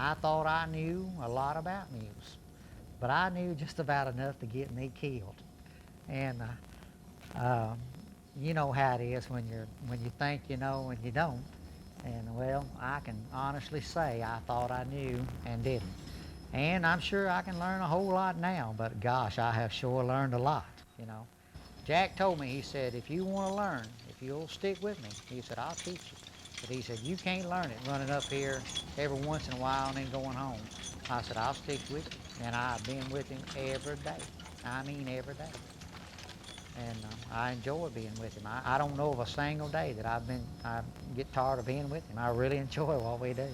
I thought I knew a lot about mules, but I knew just about enough to get me killed. And um, you know how it is when you think you know and you don't. And well, I can honestly say I thought I knew and didn't. And I'm sure I can learn a whole lot now, but gosh, I have sure learned a lot, you know. Jack told me, he said, if you want to learn, if you'll stick with me, he said, I'll teach you. But he said, you can't learn it running up here every once in a while and then going home. I said, I'll stick with you. And I've been with him every day. I mean every day. And I enjoy being with him. I don't know of a single day that I get tired of being with him. I really enjoy what we do.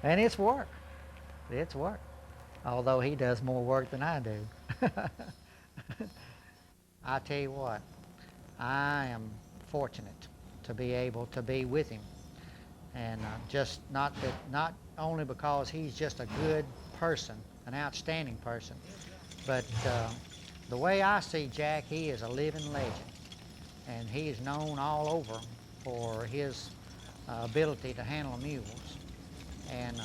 And it's work. It's work. Although he does more work than I do. I tell you what, I am fortunate to be able to be with him. And just not only because he's just a good person, an outstanding person, but the way I see Jack, he is a living legend. And he is known all over for his ability to handle mules. And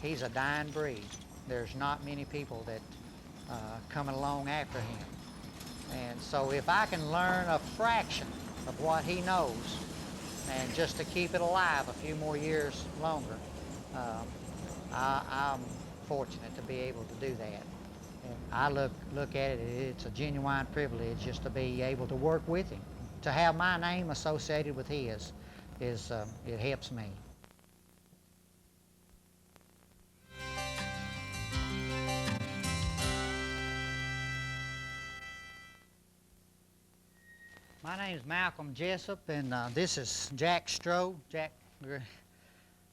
he's a dying breed. There's not many people that coming along after him. And so if I can learn a fraction of what he knows, and just to keep it alive a few more years longer, I'm fortunate to be able to do that. And I look at it, it's a genuine privilege just to be able to work with him. To have my name associated with his it helps me. My name is Malcolm Jessup, and this is Jack Strode. Jack,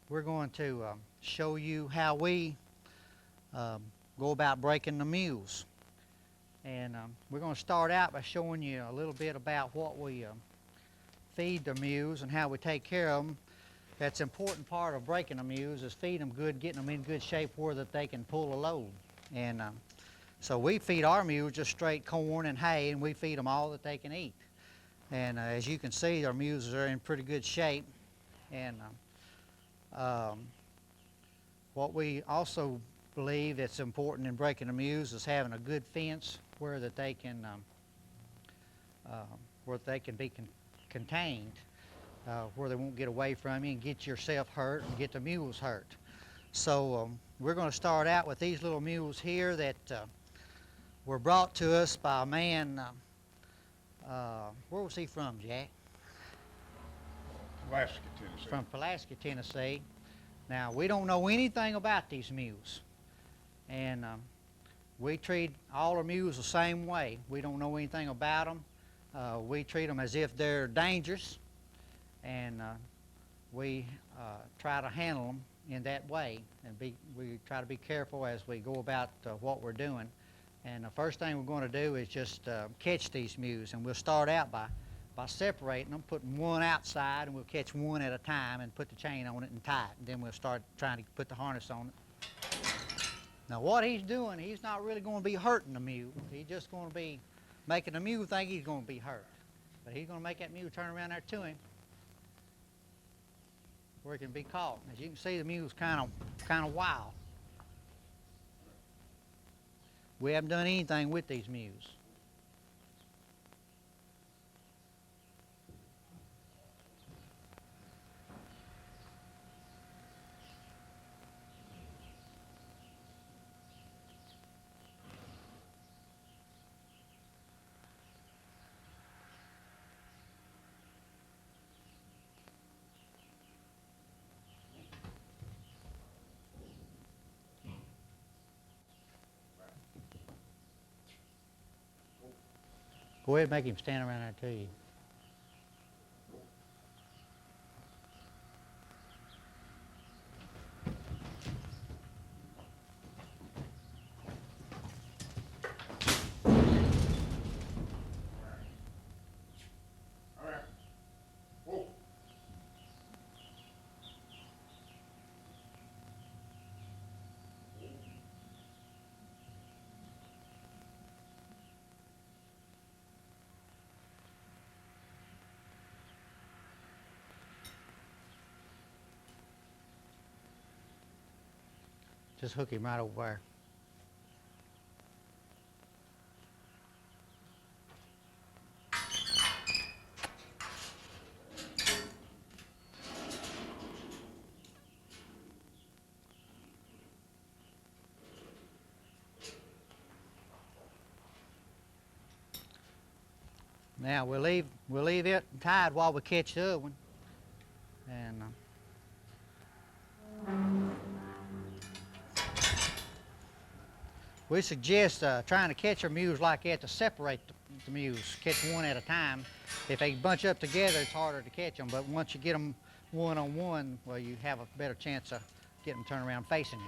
we're going to show you how we go about breaking the mules. And we're going to start out by showing you a little bit about what we feed the mules and how we take care of them. That's an important part of breaking the mules is feeding them good, getting them in good shape where that they can pull a load. And so we feed our mules just straight corn and hay, and we feed them all that they can eat. And as you can see, our mules are in pretty good shape. And what we also believe that's important in breaking the mules is having a good fence where that they can be contained, where they won't get away from you and get yourself hurt and get the mules hurt. So we're going to start out with these little mules here that were brought to us by a man. Where was he from, Jack? Pulaski, Tennessee. From Pulaski, Tennessee. Now, we don't know anything about these mules. And we treat all our mules the same way. We don't know anything about them. We treat them as if they're dangerous. And we try to handle them in that way. And we try to be careful as we go about what we're doing. And the first thing we're going to do is just catch these mules, and we'll start out by separating them, putting one outside, and we'll catch one at a time and put the chain on it and tie it. And then we'll start trying to put the harness on it. Now what he's doing, he's not really going to be hurting the mule. He's just going to be making the mule think he's going to be hurt. But he's going to make that mule turn around there to him where he can be caught. As you can see, the mule's kind of wild. We haven't done anything with these mules. Go ahead and make him stand around there to you. Just hook him right over there. Now we'll leave it tied while we catch the other one, and we suggest trying to catch our mules like that to separate the mules. Catch one at a time. If they bunch up together, it's harder to catch them. But once you get them one on one, well, you have a better chance of getting them turned around facing you.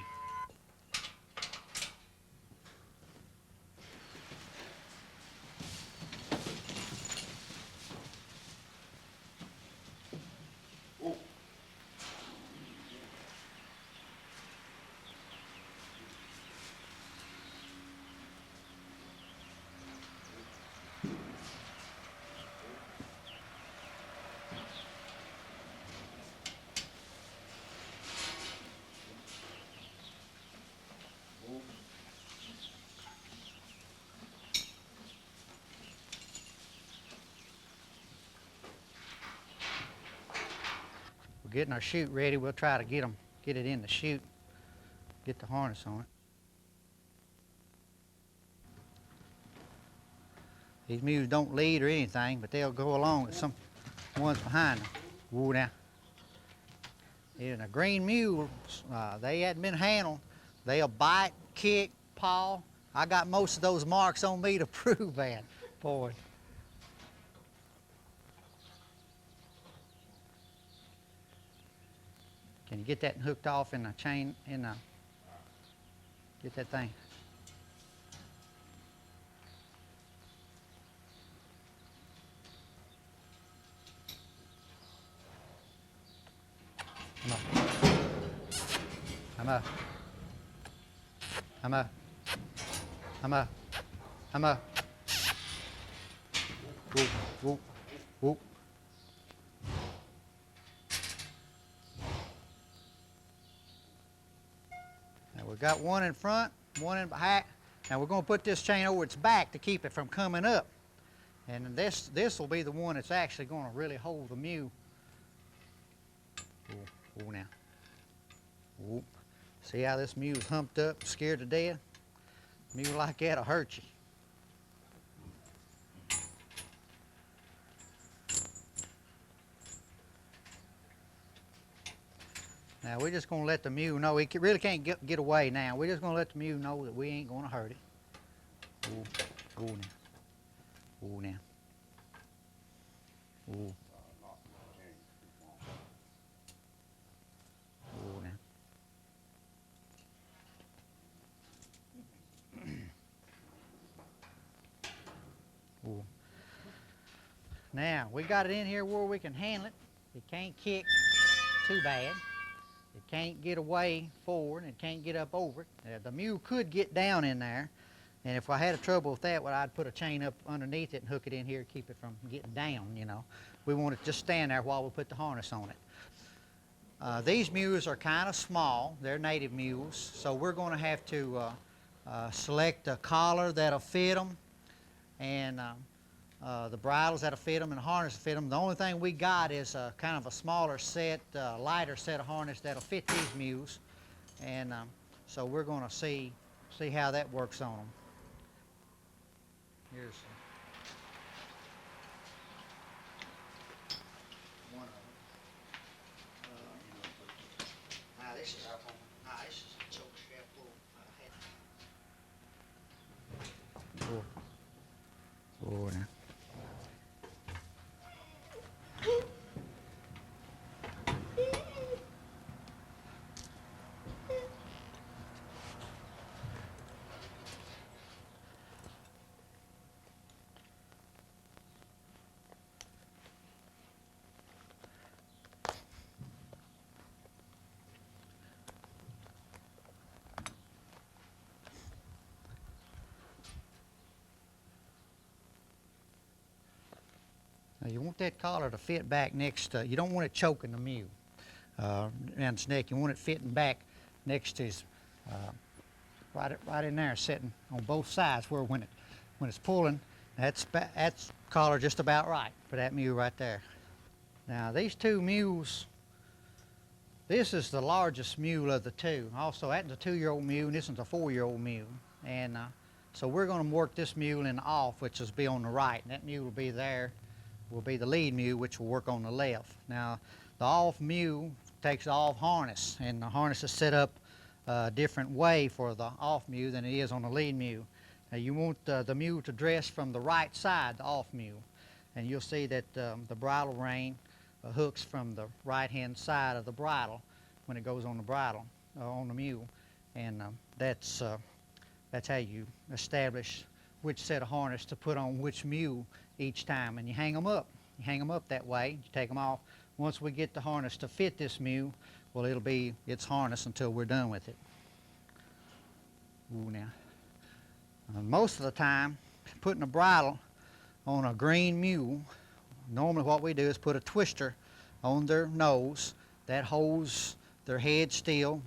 We're getting our chute ready. We'll try to get it in the chute, get the harness on it. These mules don't lead or anything, but they'll go along with some ones behind them. Whoa now. And a green mule, they hadn't been handled. They'll bite, kick, paw. I got most of those marks on me to prove that, boy. Can you get that hooked off in the chain, get that thing? Come up. Come up. Come up. Come up. Whoop, whoop, whoop. Now we've got one in front, one in back. Now we're going to put this chain over its back to keep it from coming up. And this will be the one that's actually going to really hold the mule. Oh, now. Whoop. See how this mule's humped up, scared to death? A mule like that'll hurt you. Now we're just going to let the mule know, he really can't get away now. We're just going to let the mule know that we ain't going to hurt it. Oh, now. Oh, now. Oh. Oh, now. Oh. Now, we got it in here where we can handle it. It can't kick too bad. It can't get away forward, and it can't get up over it. The mule could get down in there, and if I had a trouble with that, well, I'd put a chain up underneath it and hook it in here to keep it from getting down, you know. We want it to just stand there while we put the harness on it. These mules are kind of small. They're native mules, so we're going to have to select a collar that'll fit them, and the bridles that'll fit them and harness that'll fit them. The only thing we got is kind of a smaller set, lighter set of harness that'll fit these mules, and so we're going to see how that works on them. Here's one of them. This is a choke strap full. Oh, now. Now you want that collar to fit back next to, you don't want it choking the mule around his neck. You want it fitting back next to Right in there, sitting on both sides, where when it's pulling, that's collar just about right for that mule right there. Now these two mules, this is the largest mule of the two. Also, that's a 2-year-old mule, and this is a 4-year-old mule. And so we're going to work this mule in the off, which is be on the right, and that mule will be there, will be the lead mule, which will work on the left. Now, the off mule takes the off harness, and the harness is set up a different way for the off mule than it is on the lead mule. Now, you want the mule to dress from the right side, the off mule, and you'll see that the bridle rein hooks from the right-hand side of the bridle when it goes on the bridle, on the mule, and that's how you establish which set of harness to put on which mule each time, and you hang them up. You hang them up that way, you take them off. Once we get the harness to fit this mule, well, it'll be its harness until we're done with it. Ooh, now. Most of the time, putting a bridle on a green mule, normally what we do is put a twister on their nose that holds their head still,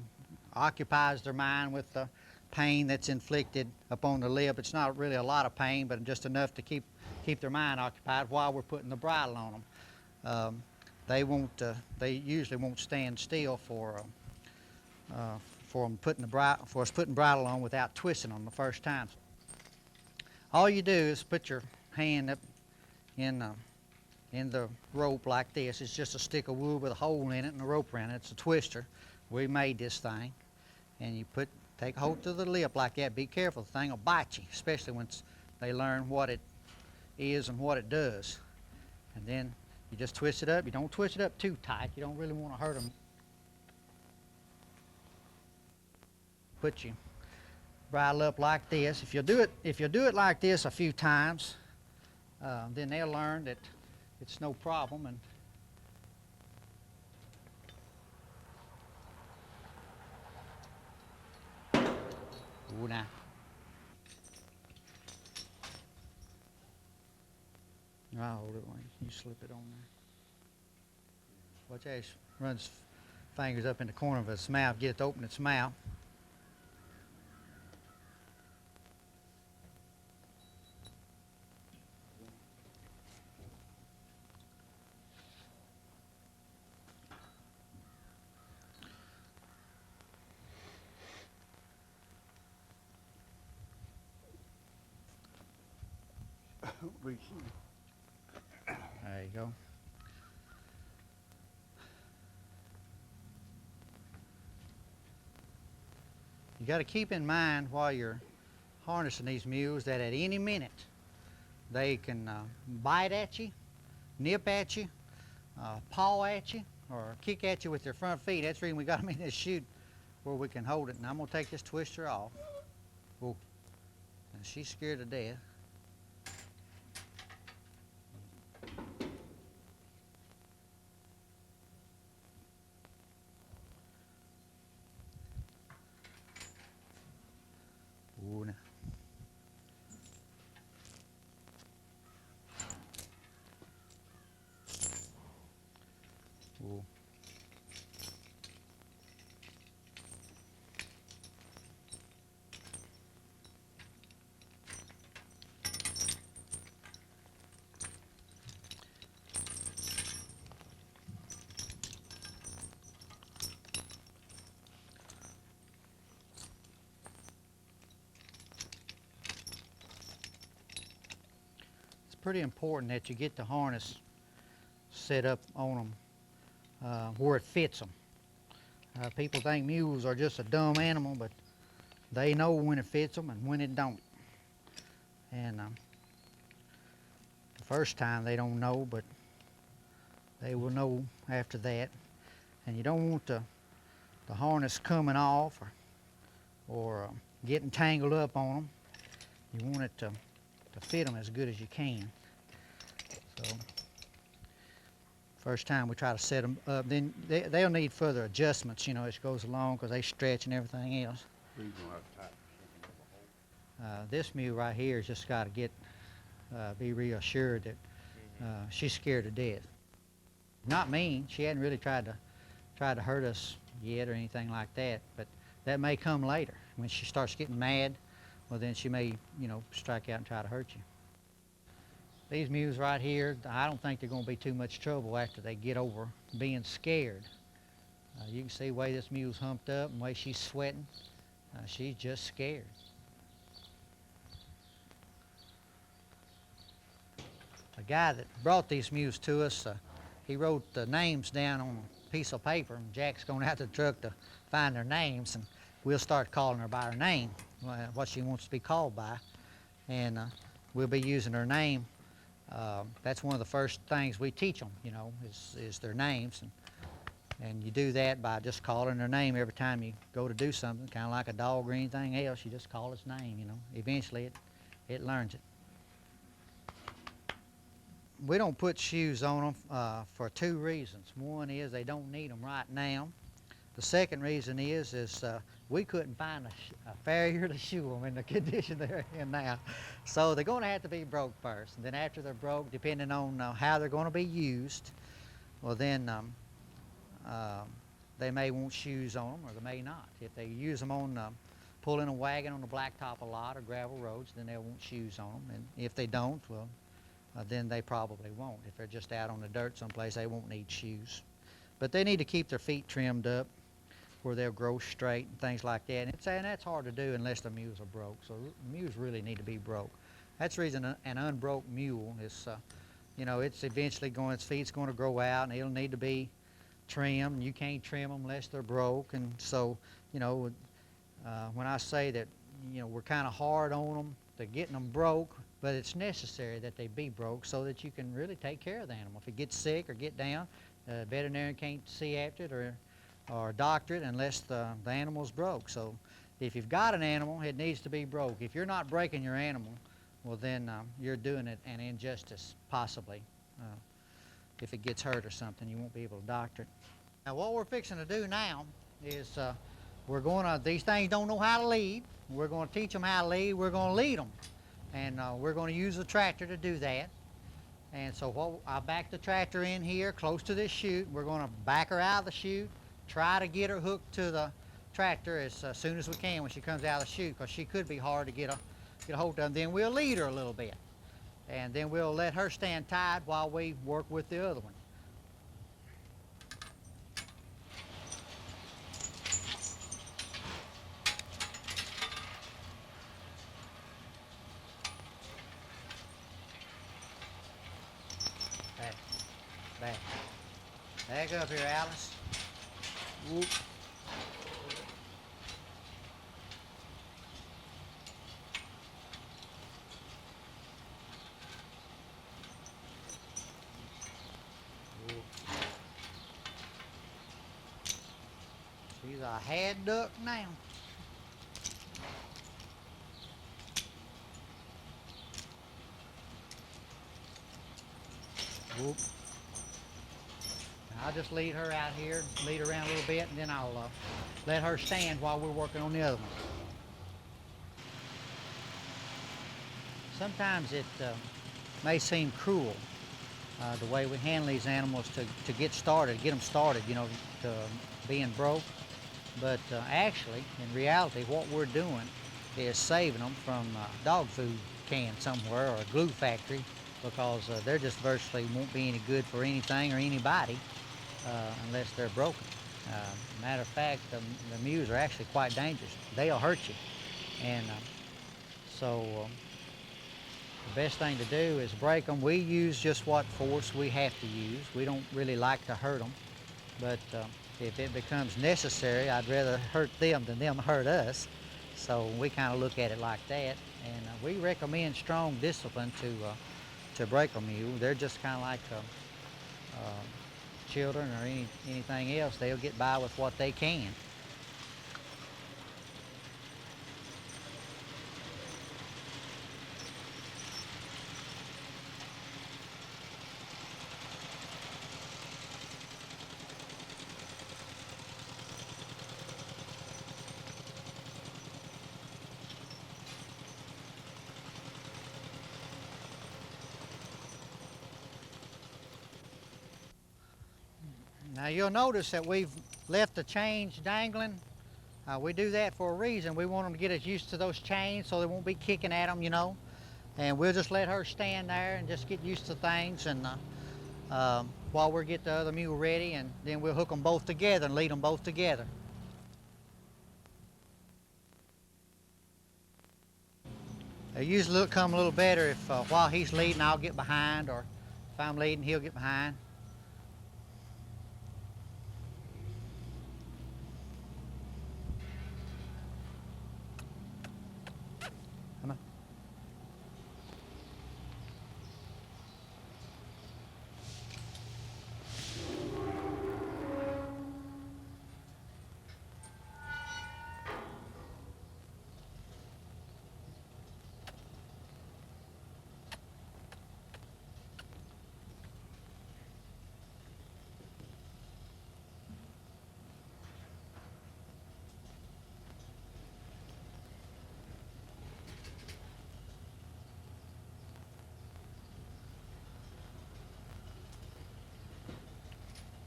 occupies their mind with the pain that's inflicted upon the lip. It's not really a lot of pain, but just enough to keep their mind occupied while we're putting the bridle on them. They usually won't stand still for us putting bridle on without twisting them the first time. All you do is put your hand up in the rope like this. It's just a stick of wood with a hole in it and a rope around it. It's a twister. We made this thing, and you take hold to the lip like that. Be careful, the thing will bite you, especially once they learn what it is and what it does. And then you just twist it up. You don't twist it up too tight. You don't really want to hurt them. Put your bridle up like this. If you do it like this a few times, then they'll learn that it's no problem. And ooh, now. I'll hold it when you slip it on there. Watch how he runs fingers up in the corner of its mouth, get it to open its mouth. There you go. You got to keep in mind while you're harnessing these mules that at any minute they can bite at you, nip at you, paw at you, or kick at you with their front feet. That's the reason we got them in this chute where we can hold it. And I'm going to take this twister off. Whoa. And she's scared to death. Ooh, now. Ooh. Pretty important that you get the harness set up on them where it fits them. People think mules are just a dumb animal, but they know when it fits them and when it don't. And the first time they don't know, but they will know after that. And you don't want the harness coming off or getting tangled up on them. You want it to fit them as good as you can. So first time we try to set them up, then they'll need further adjustments, you know, as it goes along, because they stretch and everything else. This mule right here has just got to be reassured that she's scared to death. Not mean. She hadn't really tried to hurt us yet or anything like that, but that may come later. When she starts getting mad, well then she may, strike out and try to hurt you. These mules right here, I don't think they're going to be too much trouble after they get over being scared. You can see the way this mule's humped up and the way she's sweating. She's just scared. The guy that brought these mules to us, he wrote the names down on a piece of paper, and Jack's going out to the truck to find their names, and we'll start calling her by her name, what she wants to be called by, and we'll be using her name. That's one of the first things we teach them, is their names, and you do that by just calling their name every time you go to do something, kind of like a dog or anything else. You just call its name, Eventually it learns it. We don't put shoes on them for two reasons. One is they don't need them right now. The second reason is we couldn't find a farrier to shoe them in the condition they're in now. So they're going to have to be broke first. And then after they're broke, depending on how they're going to be used, well then they may want shoes on them or they may not. If they use them on pulling a wagon on a blacktop a lot or gravel roads, then they'll want shoes on them. And if they don't, well, then they probably won't. If they're just out on the dirt someplace, they won't need shoes. But they need to keep their feet trimmed up where they'll grow straight and things like that. And that's hard to do unless the mules are broke. So mules really need to be broke. That's the reason an unbroke mule is, it's eventually going, its feet's going to grow out and it'll need to be trimmed. You can't trim them unless they're broke. And so, when I say that, we're kind of hard on them, they're getting them broke, but it's necessary that they be broke so that you can really take care of the animal. If it gets sick or get down, the veterinarian can't see after it or doctor it unless the animal's broke. So if you've got an animal, it needs to be broke. If you're not breaking your animal, well then you're doing it an injustice, possibly. If it gets hurt or something, you won't be able to doctor it. Now what we're fixing to do now is these things don't know how to lead. We're going to teach them how to lead. We're going to lead them. And we're going to use the tractor to do that. And so I back the tractor in here close to this chute. We're going to back her out of the chute, try to get her hooked to the tractor as soon as we can when she comes out of the chute, because she could be hard to get a hold of. And then we'll lead her a little bit. And then we'll let her stand tied while we work with the other one. Back up here, Alice. Whoop. Whoop. She's a head duck now. Whoop. I'll just lead her out here, lead her around a little bit, and then I'll let her stand while we're working on the other one. Sometimes it may seem cruel the way we handle these animals to get them started, to being broke. But actually, in reality, what we're doing is saving them from a dog food can somewhere or a glue factory, because they're just virtually won't be any good for anything or anybody. Unless they're broken. Matter of fact, the mules are actually quite dangerous. They'll hurt you. And so the best thing to do is break them. We use just what force we have to use. We don't really like to hurt them. But if it becomes necessary, I'd rather hurt them than them hurt us. So we kind of look at it like that. And we recommend strong discipline to break a mule. They're just kind of like children or anything else. They'll get by with what they can. Now you'll notice that we've left the chains dangling We do that for a reason. We want them to get us used to those chains so they won't be kicking at them, you know. And we'll just let her stand there and just get used to things, and while we get the other mule ready, and then we'll hook them both together and lead them both together. They usually come a little better if while he's leading I'll get behind, or if I'm leading he'll get behind. Come on.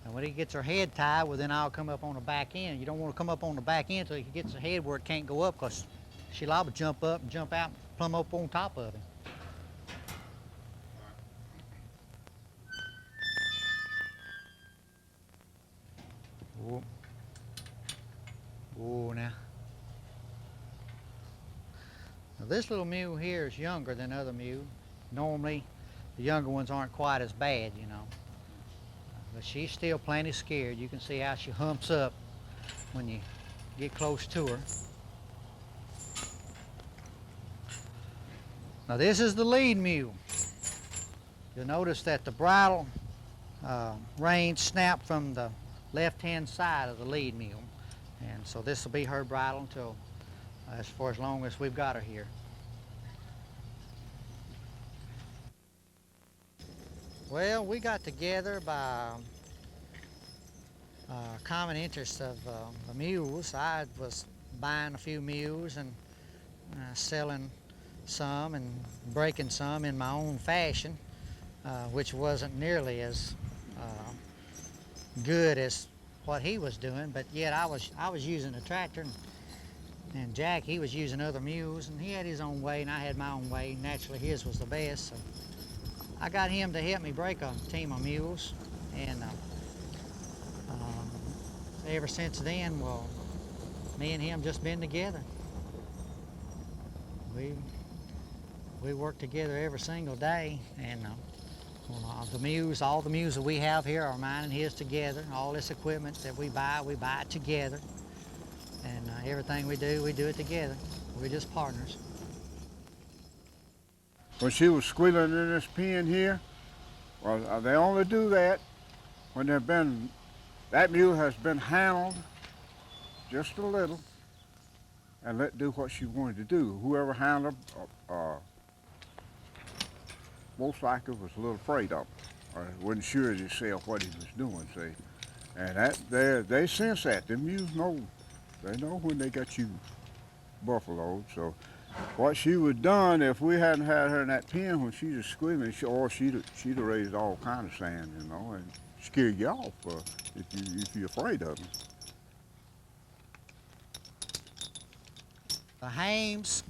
And when he gets her head tied, well, then I'll come up on the back end. You don't want to come up on the back end until he gets her head where it can't go up, because she'll liable to jump up and jump out plumb up on top of him. Whoa. Whoa, now. Now this little mule here is younger than other mule. Normally, the younger ones aren't quite as bad, you know. But she's still plenty scared. You can see how she humps up when you get close to her. Now this is the lead mule. You'll notice that the bridle rein snapped from the left-hand side of the lead mule. And so this will be her bridle until for as long as we've got her here. Well, we got together by common interest of the mules. I was buying a few mules and selling some and breaking some in my own fashion, which wasn't nearly as good as what he was doing, but yet I was using a tractor, and Jack, he was using other mules, and he had his own way and I had my own way. Naturally his was the best, so I got him to help me break a team of mules, and ever since then, well, me and him just been together. We work together every single day, and the mules, all the mules that we have here are mine and his together. All this equipment that we buy it together, and everything we do it together. We're just partners. When she was squealing in this pen here, well, they only do that when that mule has been handled just a little and let do what she wanted to do. Whoever handled her, most likely was a little afraid of him, or wasn't sure of himself what he was doing, see. And they sense that. The mules know. They know when they got you buffaloed, so what she would done if we hadn't had her in that pen when she was squealing, she'd have raised all kind of sand, you know, and scare you off if you're afraid of them. The hames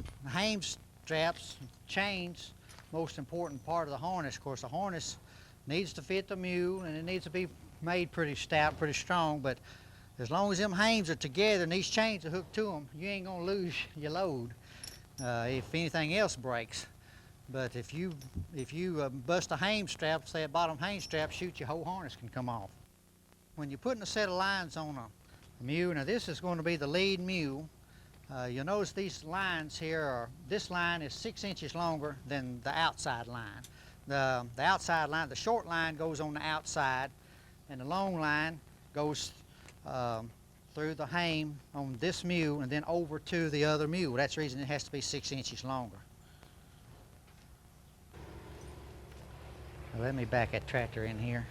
straps, chains, most important part of the harness. Of course, the harness needs to fit the mule, and it needs to be made pretty stout, pretty strong, but as long as them hames are together and these chains are hooked to them, you ain't gonna lose your load if anything else breaks. But if you bust a hame strap, say a bottom hame strap, shoot, your whole harness can come off. When you're putting a set of lines on a mule, now this is going to be the lead mule. You'll notice these lines here this line is 6 inches longer than the outside line. The outside line, the short line goes on the outside, and the long line goes through the hame on this mule and then over to the other mule. That's the reason it has to be 6 inches longer. Now let me back that tractor in here.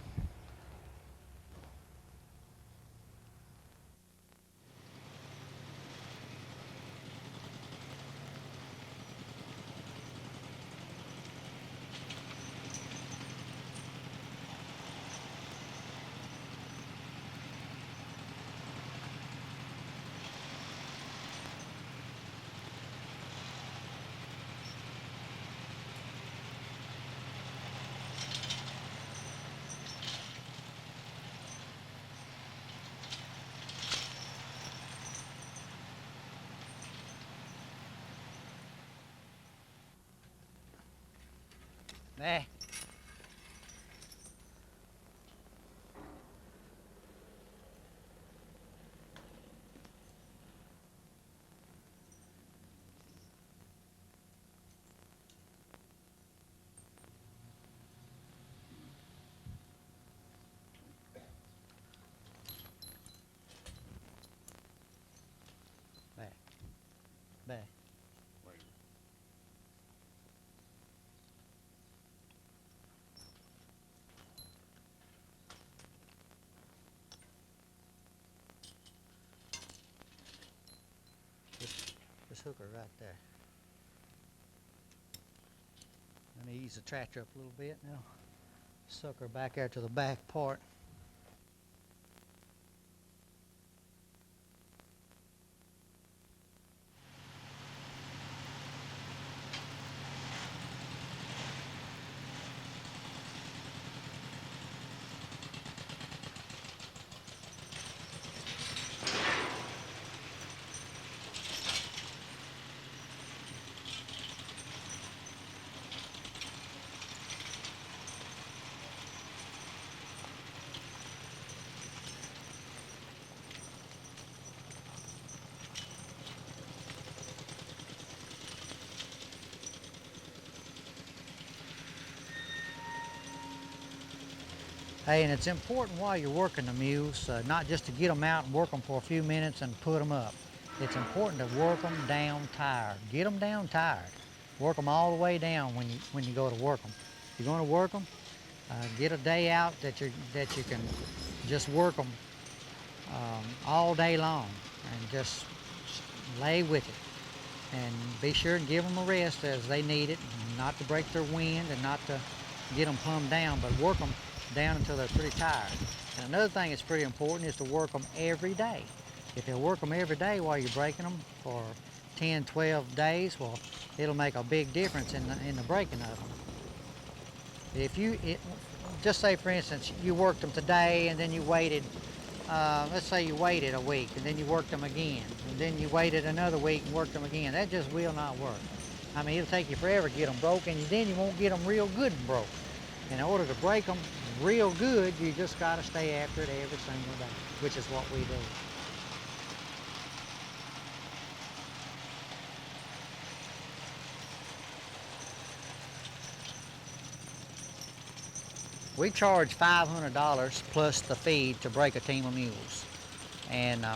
There. There. There. This hooker right there. Let me ease the tractor up a little bit now. Suck her back there to the back part. Hey, and it's important while you're working the mules, not just to get them out and work them for a few minutes and put them up. It's important to work them down tired. Get them down tired. Work them all the way down when you go to work them. If you're going to work them, get a day out that you can just work them all day long and just lay with it. And be sure and give them a rest as they need it, not to break their wind and not to get them plumbed down, but work them down until they're pretty tired. And another thing that's pretty important is to work them every day. If you work them every day while you're breaking them for 10, 12 days, well, it'll make a big difference in the breaking of them. If just say for instance, you worked them today and then you waited, let's say you waited a week and then you worked them again, and then you waited another week and worked them again. That just will not work. I mean, it'll take you forever to get them broke, and then you won't get them real good and broke. In order to break them real good, you just got to stay after it every single day, which is what we do. We charge $500 plus the feed to break a team of mules. And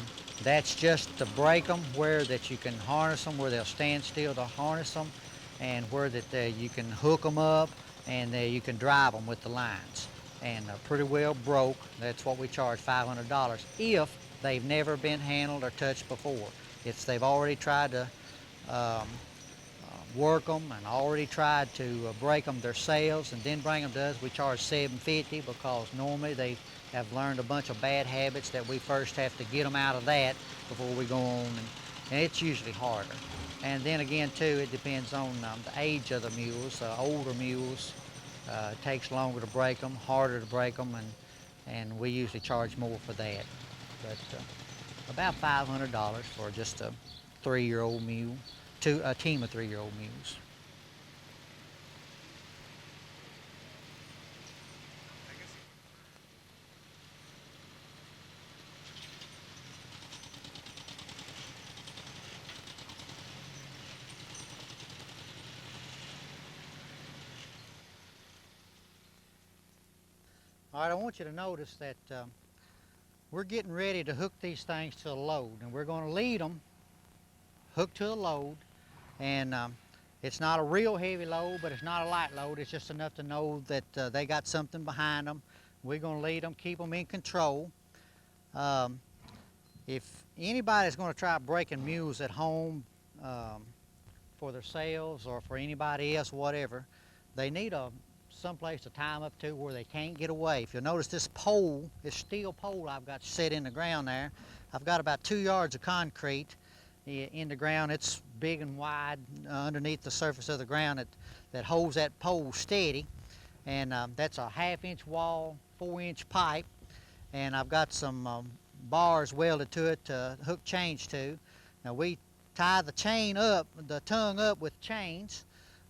that's just to break them, where that you can harness them, where they'll stand still to harness them, and where that you can hook them up, and you can drive them with the lines. And pretty well broke. That's what we charge, $500, if they've never been handled or touched before. If they've already tried to work them and already tried to break them themselves and then bring them to us, we charge $750, because normally they have learned a bunch of bad habits that we first have to get them out of that before we go on, and it's usually harder. And then again too, it depends on the age of the mules. Older mules, it takes longer to break them, harder to break them, and we usually charge more for that. But about $500 for just a 3-year-old mule, a team of 3-year-old mules. All right, I want you to notice that we're getting ready to hook these things to the load, and we're going to lead them hooked to the load. And it's not a real heavy load, but it's not a light load. It's just enough to know that they got something behind them. We're going to lead them, keep them in control. If anybody's going to try breaking mules at home for themselves or for anybody else, whatever, they need some place to tie them up to where they can't get away. If you'll notice this pole, this steel pole I've got set in the ground there, I've got about 2 yards of concrete in the ground. It's big and wide underneath the surface of the ground that holds that pole steady. And that's a 1/2 inch wall, 4-inch pipe. And I've got some bars welded to it to hook chains to. Now we tie the chain up, the tongue up with chains,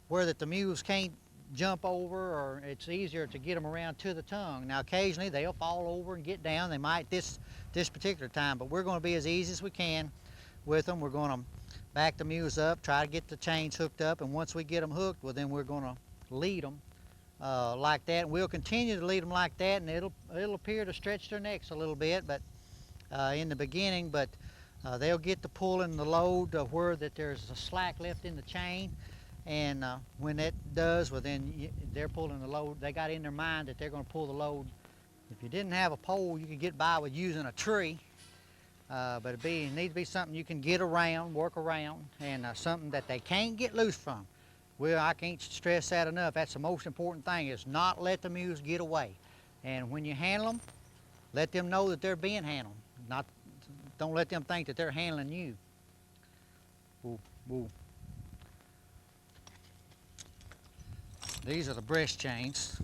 where that the mules can't jump over, or it's easier to get them around to the tongue. Now occasionally they'll fall over and get down. They might this particular time, but we're going to be as easy as we can with them. We're going to back the mules up, try to get the chains hooked up, and once we get them hooked, well, then we're going to lead them like that. And we'll continue to lead them like that, and it'll appear to stretch their necks a little bit, but in the beginning, but they'll get to pulling the load where that there's a slack left in the chain, and when that does, well, then they're pulling the load. They got in their mind that they're going to pull the load. If you didn't have a pole, you could get by with using a tree. But it needs to be something you can get around, work around, and something that they can't get loose from. Well, I can't stress that enough. That's the most important thing, is not let the mules get away. And when you handle them, let them know that they're being handled. Don't let them think that they're handling you. Woo, woo. These are the breast chains.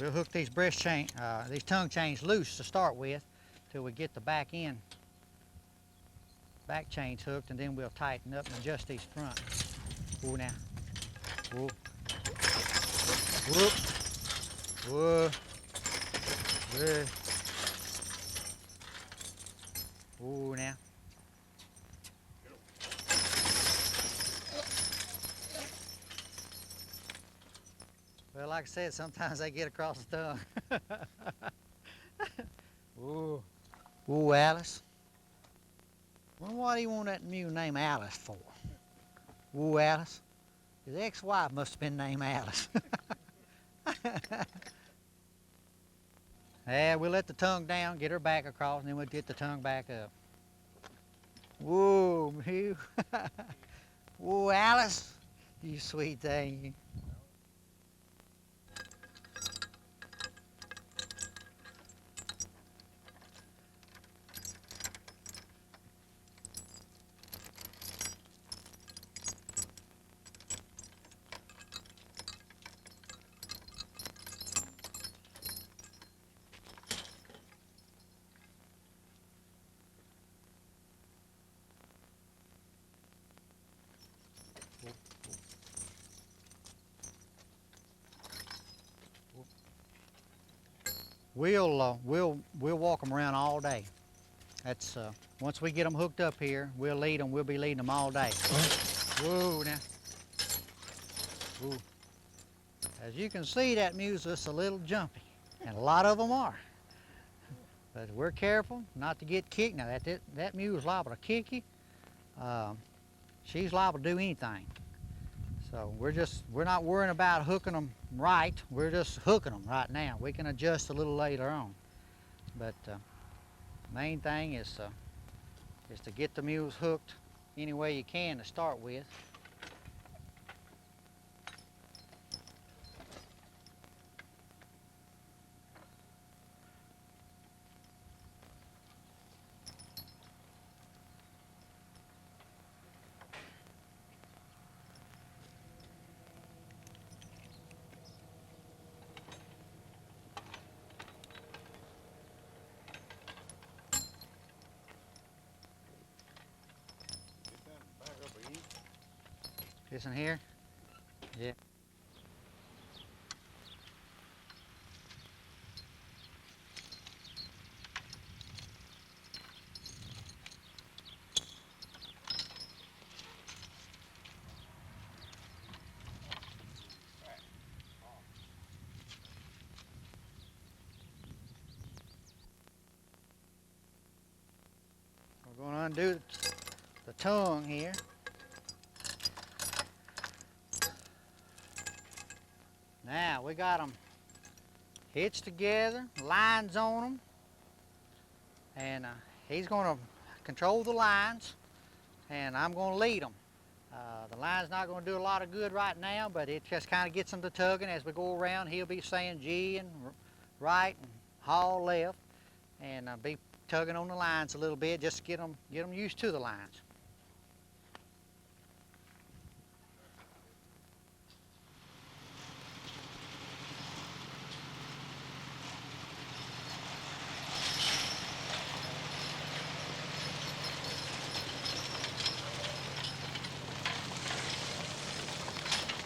We'll hook these these tongue chains loose to start with, till we get the back chains hooked, and then we'll tighten up and adjust these front. Whoa now. Whoa. Whoop. Whoa. Whoa. Whoa now. Well, like I said, sometimes they get across the tongue. Whoa. Whoa, Alice. Well, what do you want that mule named Alice for? Whoa, Alice. His ex-wife must have been named Alice. Yeah, we'll let the tongue down, get her back across, and then we'll get the tongue back up. Whoa, mule. Whoa, Alice. You sweet thing. We'll walk them around all day. That's once we get them hooked up here, we'll lead them. We'll be leading them all day. Whoa now. Whoa. As you can see, that mule's just a little jumpy, and a lot of them are. But we're careful not to get kicked. Now that mule's liable to kick you. She's liable to do anything. So we're not worrying about hooking them right. We're just hooking them right now. We can adjust a little later on. But main thing is to get the mules hooked any way you can to start with. This in here? Yeah. We're going to undo the tongue here. Now we got them hitched together, lines on them, and he's going to control the lines, and I'm going to lead them. The line's not going to do a lot of good right now, but it just kind of gets them to tugging. As we go around, he'll be saying G and right and haul left, and be tugging on the lines a little bit just to get them used to the lines.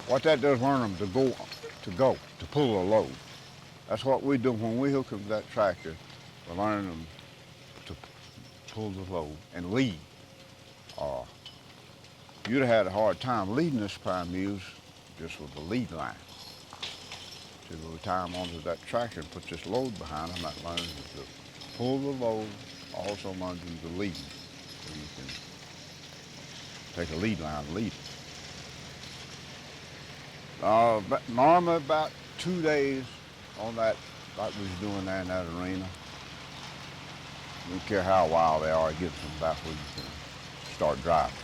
What that does, learn them to pull a load. That's what we do when we hook them to that tractor. We're learning them to pull the load and lead. Uh, You'd have had a hard time leading this pair of mules just with the lead line. So we tie them onto that tractor and put this load behind them. That learns them to pull the load, also learns them to lead. So you can take a lead line and lead it. Normally about 2 days on that, like we was doing there in that arena. We don't care how wild they are, it gets them back where you can start driving.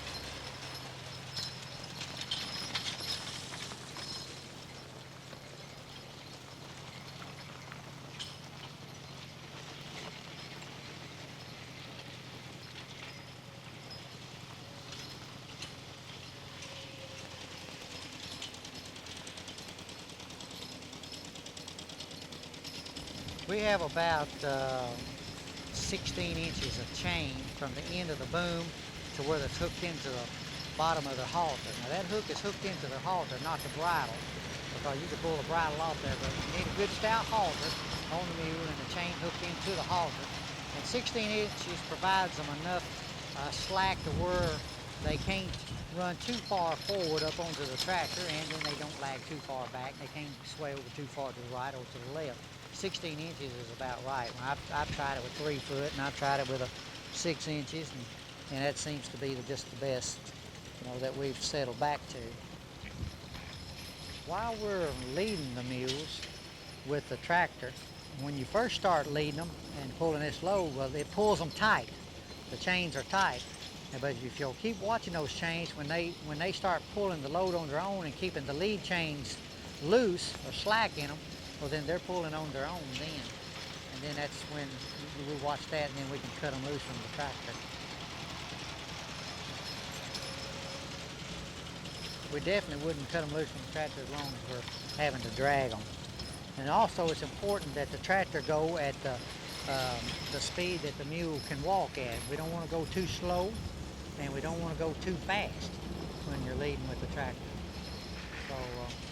We have about 16 inches of chain from the end of the boom to where it's hooked into the bottom of the halter. Now that hook is hooked into the halter, not the bridle, because you can pull the bridle off there, but you need a good stout halter on the mule and the chain hooked into the halter. And 16 inches provides them enough slack to where they can't run too far forward up onto the tractor, and then they don't lag too far back. They can't sway over too far to the right or to the left. 16 inches is about right. I've tried it with 3 foot, and I've tried it with a 6 inches, and that seems to be just the best, that we've settled back to. While we're leading the mules with the tractor, when you first start leading them and pulling this load, well, it pulls them tight. The chains are tight. But if you'll keep watching those chains, when they start pulling the load on their own and keeping the lead chains loose or slack in them, well, then they're pulling on their own then. And then that's when we watch that, and then we can cut them loose from the tractor. We definitely wouldn't cut them loose from the tractor as long as we're having to drag them. And also it's important that the tractor go at the speed that the mule can walk at. We don't want to go too slow, and we don't want to go too fast when you're leading with the tractor. So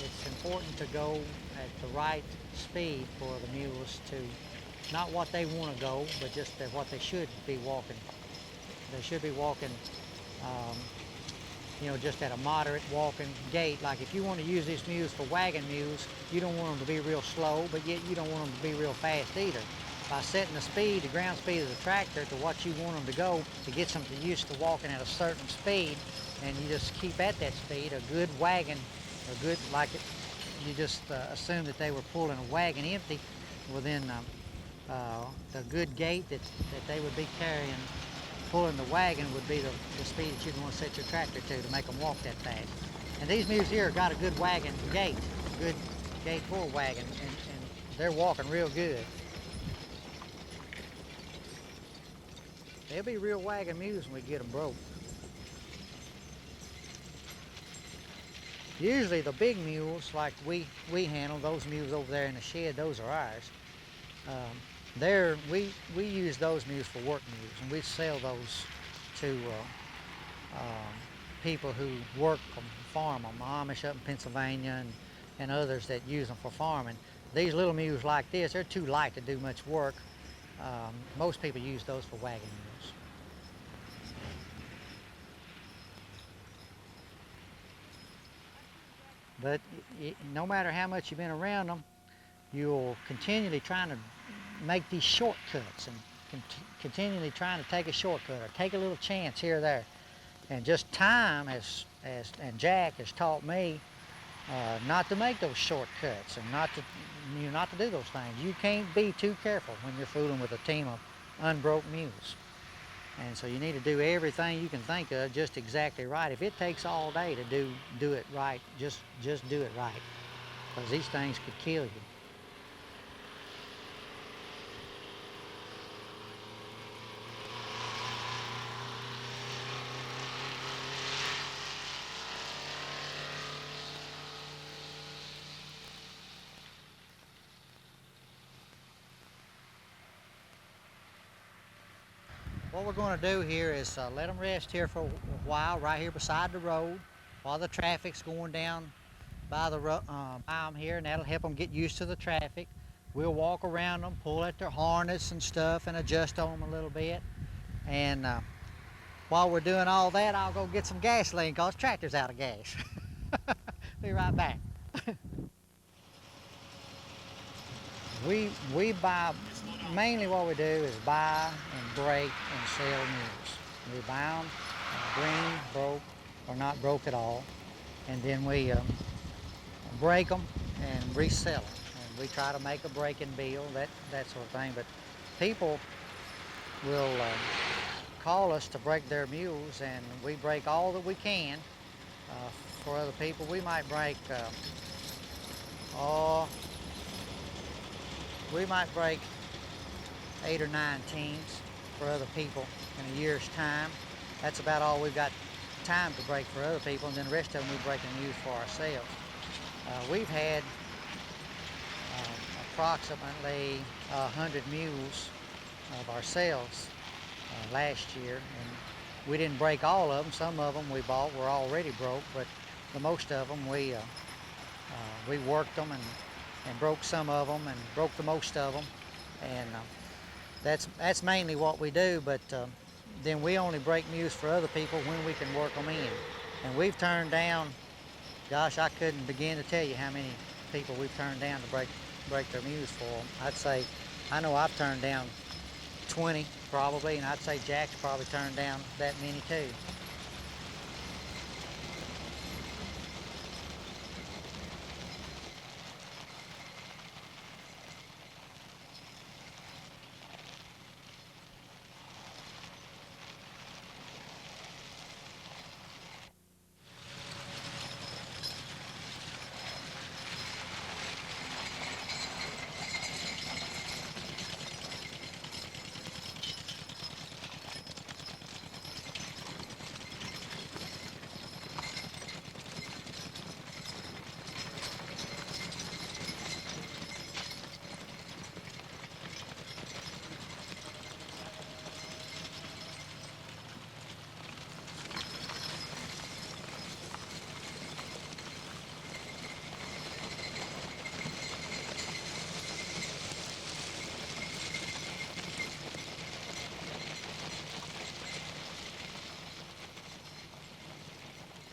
it's important to go at the right speed for the mules to, not what they want to go, but just what they should be walking. They should be walking, just at a moderate walking gait. Like if you want to use these mules for wagon mules, you don't want them to be real slow, but yet you don't want them to be real fast either. By setting the speed, the ground speed of the tractor to what you want them to go, it gets them used to walking at a certain speed, and you just keep at that speed. A good wagon, you just assume that they were pulling a wagon empty. Well, then the good gait that they would be carrying, pulling the wagon, would be the speed that you'd want to set your tractor to make them walk that fast. And these mules here got a good wagon gait, good gait for a wagon, and they're walking real good. They'll be real wagon mules when we get them broke. Usually the big mules, like we handle, those mules over there in the shed, those are ours. We use those mules for work mules, and we sell those to people who work them, farm them, Amish up in Pennsylvania and others that use them for farming. These little mules like this, they're too light to do much work. Most people use those for wagon mules. But no matter how much you've been around them, you'll continually trying to make these shortcuts and continually trying to take a shortcut or take a little chance here or there. And just time and Jack has taught me not to make those shortcuts and not to do those things. You can't be too careful when you're fooling with a team of unbroke mules. And so you need to do everything you can think of just exactly right. If it takes all day to do it right, just do it right, because these things could kill you. What we're going to do here is let them rest here for a while right here beside the road while the traffic's going down by 'em here, and that'll help them get used to the traffic. We'll walk around them, pull at their harness and stuff, and adjust on them a little bit. And while we're doing all that, I'll go get some gasoline because tractor's out of gas. Be right back. we buy, mainly what we do is buy and break and sell mules. We buy them green, broke, or not broke at all, and then we break them and resell them. And we try to make a breaking bill, that sort of thing. But people will call us to break their mules, and we break all that we can for other people. We might break, we might break 8 or 9 teams for other people in a year's time. That's about all we've got time to break for other people, and then the rest of them we break and use for ourselves. We've had approximately 100 mules of ourselves last year, and we didn't break all of them. Some of them we bought were already broke, but the most of them we worked them and broke some of them and broke the most of them, and that's mainly what we do. But then we only break mules for other people when we can work them in, and we've turned down, gosh, I couldn't begin to tell you how many people we've turned down to break their mules for them. I'd say, I know I've turned down 20 probably, and I'd say Jack's probably turned down that many too.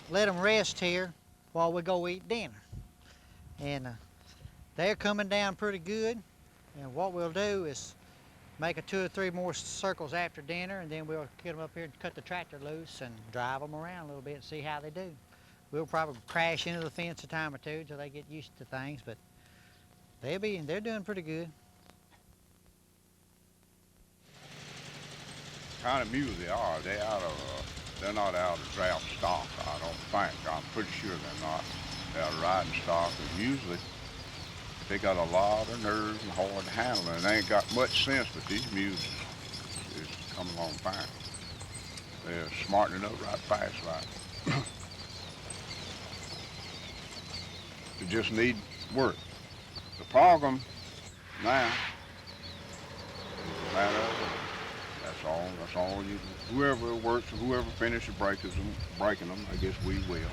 Let them rest here while we go eat dinner. And they're coming down pretty good. And what we'll do is make 2 or 3 more circles after dinner, and then we'll get them up here and cut the tractor loose and drive them around a little bit and see how they do. We'll probably crash into the fence a time or two until they get used to things, but they're doing pretty good. Kind of mules they are. They're not out of draft stock, I don't think. I'm pretty sure they're not. They're out of riding stock, and usually they got a lot of nerve and hard to handle, and they ain't got much sense, but these mules is coming along fine. They're smartening up right fast, like. They just need work. The problem now is a matter of, that's all you, whoever works, whoever finishes breaking them, I guess we will.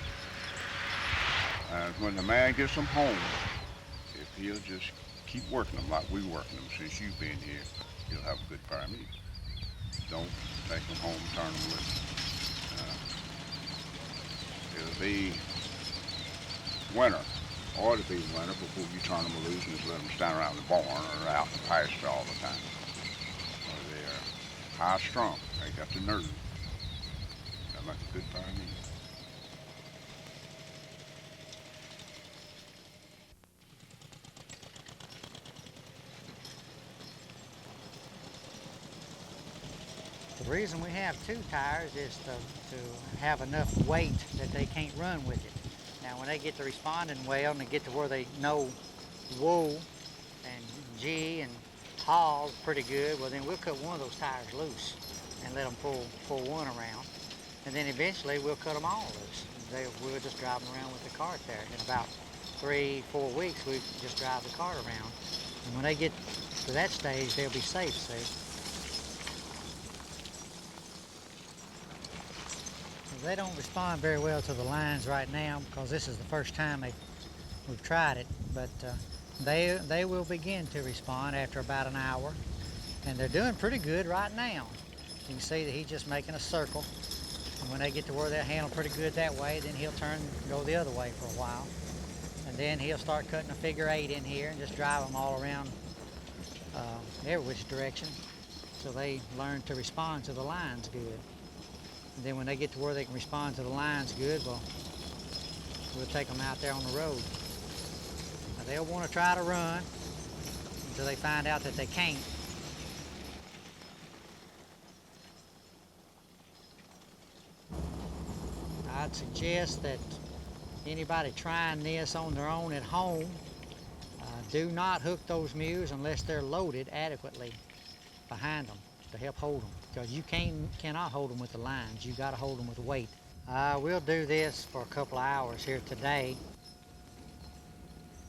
And when the man gets them home, if he'll just keep working them like we working them since you've been here, he'll have a good pair of mules. Don't take them home and turn them loose. It'll be winter, or it'll be winter before you turn them loose and just let them stand around the barn or out in the pasture all the time. They're high strung, they got the nerve. They're like a good pair of mules. The reason we have 2 tires is to have enough weight that they can't run with it. Now when they get to responding well and they get to where they know whoa and gee and haul pretty good, well then we'll cut one of those tires loose and let them pull one around. And then eventually we'll cut them all loose. We'll just drive them around with the cart there. In about 3-4 weeks we just drive the cart around. And when they get to that stage, they'll be safe, see. They don't respond very well to the lines right now because this is the first time they've We've tried it, but they will begin to respond after about an hour, and they're doing pretty good right now. You can see that he's just making a circle, and when they get to where they'll handle pretty good that way, then he'll turn and go the other way for a while, and then he'll start cutting a figure 8 in here and just drive them all around every which direction, so they learn to respond to the lines good. And then when they get to where they can respond to the lines good, well, we'll take them out there on the road. Now, they'll want to try to run until they find out that they can't. I'd suggest that anybody trying this on their own at home, do not hook those mules unless they're loaded adequately behind them to help hold them, because you cannot hold them with the lines. You got to hold them with weight. We'll do this for a couple of hours here today.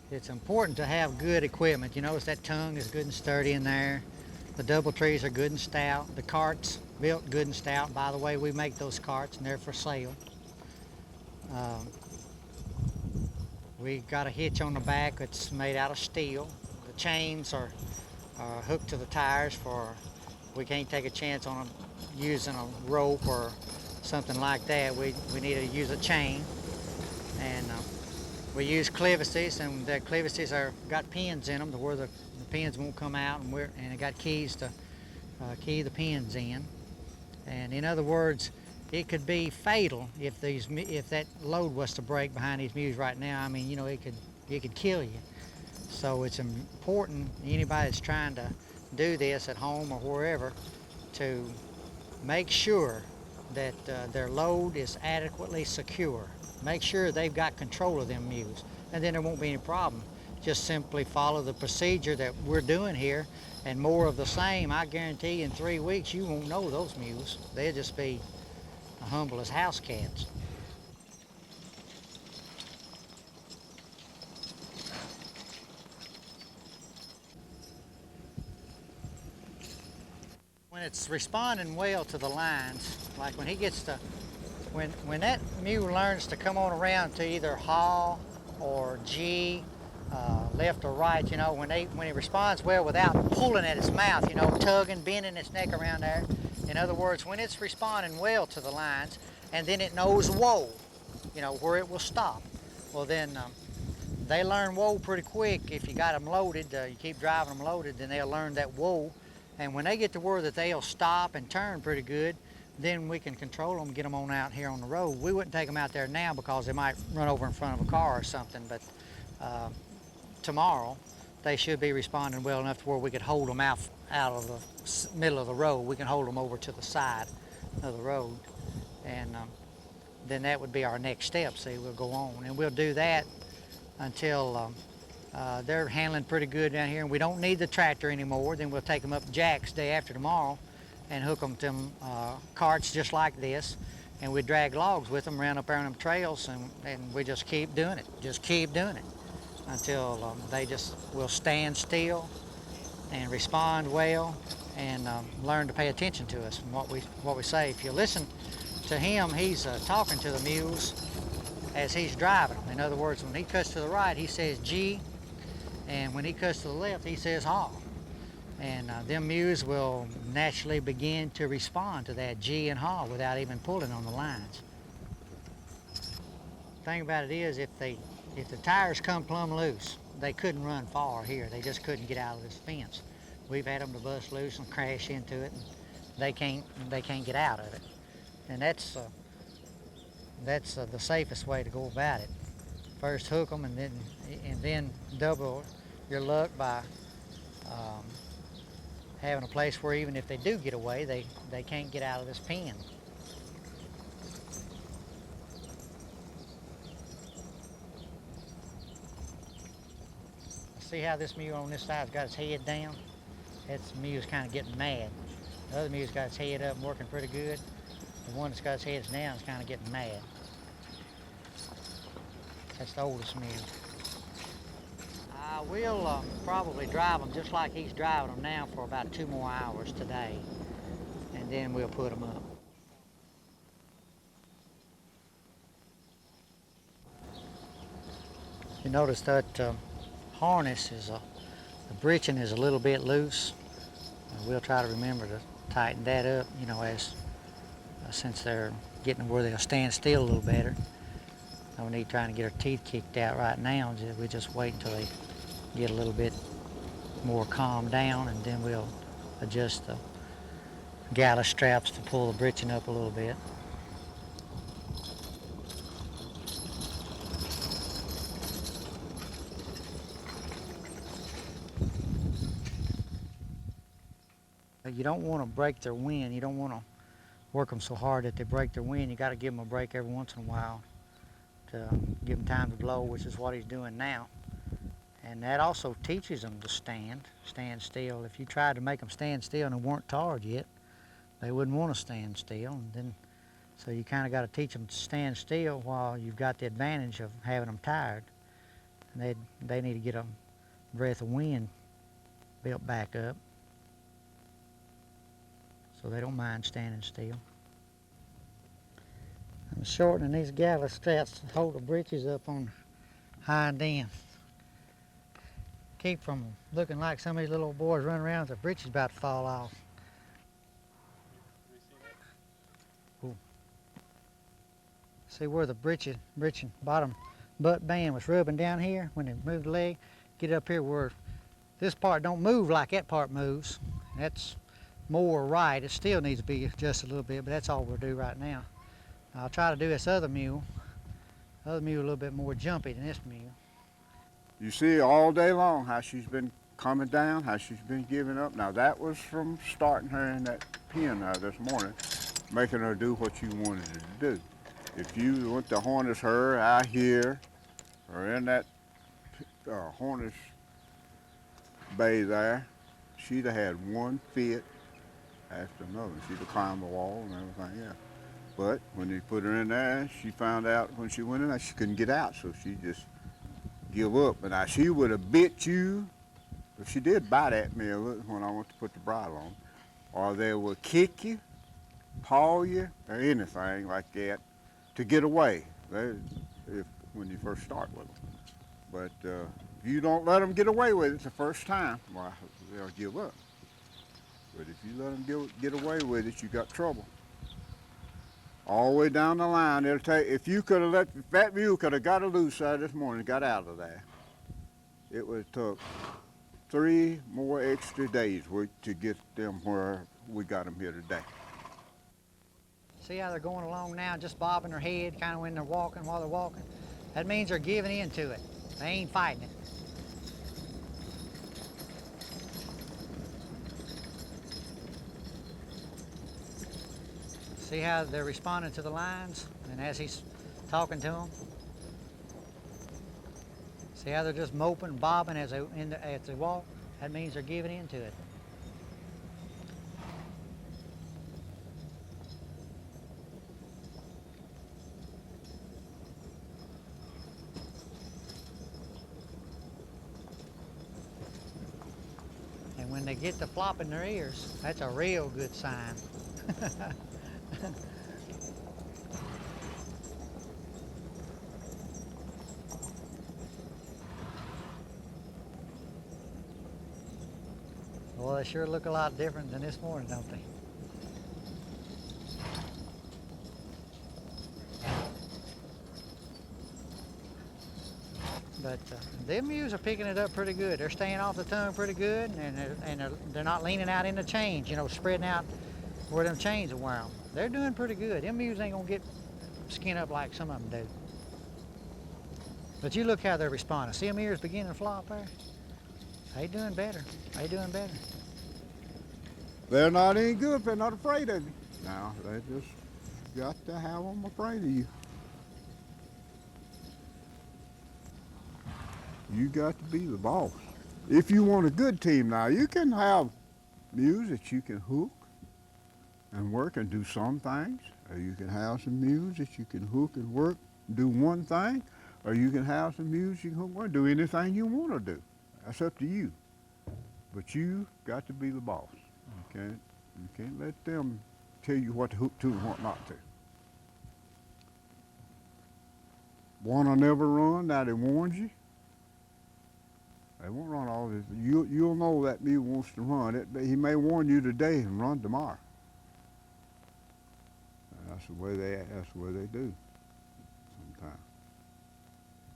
It's important to have good equipment. You notice that tongue is good and sturdy in there. The double trees are good and stout. The carts built good and stout. By the way, we make those carts and they're for sale. We got a hitch on the back that's made out of steel. The chains are hooked to the tires for, we can't take a chance on using a rope or something like that. We need to use a chain, and we use clevises, and the clevises got pins in them to where the pins won't come out, and it got keys to key the pins in. And in other words, it could be fatal if that load was to break behind these mules right now. I mean, you know, it could kill you. So it's important, anybody that's trying to do this at home or wherever, to make sure that their load is adequately secure. Make sure they've got control of them mules, and then there won't be any problem. Just simply follow the procedure that we're doing here, and more of the same. I guarantee in 3 weeks you won't know those mules. They'll just be humble as house cats. When it's responding well to the lines, like when he gets to, when that mule learns to come on around to either haw or G, left or right, you know, when he responds well without pulling at its mouth, you know, tugging, bending its neck around there. In other words, when it's responding well to the lines, and then it knows whoa, you know, where it will stop. Well, then they learn whoa pretty quick. If you got them loaded, you keep driving them loaded, then they'll learn that whoa. And when they get to where that they'll stop and turn pretty good, then we can control them, get them on out here on the road. We wouldn't take them out there now because they might run over in front of a car or something, but tomorrow they should be responding well enough to where we could hold them out of the middle of the road. We can hold them over to the side of the road, and then that would be our next step. See, we'll go on, and we'll do that until they're handling pretty good down here, and we don't need the tractor anymore. Then we'll take them up jacks day after tomorrow and hook them to them carts just like this, and we drag logs with them around up there on them trails, and we just keep doing it, until they just will stand still and respond well, and learn to pay attention to us and what we say. If you listen to him, he's talking to the mules as he's driving them. In other words, when he cuts to the right, he says G, and when he cuts to the left, he says haw. And them mules will naturally begin to respond to that G and haw without even pulling on the lines. The thing about it is, if the tires come plumb loose, they couldn't run far here. They just couldn't get out of this fence. We've had them to bust loose and crash into it, and they can't get out of it. And that's the safest way to go about it. First hook them, and then double your luck by having a place where even if they do get away, they can't get out of this pen. See how this mule on this side's got his head down? That mule's kind of getting mad. The other mule's got his head up and working pretty good. The one that's got his head down is kind of getting mad. That's the oldest mule. We'll probably drive them just like he's driving them now for about 2 more hours today, and then we'll put them up. You notice that harness is the breeching is a little bit loose. We'll try to remember to tighten that up, you know, as since they're getting where they'll stand still a little better. No need trying to get our teeth kicked out right now. We just wait until they get a little bit more calmed down, and then we'll adjust the galley straps to pull the breeching up a little bit. You don't want to break their wind. You don't want to work them so hard that they break their wind. You got to give them a break every once in a while to give them time to blow, which is what he's doing now. And that also teaches them to stand still. If you tried to make them stand still and they weren't tired yet, they wouldn't want to stand still. And then, so you kind of got to teach them to stand still while you've got the advantage of having them tired. And they need to get a breath of wind built back up, so they don't mind standing still. I'm shortening these galley straps to hold the breeches up on the hind end. Keep from looking like some of these little boys running around with their breeches about to fall off. Ooh. See where the breeching bottom butt band was rubbing down here when they moved the leg? Get up here where this part don't move like that part moves. That's more right. It still needs to be adjusted a little bit, but that's all we'll do right now. I'll try to do this other mule a little bit more jumpy than this mule. You see all day long how she's been coming down, how she's been giving up. Now that was from starting her in that pen this morning, making her do what you wanted her to do. If you went to harness her out here or in that harness bay there, she'd have had one fit after another. She'd have climbed the wall and everything else. But when they put her in there, she found out when she went in there she couldn't get out, so she just give up. And now she would have bit you, if she did bite at me when I went to put the bridle on, or they would kick you, paw you, or anything like that to get away when you first start with them. But if you don't let them get away with it the first time, well, they'll give up. But if you let them get away with it, you got trouble. All the way down the line, it'll take, if that mule could have got her loose this morning and got out of there, it would have took 3 more extra days to get them where we got them here today. See how they're going along now, just bobbing their head, kind of when they're walking, while they're walking? That means they're giving in to it. They ain't fighting it. See how they're responding to the lines, and as he's talking to them? See how they're just moping, bobbing as they walk? That means they're giving in to it. And when they get to flopping their ears, that's a real good sign. Well, they sure look a lot different than this morning, don't they? But them mules are picking it up pretty good. They're staying off the tongue pretty good, and they're not leaning out in the chains, you know, spreading out where them chains will wear them. They're doing pretty good. Them mules ain't gonna get skin up like some of them do. But you look how they're responding. See them ears beginning to flop there? They doing better. They doing better. They're not any good if they're not afraid of you. Now, they just got to have them afraid of you. You got to be the boss. If you want a good team now, you can have mules that you can hook and work and do some things, or you can have some mules that you can hook and work and do one thing, or you can have some mules you can hook and do anything you want to do. That's up to you. But you got to be the boss. You can't let them tell you what to hook to and what not to. One will never run, now they warned you. They won't run all this. You'll know that mule wants to run. He may warn you today and run tomorrow. And that's the way they do. Sometimes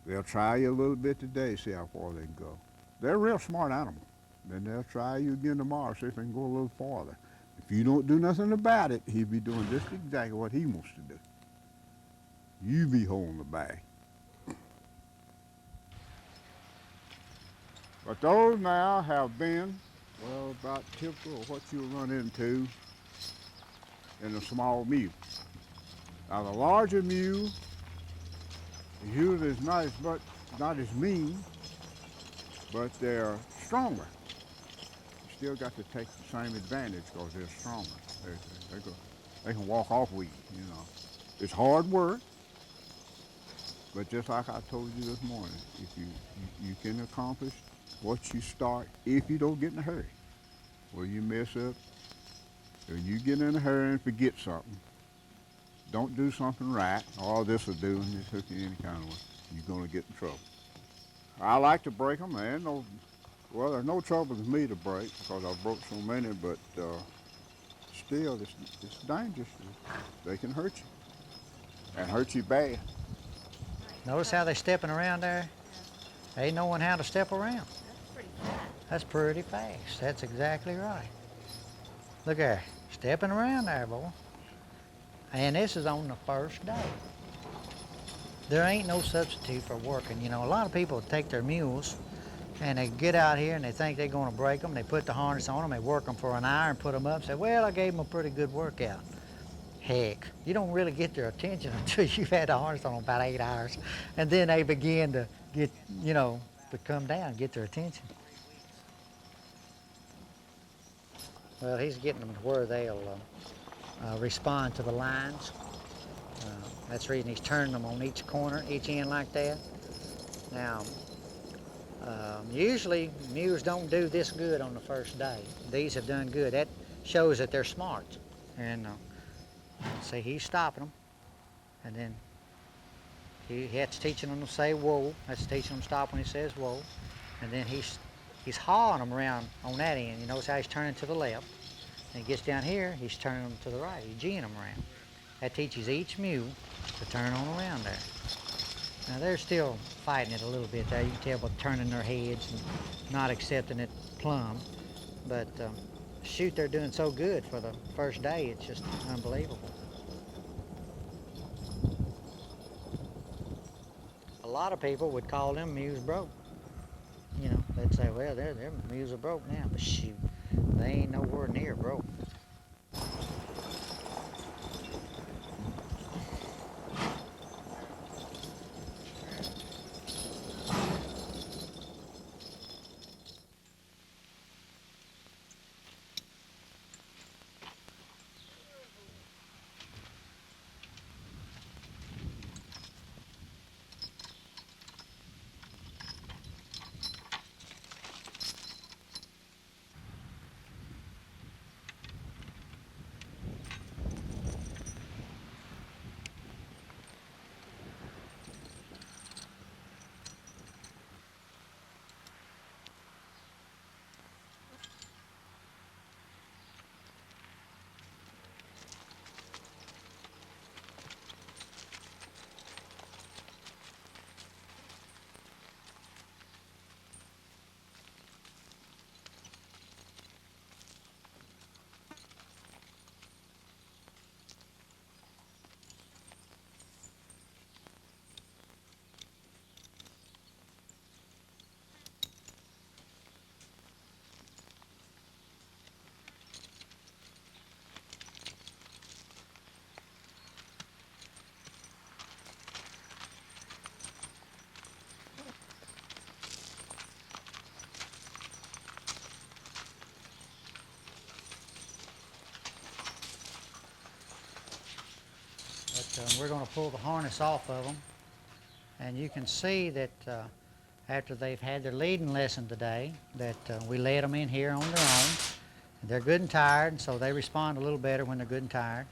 they'll try you a little bit today, see how far they can go. They're a real smart animal. Then they'll try you again tomorrow, see if they can go a little farther. If you don't do nothing about it, he'll be doing just exactly what he wants to do. You be holding the bag. But those now have been, well, about typical of what you'll run into in a small mule. Now the larger mule usually is not as mean, but they're stronger. You still got to take the same advantage because they're stronger. They can walk off with you, you know. It's hard work, but just like I told you this morning, if you can accomplish what you start if you don't get in a hurry. Where you mess up, or you get in a hurry and forget something, don't do something right, all this will do, and it took you any kind of way, you're going to get in trouble. I like to break them, and there's no trouble with me to break because I've broke so many, but still, it's dangerous. They can hurt you, and hurt you bad. Notice how they're stepping around there? They knowing how to step around. That's pretty fast. That's exactly right. Look there, stepping around there, boy. And this is on the first day. There ain't no substitute for working. You know, a lot of people take their mules and they get out here and they think they're going to break them. They put the harness on them, they work them for an hour and put them up and say, well, I gave them a pretty good workout. Heck, you don't really get their attention until you've had the harness on them about 8 hours. And then they begin to get, to come down, get their attention. Well, he's getting them to where they'll respond to the lines. That's the reason he's turning them on each corner, each end like that. Now, usually mules don't do this good on the first day. These have done good. That shows that they're smart. And see, he's stopping them. And then that's teaching them to say whoa. That's teaching them to stop when he says whoa. And then he's hauling them around on that end. You notice how he's turning to the left. And he gets down here, he's turning them to the right. He's G'ing them around. That teaches each mule to turn on around there. Now they're still fighting it a little bit there. You can tell by turning their heads and not accepting it plumb. But shoot, they're doing so good for the first day. It's just unbelievable. A lot of people would call them mules broke. You know, they'd say, well, their mules are broke now, but shoot, they ain't nowhere near broke. But we're going to pull the harness off of them. And you can see that after they've had their leading lesson today, that we let them in here on their own. They're good and tired, so they respond a little better when they're good and tired.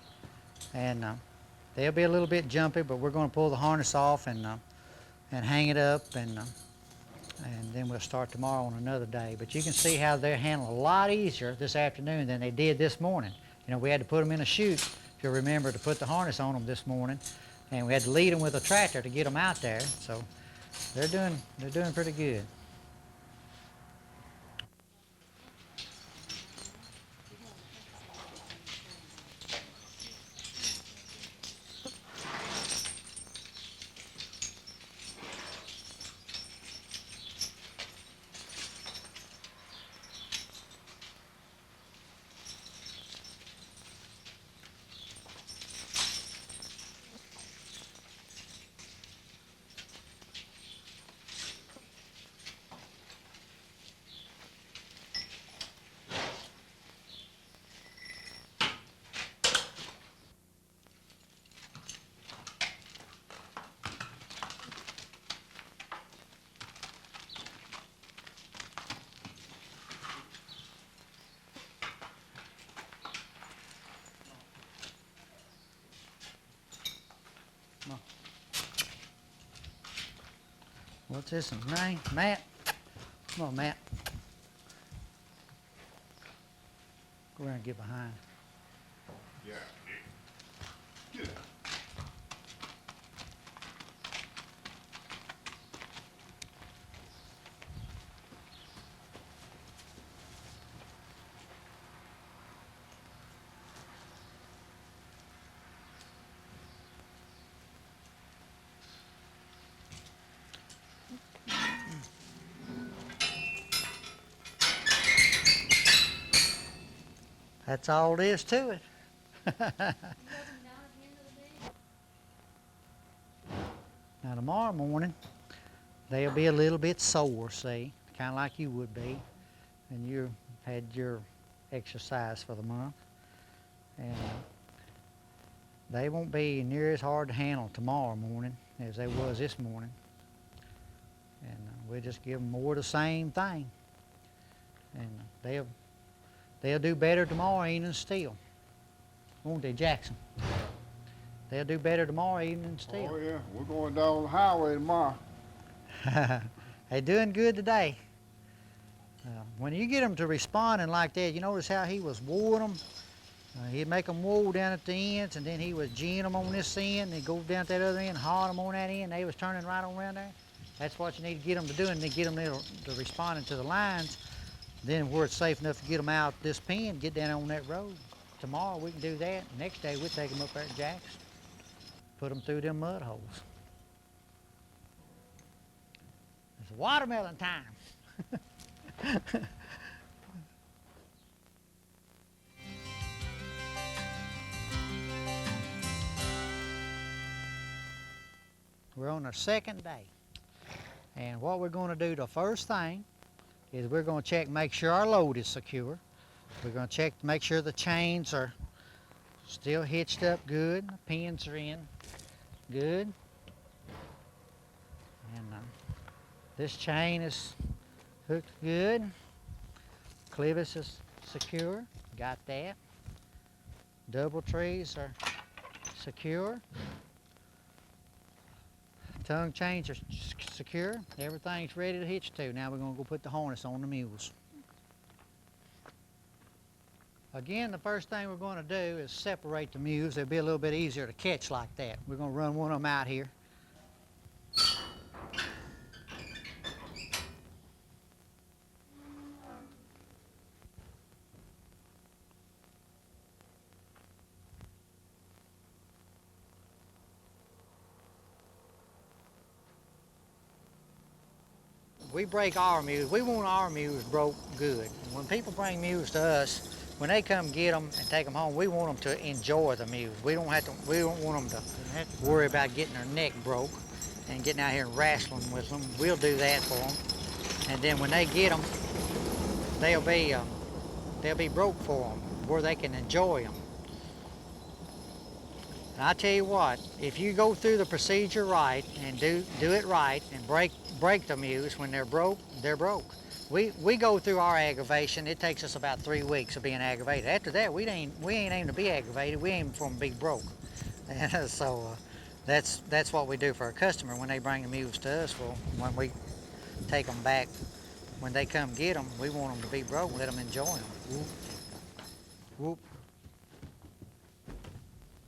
And they'll be a little bit jumpy, but we're going to pull the harness off and hang it up and and then we'll start tomorrow on another day. But you can see how they're handled a lot easier this afternoon than they did this morning. You know, we had to put them in a chute, if you remember, to put the harness on them this morning, and we had to lead them with a tractor to get them out there. So they're doing pretty good. What's this one's name? Matt? Come on, Matt. Go around and get behind. Yeah. Get out. That's all there is to it. Now tomorrow morning, they'll be a little bit sore, see, kind of like you would be, and you had your exercise for the month. And they won't be near as hard to handle tomorrow morning as they was this morning. And we'll just give them more of the same thing. And they'll do better tomorrow evening still. Won't they, Jackson? They'll do better tomorrow evening still. Oh yeah, we're going down the highway tomorrow. They're doing good today. When you get them to responding like that, you notice how he was wooing them? He'd make them whoa down at the ends, and then he was geeing them on this end, and he'd go down at that other end, hard them on that end, they was turning right on around there. That's what you need to get them to do, and then get them to responding to the lines. Then where it's safe enough to get them out this pen, get down on that road. Tomorrow we can do that. Next day we'll take them up there at Jackson. Put them through them mud holes. It's watermelon time. We're on our second day. And what we're going to do the first thing is we're going to check, make sure our load is secure. We're going to check to make sure the chains are still hitched up good, the pins are in good. And this chain is hooked good. Clevis is secure, got that. Double trees are secure. Tongue chains are secure. Everything's ready to hitch to. Now we're going to go put the harness on the mules. Again, the first thing we're going to do is separate the mules. They'll be a little bit easier to catch like that. We're going to run one of them out here. We break our mules. We want our mules broke good. When people bring mules to us, when they come get them and take them home, we want them to enjoy the mules. We don't want them to worry about getting their neck broke and getting out here and wrestling with them. We'll do that for them. And then when they get them, they'll be broke for them where they can enjoy them. And I tell you what, if you go through the procedure right and do it right and break the mules when they're broke, they're broke. We go through our aggravation. It takes us about 3 weeks of being aggravated. After that, we ain't aiming to be aggravated. We aim for them to be broke. And so that's what we do for our customer when they bring the mules to us. Well, when we take them back. When they come get them, we want them to be broke and let them enjoy them. Whoop, whoop,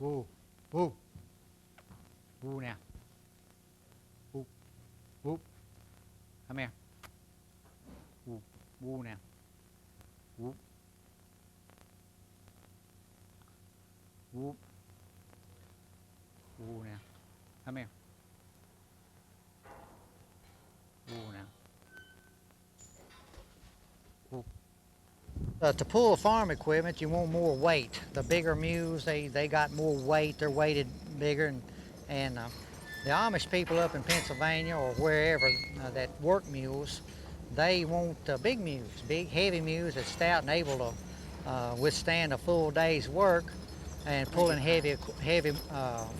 whoop, whoop, whoop now. Whoop, whoop. Come here. Whoop, whoop now. Whoop. Whoop. Whoop now. Come here. Whoop now. To pull farm equipment, you want more weight. The bigger mules, they got more weight. They're weighted bigger, and the Amish people up in Pennsylvania or wherever that work mules, they want big mules, big heavy mules that's stout and able to withstand a full day's work and pulling heavy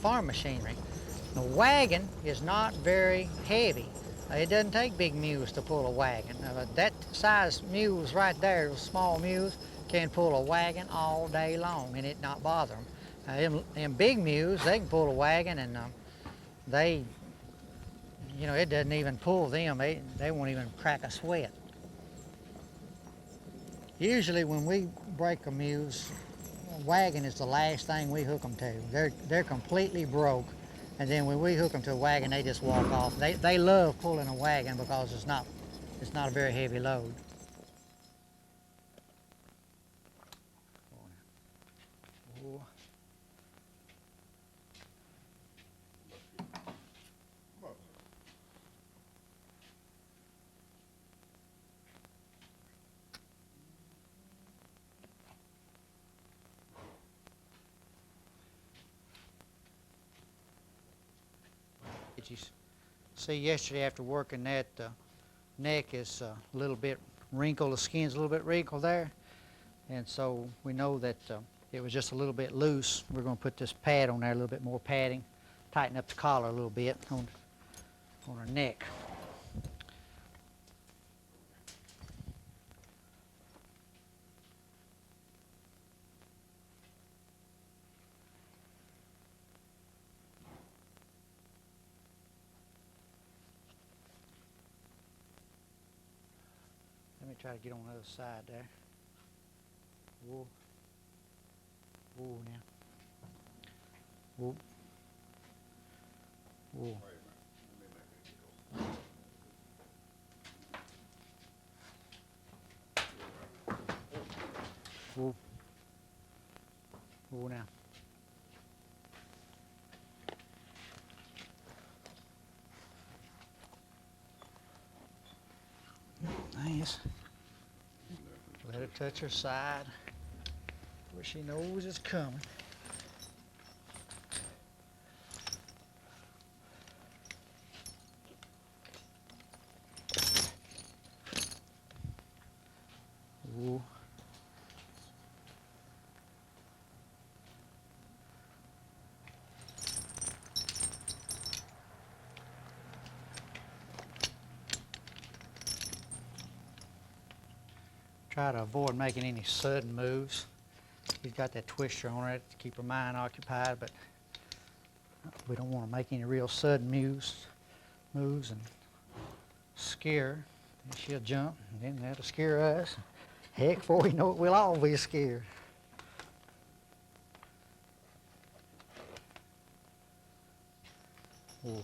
farm machinery. The wagon is not very heavy. It doesn't take big mules to pull a wagon. That size mules right there, those small mules, can pull a wagon all day long and it not bother them. Them big mules, they can pull a wagon and they, you know, it doesn't even pull them. They won't even crack a sweat. Usually when we break a mule's wagon is the last thing we hook them to. They're completely broke. And then when we hook them to a wagon, they just walk off. They love pulling a wagon because it's not a very heavy load. Did you see yesterday after working that neck is a little bit wrinkled, the skin's a little bit wrinkled there, and so we know that it was just a little bit loose. We're going to put this pad on there, a little bit more padding, tighten up the collar a little bit on her neck. Let me try to get on the other side there. Whoa. Whoa now. Whoa. Whoa. Whoa. Whoa now. Nice. Let her touch her side where she knows it's coming. Ooh. Try to avoid making any sudden moves. She's got that twister on her to keep her mind occupied, but we don't want to make any real sudden moves and scare her. And she'll jump, and then that'll scare us. Heck, before we know it, we'll all be scared. Ooh.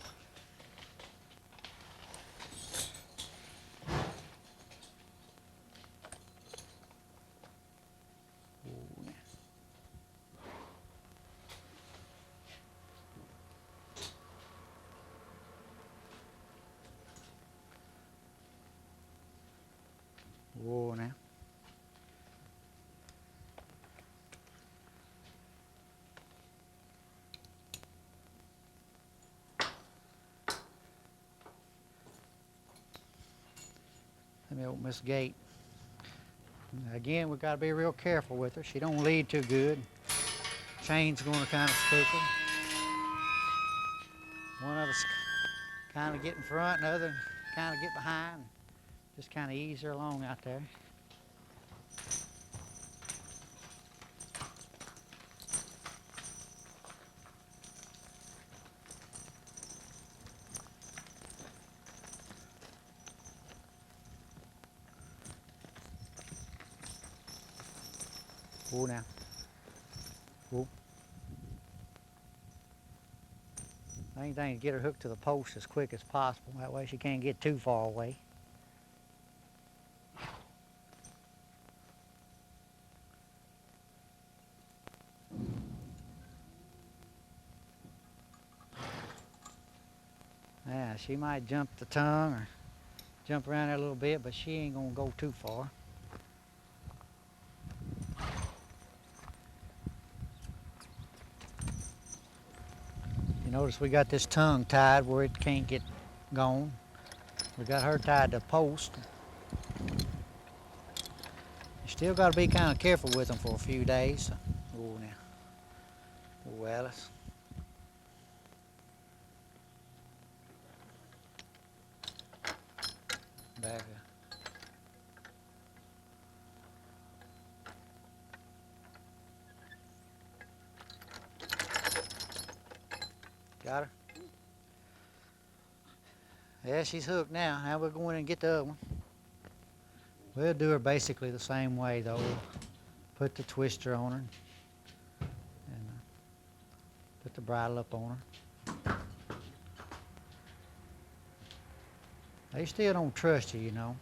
Whoa now. Let me open this gate. Again, we've got to be real careful with her. She don't lead too good. Chain's going to kind of spook her. One of us kind of get in front, and the other kind of get behind. Just kind of ease her along out there. Whoa now. Whoa. Main thing is get her hooked to the post as quick as possible. That way she can't get too far away. Yeah, she might jump the tongue or jump around there a little bit, but she ain't gonna go too far. You notice we got this tongue tied where it can't get gone. We got her tied to a post. You still got to be kind of careful with them for a few days. Oh, now. Oh, Alice. Back up. Got her? Yeah, she's hooked now. Now we're going in and get the other one. We'll do her basically the same way though. We'll put the twister on her and put the bridle up on her. They still don't trust you, you know.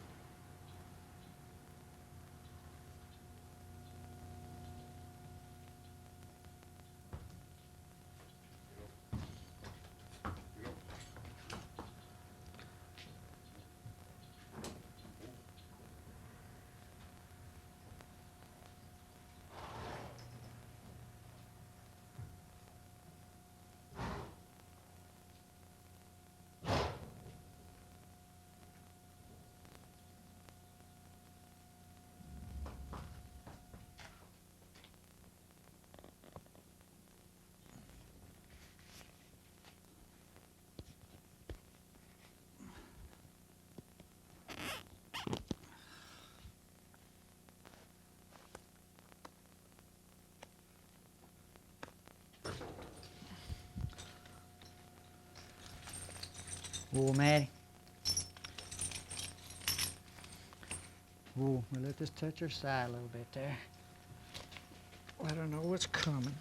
Whoa, Maddie. Whoa, we'll let this touch her side a little bit there. Let her know what's coming.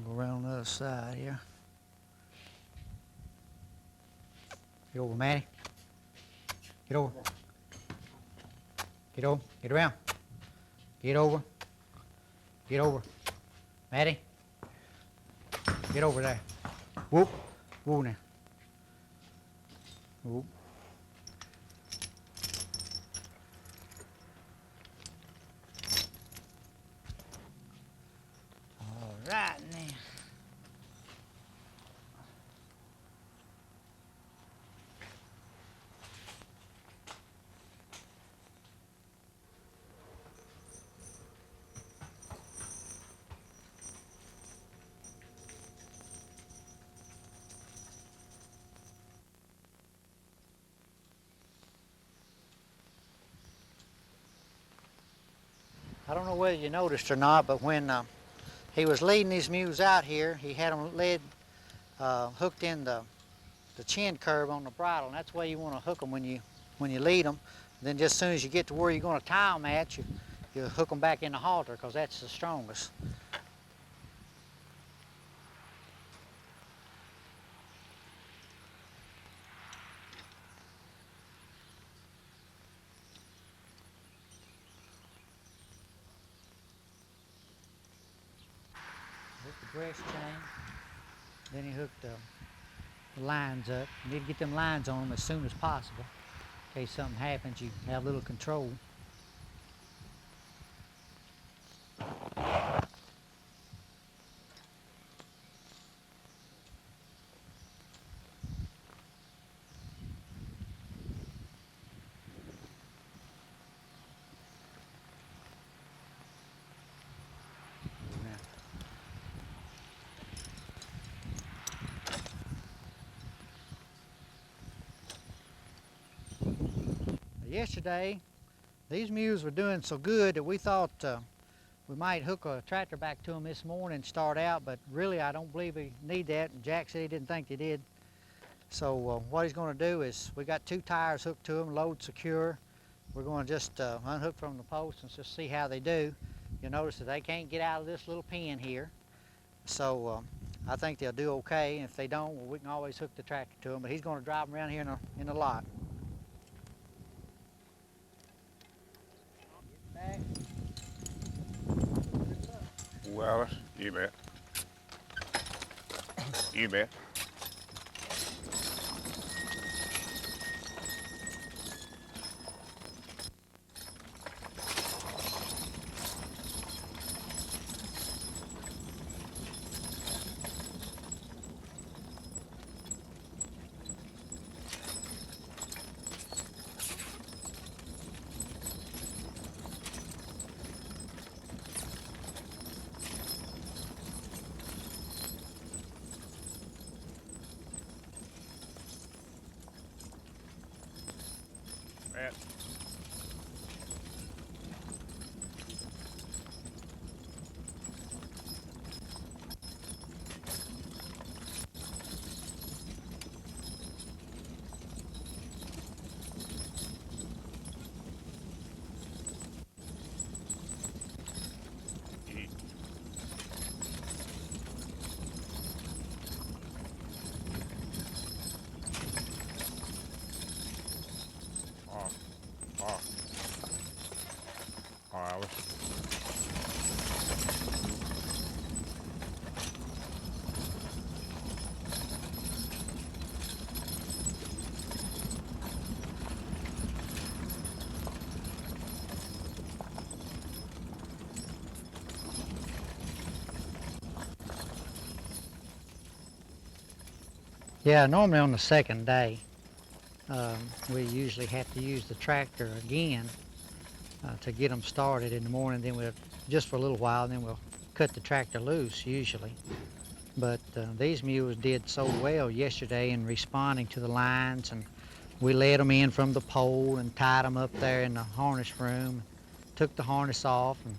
Go around the other side here. Get over, Maddie. Get over. Get over. Get around. Get over. Get over. Maddie. Get over there. Whoop. Whoa now. Whoop. All right now. I don't know whether you noticed or not, but when he was leading these mules out here, he had them hooked in the chin curve on the bridle, and that's the way you want to hook them when you lead them. Then just as soon as you get to where you're going to tie them at, you hook them back in the halter because that's the strongest. Hook the breast chain, then he hooked the lines up. You need to get them lines on them as soon as possible. In case something happens, you have a little control. yesterday, these mules were doing so good that we thought we might hook a tractor back to them this morning and start out, but really I don't believe we need that, and Jack said he didn't think they did. So what he's going to do is, we got 2 tires hooked to them, load secure. We're going to just unhook from the post and just see how they do. You'll notice that they can't get out of this little pen here. So I think they'll do okay. If they don't, well, we can always hook the tractor to them, but he's going to drive them around here in the lot. Back. Well, you bet. You bet. Bet. Yeah, normally on the second day, we usually have to use the tractor again to get them started in the morning. Then we'll, just for a little while, then we'll cut the tractor loose usually. But these mules did so well yesterday in responding to the lines, and we led them in from the pole and tied them up there in the harness room, took the harness off, and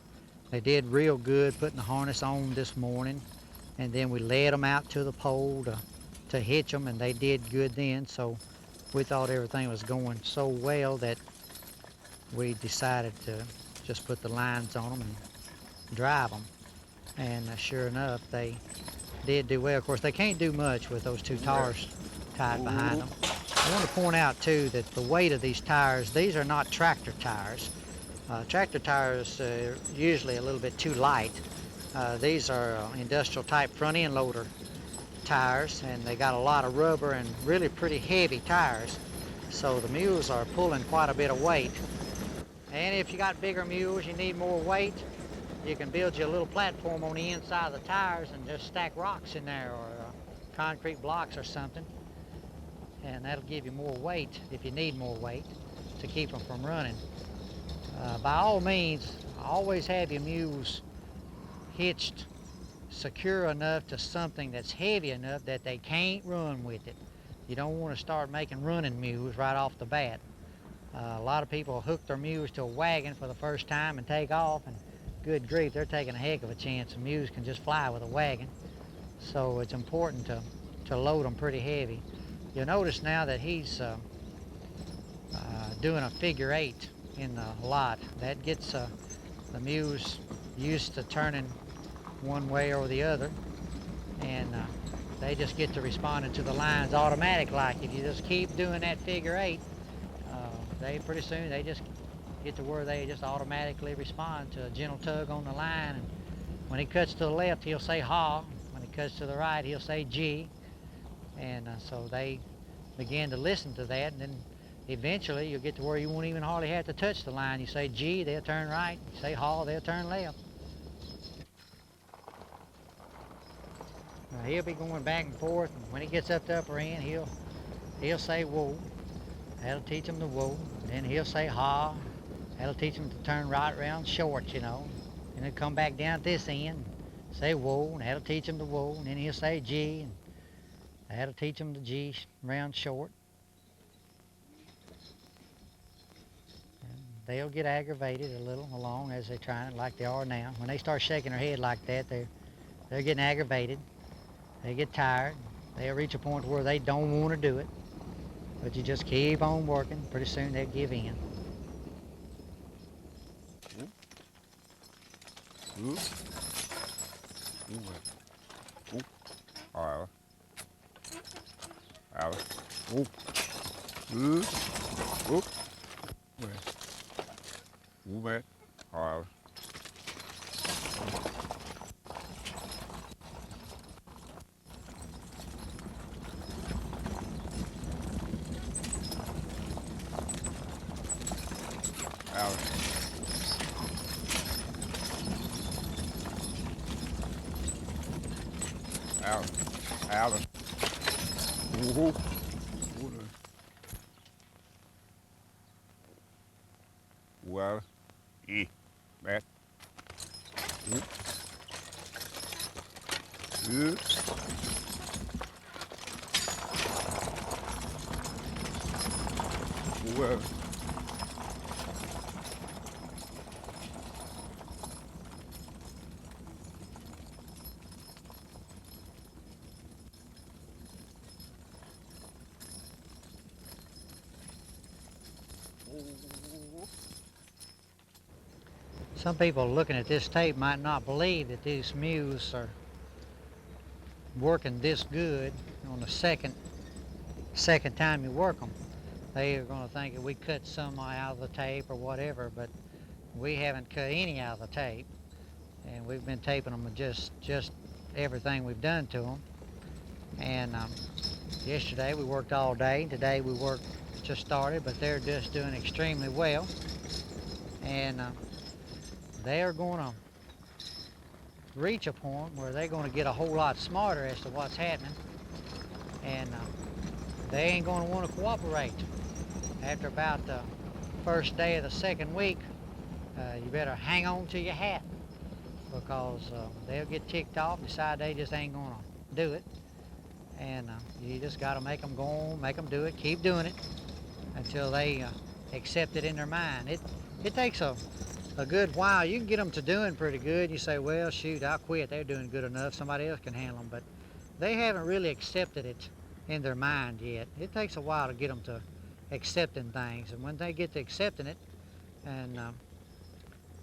they did real good putting the harness on this morning. And then we led them out to the pole to hitch them, and they did good then. So we thought everything was going so well that we decided to just put the lines on them and drive them. And sure enough, they did do well. Of course, they can't do much with those 2 tires tied behind them. I want to point out too that the weight of these tires, these are not tractor tires. Tractor tires are usually a little bit too light. These are industrial type front end loader tires, and they got a lot of rubber and really pretty heavy tires. So the mules are pulling quite a bit of weight. And if you got bigger mules, you need more weight, you can build you a little platform on the inside of the tires and just stack rocks in there, or concrete blocks or something. And that'll give you more weight if you need more weight to keep them from running. By all means, always have your mules hitched secure enough to something that's heavy enough that they can't run with it. You don't want to start making running mules right off the bat. A lot of people hook their mules to a wagon for the first time and take off, and good grief, they're taking a heck of a chance. The mules can just fly with a wagon. So it's important to load them pretty heavy. You'll notice now that he's doing a figure 8 in the lot. That gets the mules used to turning one way or the other, and they just get to responding to the lines automatic. Like if you just keep doing that figure 8, they pretty soon they just get to where they just automatically respond to a gentle tug on the line. And when he cuts to the left, he'll say ha. When he cuts to the right, he'll say G. And so they begin to listen to that, and then eventually you'll get to where you won't even hardly have to touch the line. You say G, they'll turn right. You say ha, they'll turn left. He'll be going back and forth, and when he gets up the upper end, he'll say whoa. That'll teach him the whoa. Then he'll say ha. That'll teach him to turn right around short, you know. And he'll come back down at this end, say whoa, and that'll teach him the whoa. And then he'll say G, and that'll teach him the G round short. they'll get aggravated a little along as they're trying it like they are now. When they start shaking their head like that, they're getting aggravated. They get tired. They'll reach a point where they don't want to do it. But you just keep on working. Pretty soon they'll give in. Ooh. Ooh. All right. Alice. Ooh. Ooh. Ooh. Ooh, man. All right. Alice. Alice. Alice. Ooh. Ooh. Well, Matt. Ooh. Ooh. Well. Some people looking at this tape might not believe that these mules are working this good on the second time you work them. They are going to think that we cut some out of the tape or whatever, but we haven't cut any out of the tape, and we've been taping them with just everything we've done to them. And yesterday we worked all day. Today we worked just started, but they're just doing extremely well. And they are going to reach a point where they're going to get a whole lot smarter as to what's happening, and they ain't going to want to cooperate. After about the first day of the second week, you better hang on to your hat, because they'll get ticked off and decide they just ain't going to do it. And you just got to make them go on, make them do it, keep doing it until they accept it in their mind. It takes a good while. You can get them to doing pretty good. You say, well, shoot, I'll quit. They're doing good enough. Somebody else can handle them. But they haven't really accepted it in their mind yet. It takes a while to get them to accepting things. And when they get to accepting it, and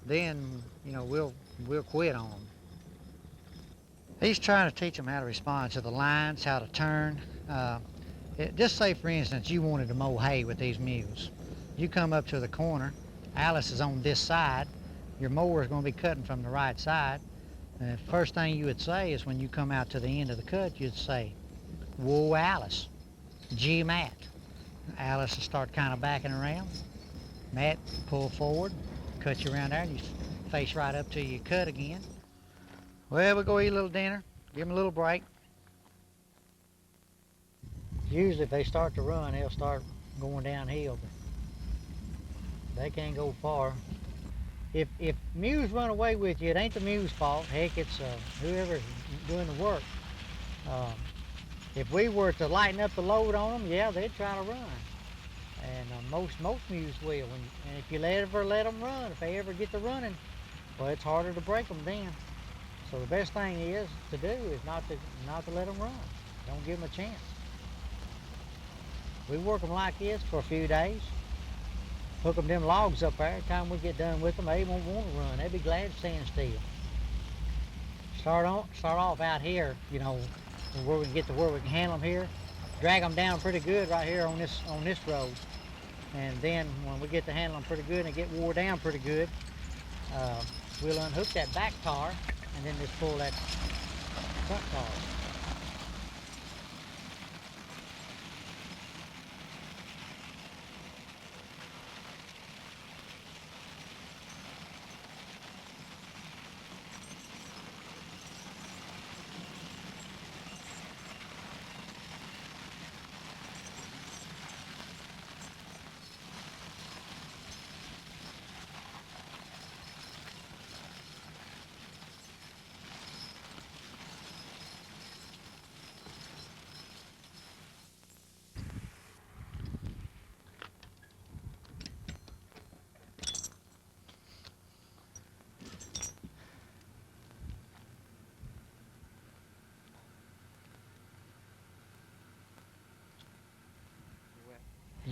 then, you know, we'll quit on them. He's trying to teach them how to respond to the lines, how to turn. Just say, for instance, you wanted to mow hay with these mules. You come up to the corner. Alice is on this side. Your mower is going to be cutting from the right side. And the first thing you would say is when you come out to the end of the cut, you'd say, whoa, Alice. Gee, Matt. Alice will start kind of backing around. Matt, pull forward, cut you around there, and you face right up till you cut again. Well, we'll go eat a little dinner, give them a little break. Usually if they start to run, they'll start going downhill, but they can't go far. If mules run away with you, it ain't the mule's fault. Heck, it's whoever's doing the work. If we were to lighten up the load on them, yeah, they'd try to run. And most mules will. And if you ever let them run, if they ever get to running, well, it's harder to break them then. So the best thing to do is not to let them run. Don't give them a chance. We work them like this for a few days. Hook them logs up there. Every time we get done with them, they won't want to run. They'll be glad to stand still. Start off out here, you know, where we can get to where we can handle them here. Drag them down pretty good right here on this road. And then when we get to handle them pretty good and they get wore down pretty good, we'll unhook that back tar and then just pull that front tar.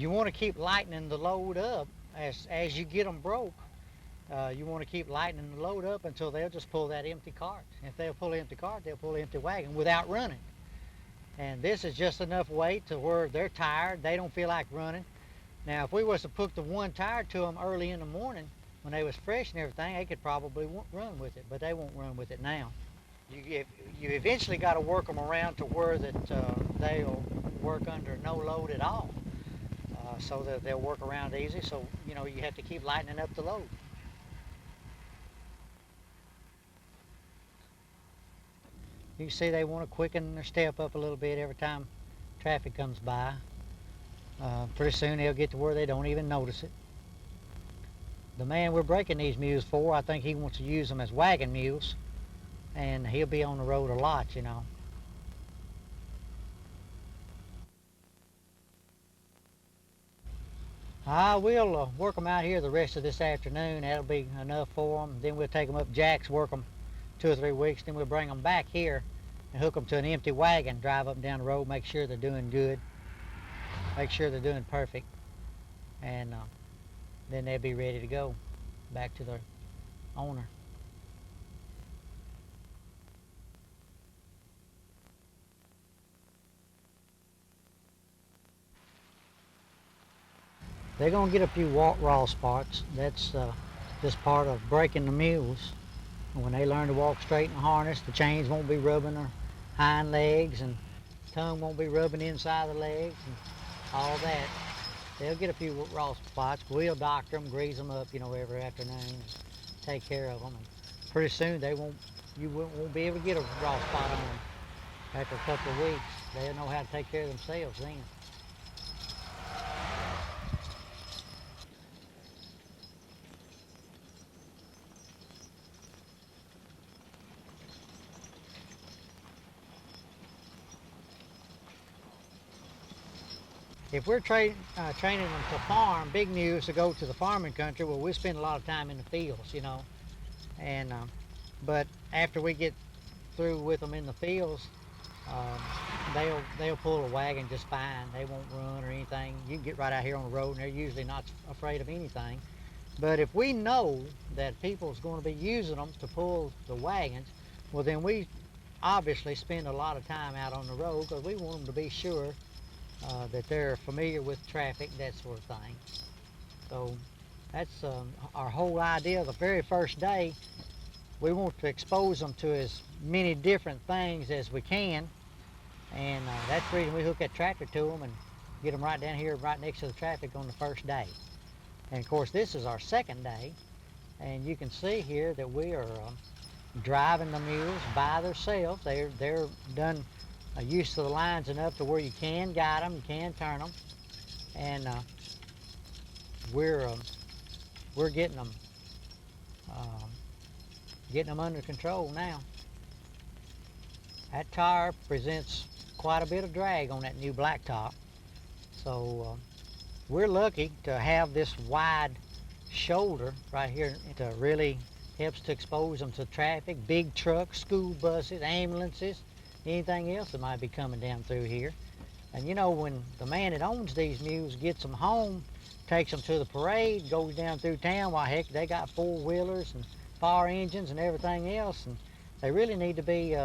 you want to keep lightening the load up as you get them broke. You want to keep lightening the load up until they'll just pull that empty cart. If they'll pull an empty cart, they'll pull an empty wagon without running. And this is just enough weight to where they're tired, they don't feel like running. Now, if we was to put the one tire to them early in the morning, when they was fresh and everything, they could probably run with it, but they won't run with it now. You eventually got to work them around to where that they'll work under no load at all, so that they'll work around easy. So, you know, you have to keep lightening up the load. You can see they want to quicken their step up a little bit every time traffic comes by. Pretty soon they'll get to where they don't even notice it. The man we're breaking these mules for, I think he wants to use them as wagon mules, and he'll be on the road a lot, you know. I will work them out here the rest of this afternoon. That'll be enough for them. Then we'll take them up Jack's, work them 2 or 3 weeks. Then we'll bring them back here and hook them to an empty wagon, drive up and down the road, make sure they're doing good, make sure they're doing perfect, and then they'll be ready to go back to their owner. They're going to get a few raw spots. That's just part of breaking the mules. When they learn to walk straight in the harness, the chains won't be rubbing their hind legs, and tongue won't be rubbing inside the legs and all that. They'll get a few raw spots. We'll doctor them, grease them up, you know, every afternoon, and take care of them. And pretty soon you won't be able to get a raw spot on them. After a couple of weeks, they'll know how to take care of themselves then. If we're training them to farm, big mules to go to the farming country, well, we spend a lot of time in the fields, you know. And but after we get through with them in the fields, they'll pull a wagon just fine. They won't run or anything. You can get right out here on the road, and they're usually not afraid of anything. But if we know that people's going to be using them to pull the wagons, well, then we obviously spend a lot of time out on the road because we want them to be sure that they're familiar with traffic, that sort of thing. So that's our whole idea. The very first day, we want to expose them to as many different things as we can, and that's the reason we hook that tractor to them and get them right down here, right next to the traffic on the first day. And of course, this is our second day, and you can see here that we are driving the mules by themselves. They're done used to the lines enough to where you can guide them, you can turn them, and we're getting them under control now. That tire presents quite a bit of drag on that new blacktop, so we're lucky to have this wide shoulder right here. It really helps to expose them to traffic, big trucks, school buses, ambulances, anything else that might be coming down through here. And you know, when the man that owns these mules gets them home, takes them to the parade, goes down through town, why heck, they got four-wheelers and fire engines and everything else, and they really need to be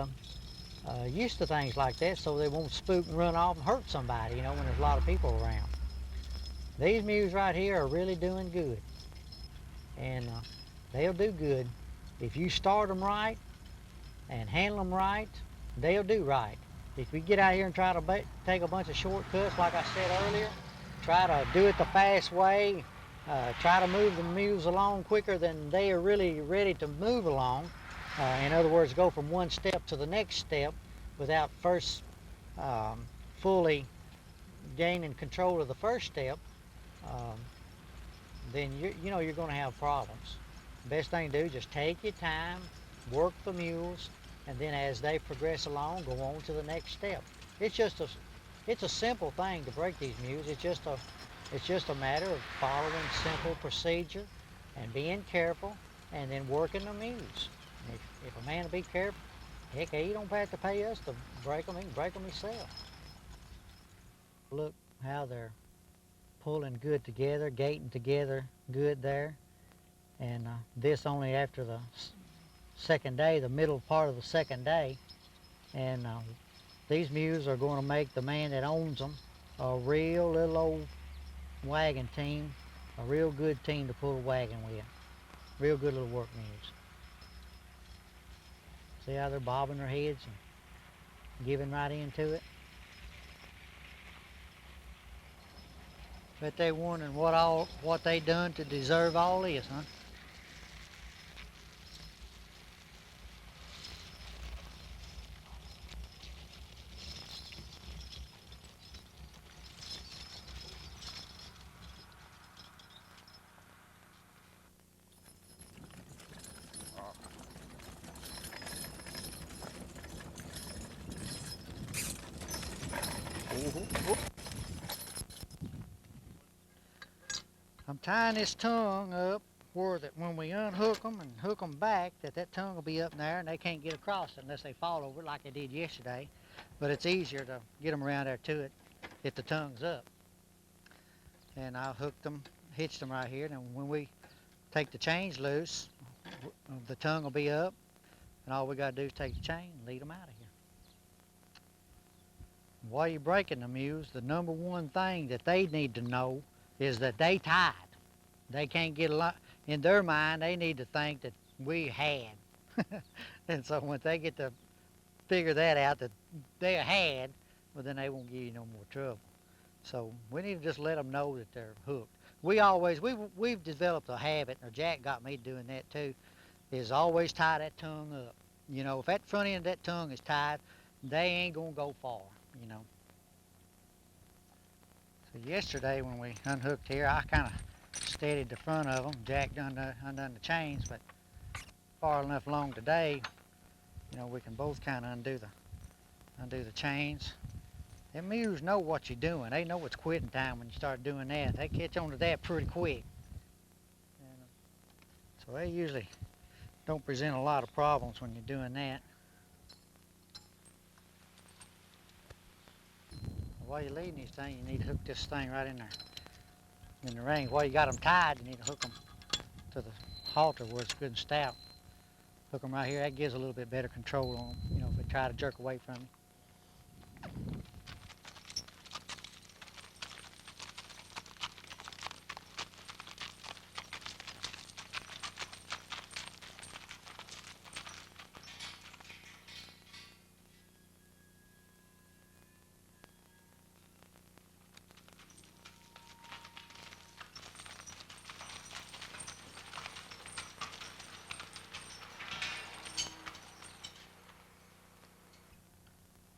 used to things like that so they won't spook and run off and hurt somebody, you know, when there's a lot of people around. These mules right here are really doing good, and they'll do good. If you start them right and handle them right, they'll do right. If we get out here and try to take a bunch of shortcuts, like I said earlier, try to do it the fast way, try to move the mules along quicker than they are really ready to move along. In other words, go from one step to the next step without first fully gaining control of the first step, then you know you're going to have problems. The best thing to do is just take your time, work the mules, and then as they progress along, go on to the next step. It's a simple thing to break these mules. It's just a matter of following simple procedure and being careful, and then working the mules. If a man will be careful, heck, he don't have to pay us to break them. He can break them himself. Look how they're pulling good together, gating together good there. And this only after the second day, the middle part of the second day. And these mules are going to make the man that owns them a real little old wagon team, a real good team to pull a wagon with. Real good little work mules. See how they're bobbing their heads and giving right into it? Bet they wondering what they done to deserve all this, huh? I'm tying this tongue up where that when we unhook them and hook them back, that tongue will be up there and they can't get across it unless they fall over it like they did yesterday. But it's easier to get them around there to it if the tongue's up. And I hooked them, hitched them right here, and when we take the chains loose, the tongue will be up, and all we got to do is take the chain and lead them out of here. While you're breaking the mules, the number one thing that they need to know is that they tied. They can't get a lot, in their mind, they need to think that we had. And so when they get to figure that out, that they had, well then they won't give you no more trouble. So we need to just let them know that they're hooked. We've developed a habit, or Jack got me doing that too, is always tie that tongue up. You know, if that front end of that tongue is tied, they ain't gonna go far, you know. So yesterday when we unhooked here, I kind of steadied the front of them. Jack undone the chains, but far enough along today, you know, we can both kind of undo the chains. Them mules know what you're doing. They know it's quitting time when you start doing that. They catch on to that pretty quick. And, so they usually don't present a lot of problems when you're doing that. While you're leading these things, you need to hook this thing right in there, in the ring. While you got them tied, you need to hook them to the halter where it's good and stout. Hook them right here. That gives a little bit better control on them, you know, if they try to jerk away from you.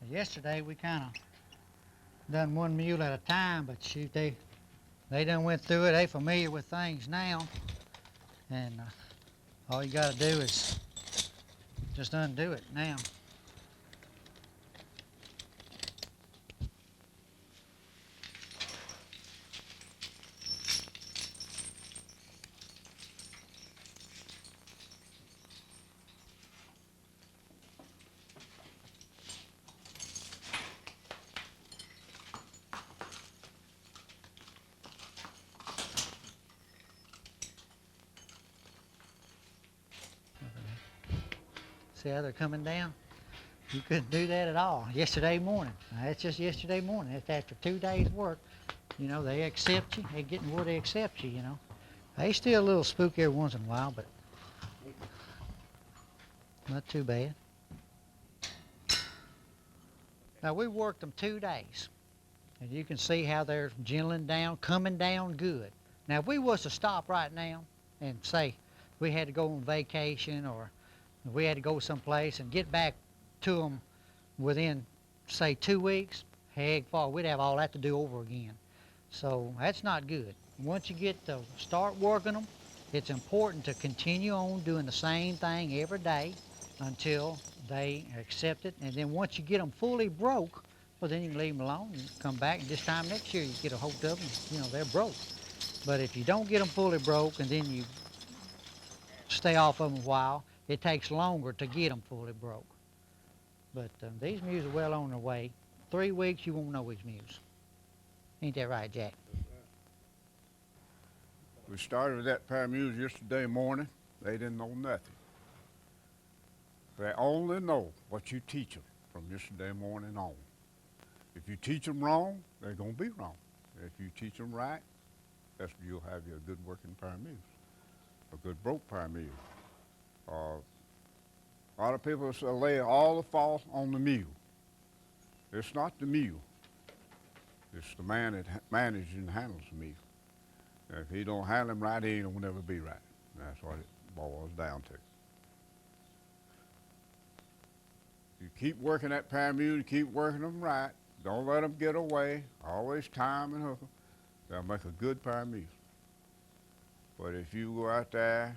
Yesterday we kind of done one mule at a time, but shoot, they done went through it. They familiar with things now, and all you got to do is just undo it now. See how they're coming down? You couldn't do that at all yesterday morning. Now, that's just yesterday morning. That's after 2 days work. You know, they accept you. They're getting where they accept you, you know. They still a little spooky every once in a while, but not too bad. Now, we worked them 2 days. And you can see how they're gentling down, coming down good. Now, if we was to stop right now and say we had to go on vacation or we had to go someplace and get back to them within, say, 2 weeks, heck, we'd have all that to do over again. So that's not good. Once you get to start working them, it's important to continue on doing the same thing every day until they accept it. And then once you get them fully broke, well, then you can leave them alone and come back. And this time next year, you get a hold of them, you know, they're broke. But if you don't get them fully broke and then you stay off of them a while, it takes longer to get them fully broke. But these mules are well on their way. 3 weeks, you won't know these mules. Ain't that right, Jack? We started with that pair of mules yesterday morning. They didn't know nothing. They only know what you teach them from yesterday morning on. If you teach them wrong, they're going to be wrong. If you teach them right, you'll have you a good working pair of mules, a good broke pair of mules. A lot of people lay all the fault on the mule. It's not the mule. It's the man that manages and handles the mule. If he don't handle him right, he ain't gonna never be right. That's what it boils down to. You keep working that pair of mules, you keep working them right. Don't let them get away. Always time and hook them. They'll make a good pair of mules. But if you go out there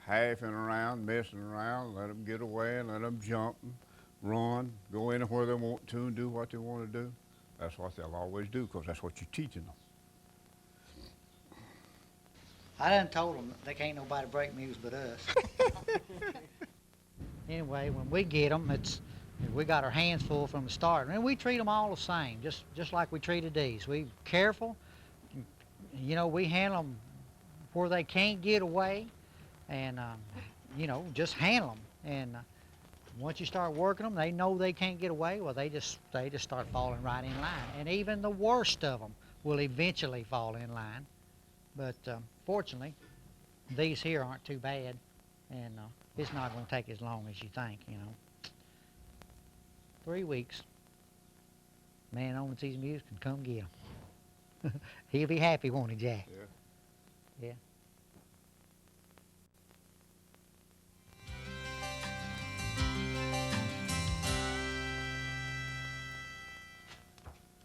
halfing around, messing around, let them get away and let them jump and run, go anywhere they want to and do what they want to do, that's what they'll always do because that's what you're teaching them. I done told them they can't nobody break mules but us. Anyway, when we get them, we got our hands full from the start. And we treat them all the same, just like we treated these. We careful, you know, we handle them where they can't get away, and you know, just handle them. And once you start working them, they know they can't get away. Well, they just start falling right in line. And even the worst of them will eventually fall in line. But fortunately, these here aren't too bad, and it's not going to take as long as you think, you know. 3 weeks. Man owns these mules can come get them. He'll be happy, won't he, Jack? Yeah. Yeah.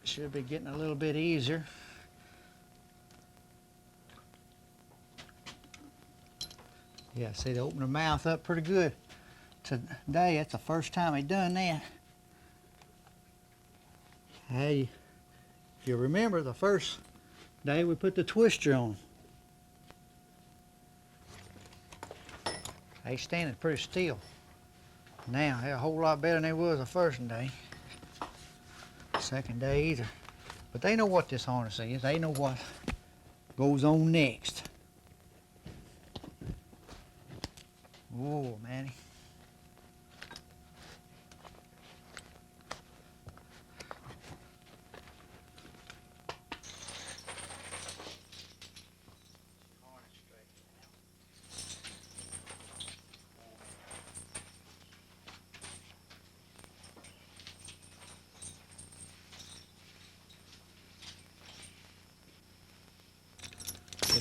Should be getting a little bit easier. Yeah, see, they open their mouth up pretty good today. That's the first time they done that. Hey, if you remember the first day we put the twister on, they standing pretty still. Now they're a whole lot better than they was the first day. Second day either. But they know what this harness is. They know what goes on next. Oh, Manny.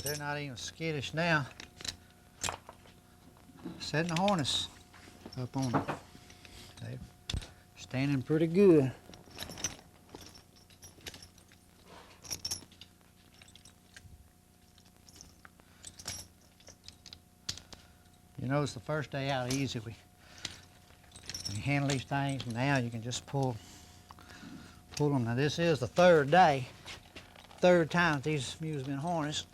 They're not even skittish now. Setting the harness up on it. They're standing pretty good. You notice the first day out easy. We handle these things, and now you can just pull them. Now this is the third day, third time these mules been harnessed,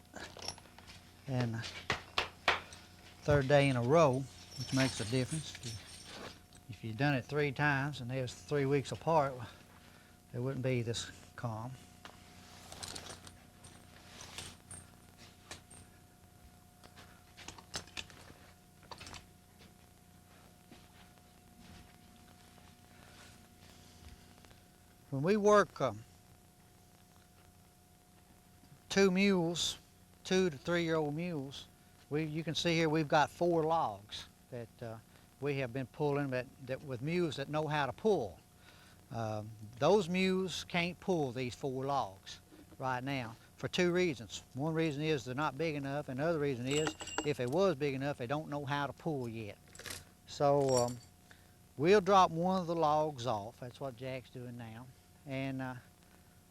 and third day in a row, which makes a difference. If you'd done it 3 times and they was 3 weeks apart, well, they wouldn't be this calm. When we work 2 mules, 2 to 3-year-old mules, you can see here we've got 4 logs that we have been pulling that with mules that know how to pull. Those mules can't pull these 4 logs right now for 2 reasons. One reason is they're not big enough, and the other reason is if they was big enough, they don't know how to pull yet. So we'll drop one of the logs off. That's what Jack's doing now. And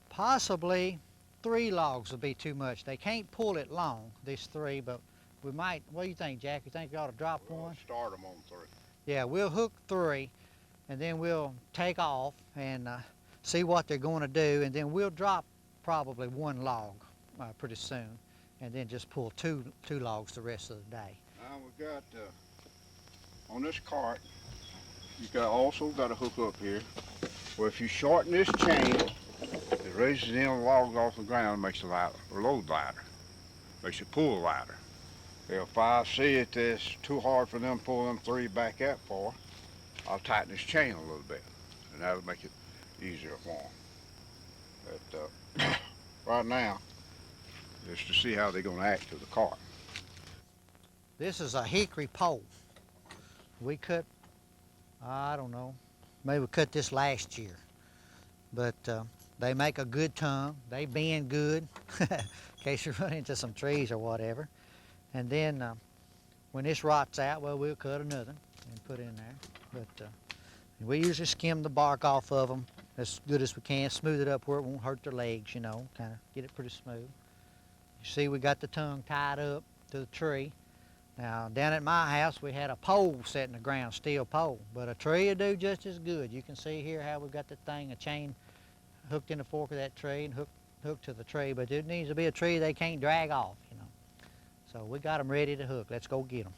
possibly 3 logs will be too much. They can't pull it long, these 3, but we might. What do you think, Jack? You think you ought to drop one? Start them on 3. Yeah, we'll hook 3, and then we'll take off and see what they're going to do, and then we'll drop probably 1 log pretty soon, and then just pull two logs the rest of the day. Now we got on this cart. You also got to hook up here. Well, if you shorten this chain, it raises the end logs off the ground, and makes the load lighter. makes it pull lighter. If I see it that's too hard for them to pull them three back that far, I'll tighten this chain a little bit, and that'll make it easier for them. But right now, just to see how they're going to act to the cart. This is a hickory pole. We cut, I don't know, maybe we cut this last year. But they make a good tongue. They bend good in case you run into some trees or whatever. And then when this rots out, well, we'll cut another and put in there. But we usually skim the bark off of them as good as we can, smooth it up where it won't hurt their legs, you know, kind of get it pretty smooth. You see we got the tongue tied up to the tree. Now, down at my house, we had a pole set in the ground, steel pole, but a tree will do just as good. You can see here how we've got the thing, a chain hooked in the fork of that tree and hooked to the tree, but it needs to be a tree they can't drag off, you know. So we got them ready to hook. Let's go get them.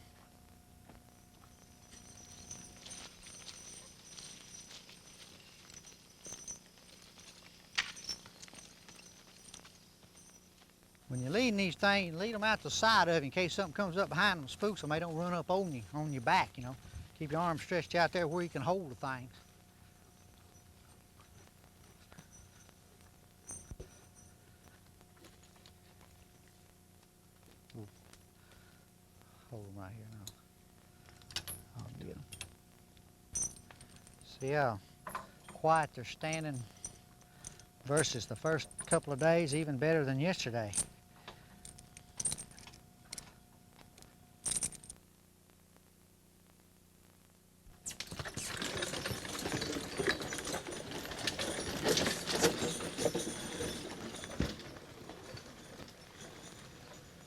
When you're leading these things, lead them out the side of you in case something comes up behind them, spooks them. They don't run up on you, on your back, you know. Keep your arms stretched out there where you can hold the things. Hold them right here now. I'll get them. See how quiet they're standing versus the first couple of days, even better than yesterday.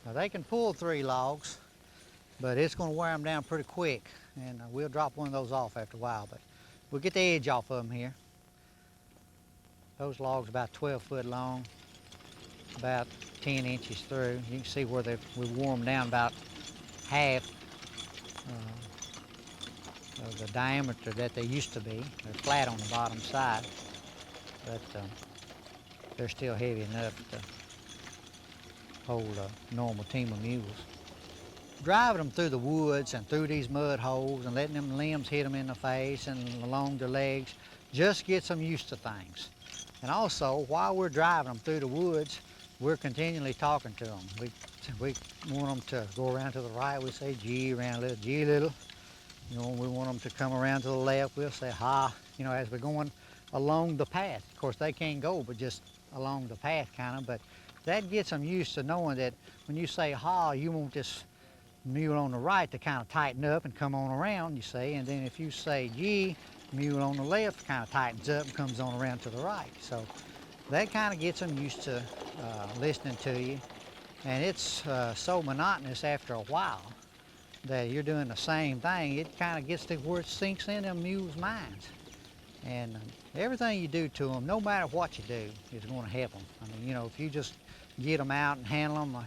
Now they can pull 3 logs, but it's going to wear them down pretty quick, and we'll drop one of those off after a while, but we'll get the edge off of them here. Those logs about 12 foot long, about 10 inches through. You can see where we wore them down about half of the diameter that they used to be. They're flat on the bottom side, but they're still heavy enough to hold a normal team of mules. Driving them through the woods and through these mud holes and letting them limbs hit them in the face and along their legs just gets them used to things. And also, while we're driving them through the woods, we're continually talking to them. We want them to go around to the right, we say gee around a little, gee little. You know, we want them to come around to the left, we'll say ha, you know, as we're going along the path. Of course, they can't go, but just along the path kind of, but that gets them used to knowing that when you say ha, you want this mule on the right to kind of tighten up and come on around, you see, and then if you say gee, mule on the left kind of tightens up and comes on around to the right. So that kind of gets them used to listening to you, and it's so monotonous after a while that you're doing the same thing. It kind of gets to where it sinks in them mules' minds, and everything you do to them, no matter what you do, is going to help them. I mean, you know, if you just get them out and handle them,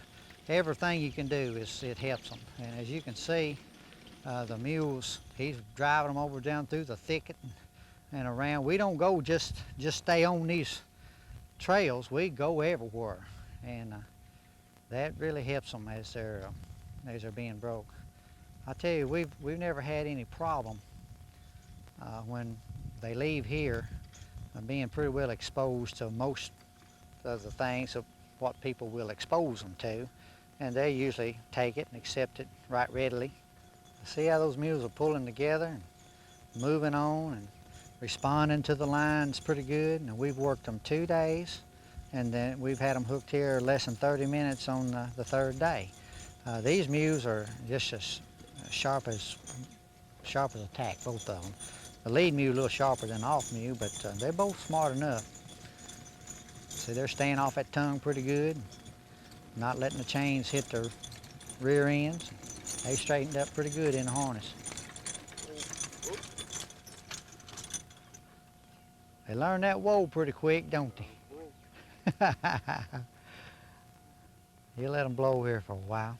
everything you can do it helps them. And as you can see, the mules, he's driving them over down through the thicket and around. We don't go just stay on these trails. We go everywhere, and that really helps them as they're being broke. I tell you, we've never had any problem when they leave here, being pretty well exposed to most of the things of what people will expose them to, and they usually take it and accept it right readily. See how those mules are pulling together and moving on and responding to the lines pretty good. And we've worked them 2 days, and then we've had them hooked here less than 30 minutes on the 3rd day. These mules are just as sharp as a tack, both of them. The lead mule a little sharper than the off mule, but they're both smart enough. See, they're staying off that tongue pretty good, not letting the chains hit their rear ends. They straightened up pretty good in the harness. They learn that whoa pretty quick, don't they? He'll let them blow here for a while.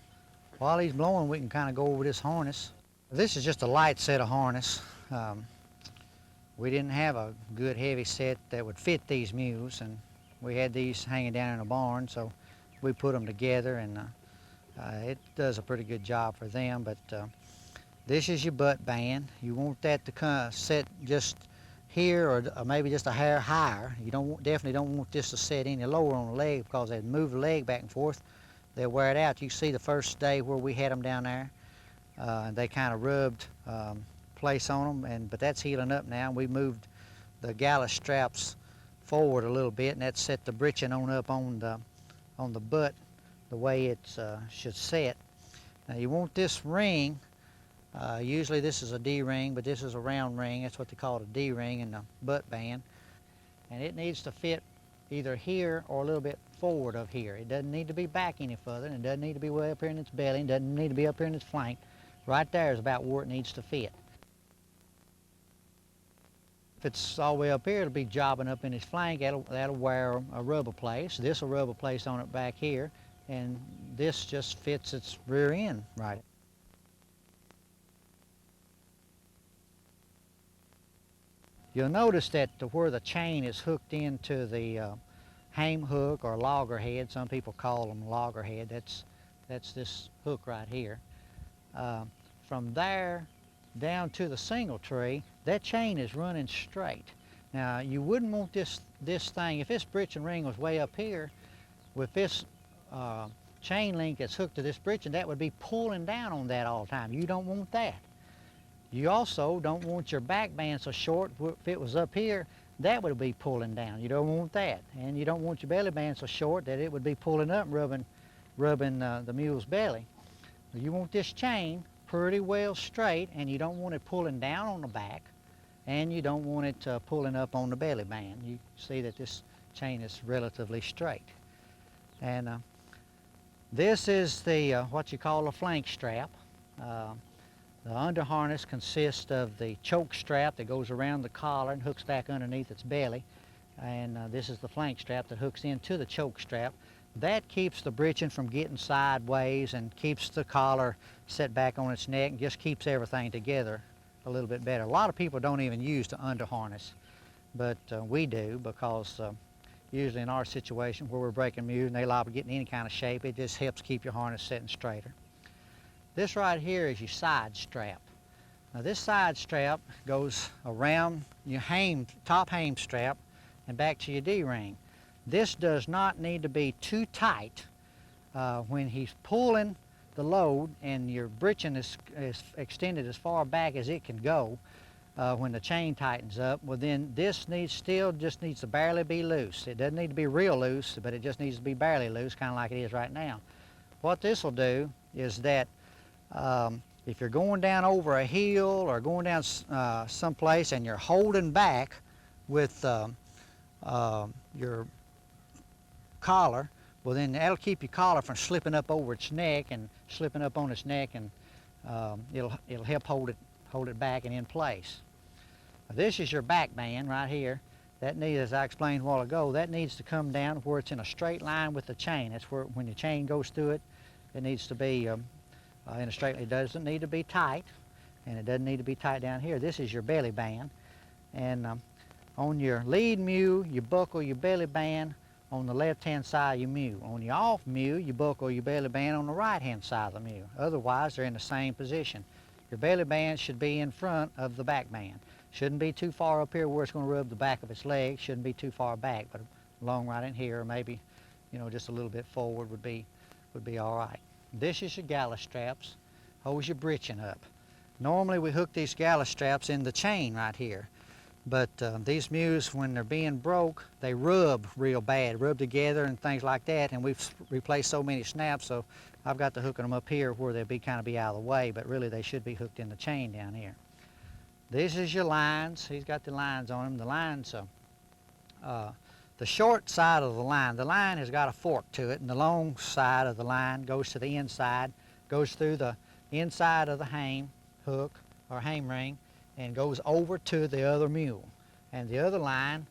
While he's blowing, we can kind of go over this harness. This is just a light set of harness. We didn't have a good heavy set that would fit these mules, and we had these hanging down in a barn, so we put them together, and It does a pretty good job for them, but this is your butt band. You want that to kind of set just here or maybe just a hair higher. You definitely don't want this to set any lower on the leg, because they move the leg back and forth, they'll wear it out. You see the first day where we had them down there, and they kind of rubbed place on them, but that's healing up now. We moved the gallus straps forward a little bit, and that set the breeching on up on the butt the way it should set. Now you want this ring. Usually this is a D-ring, but this is a round ring. That's what they call it, a D-ring in the butt band. And it needs to fit either here or a little bit forward of here. It doesn't need to be back any further, and it doesn't need to be way up here in its belly, and doesn't need to be up here in its flank. Right there is about where it needs to fit. If it's all the way up here, it'll be jobbing up in its flank. That'll wear a rubber place. This will rubber place on it back here, and this just fits its rear end right. You'll notice that where the chain is hooked into the hame hook or loggerhead, some people call them loggerhead, that's this hook right here. From there down to the single tree, that chain is running straight. Now you wouldn't want this thing, if this breeching ring was way up here, with this chain link that's hooked to this breeching, that would be pulling down on that all the time. You don't want that. You also don't want your back band so short. If it was up here, that would be pulling down. You don't want that. And you don't want your belly band so short that it would be pulling up and rubbing the mule's belly. You want this chain pretty well straight, and you don't want it pulling down on the back, and you don't want it pulling up on the belly band. You see that this chain is relatively straight. And this is the what you call a flank strap. The under harness consists of the choke strap that goes around the collar and hooks back underneath its belly. And this is the flank strap that hooks into the choke strap. That keeps the breeching from getting sideways and keeps the collar set back on its neck and just keeps everything together a little bit better. A lot of people don't even use the under harness, but we do, because usually in our situation where we're breaking mules and they liable to get in any kind of shape, it just helps keep your harness setting straighter. This right here is your side strap. Now this side strap goes around your top hame strap and back to your D-ring. This does not need to be too tight. When he's pulling the load and your breeching is extended as far back as it can go, when the chain tightens up, well then this still just needs to barely be loose. It doesn't need to be real loose, but it just needs to be barely loose, kind of like it is right now. What this will do is that if you're going down over a hill or going down someplace and you're holding back with your collar, well then that'll keep your collar from slipping up over its neck and slipping up on its neck, and it'll help hold it back and in place. Now, this is your back band right here. That needs, as I explained a while ago, that needs to come down where it's in a straight line with the chain. That's where, when the chain goes through it, it needs to be in a straight line. It doesn't need to be tight, and it doesn't need to be tight down here. This is your belly band, and on your lead mule, you buckle your belly band on the left-hand side of your mule. On your off mule, you buckle your belly band on the right-hand side of the mule. Otherwise, they're in the same position. Your belly band should be in front of the back band. Shouldn't be too far up here where it's going to rub the back of its leg. Shouldn't be too far back, but along right in here, or maybe, you know, just a little bit forward would be all right. This is your gallus straps. Holds your breeching up. Normally, we hook these gallus straps in the chain right here. But these mules, when they're being broke, they rub real bad, rub together and things like that, and we've replaced so many snaps, so I've got to hooking them up here where they'll kind of be out of the way, but really they should be hooked in the chain down here. This is your lines. He's got the lines on them. The lines, the short side of the line has got a fork to it, and the long side of the line goes to the inside, goes through the inside of the hame hook or hame ring, and goes over to the other mule. And the other line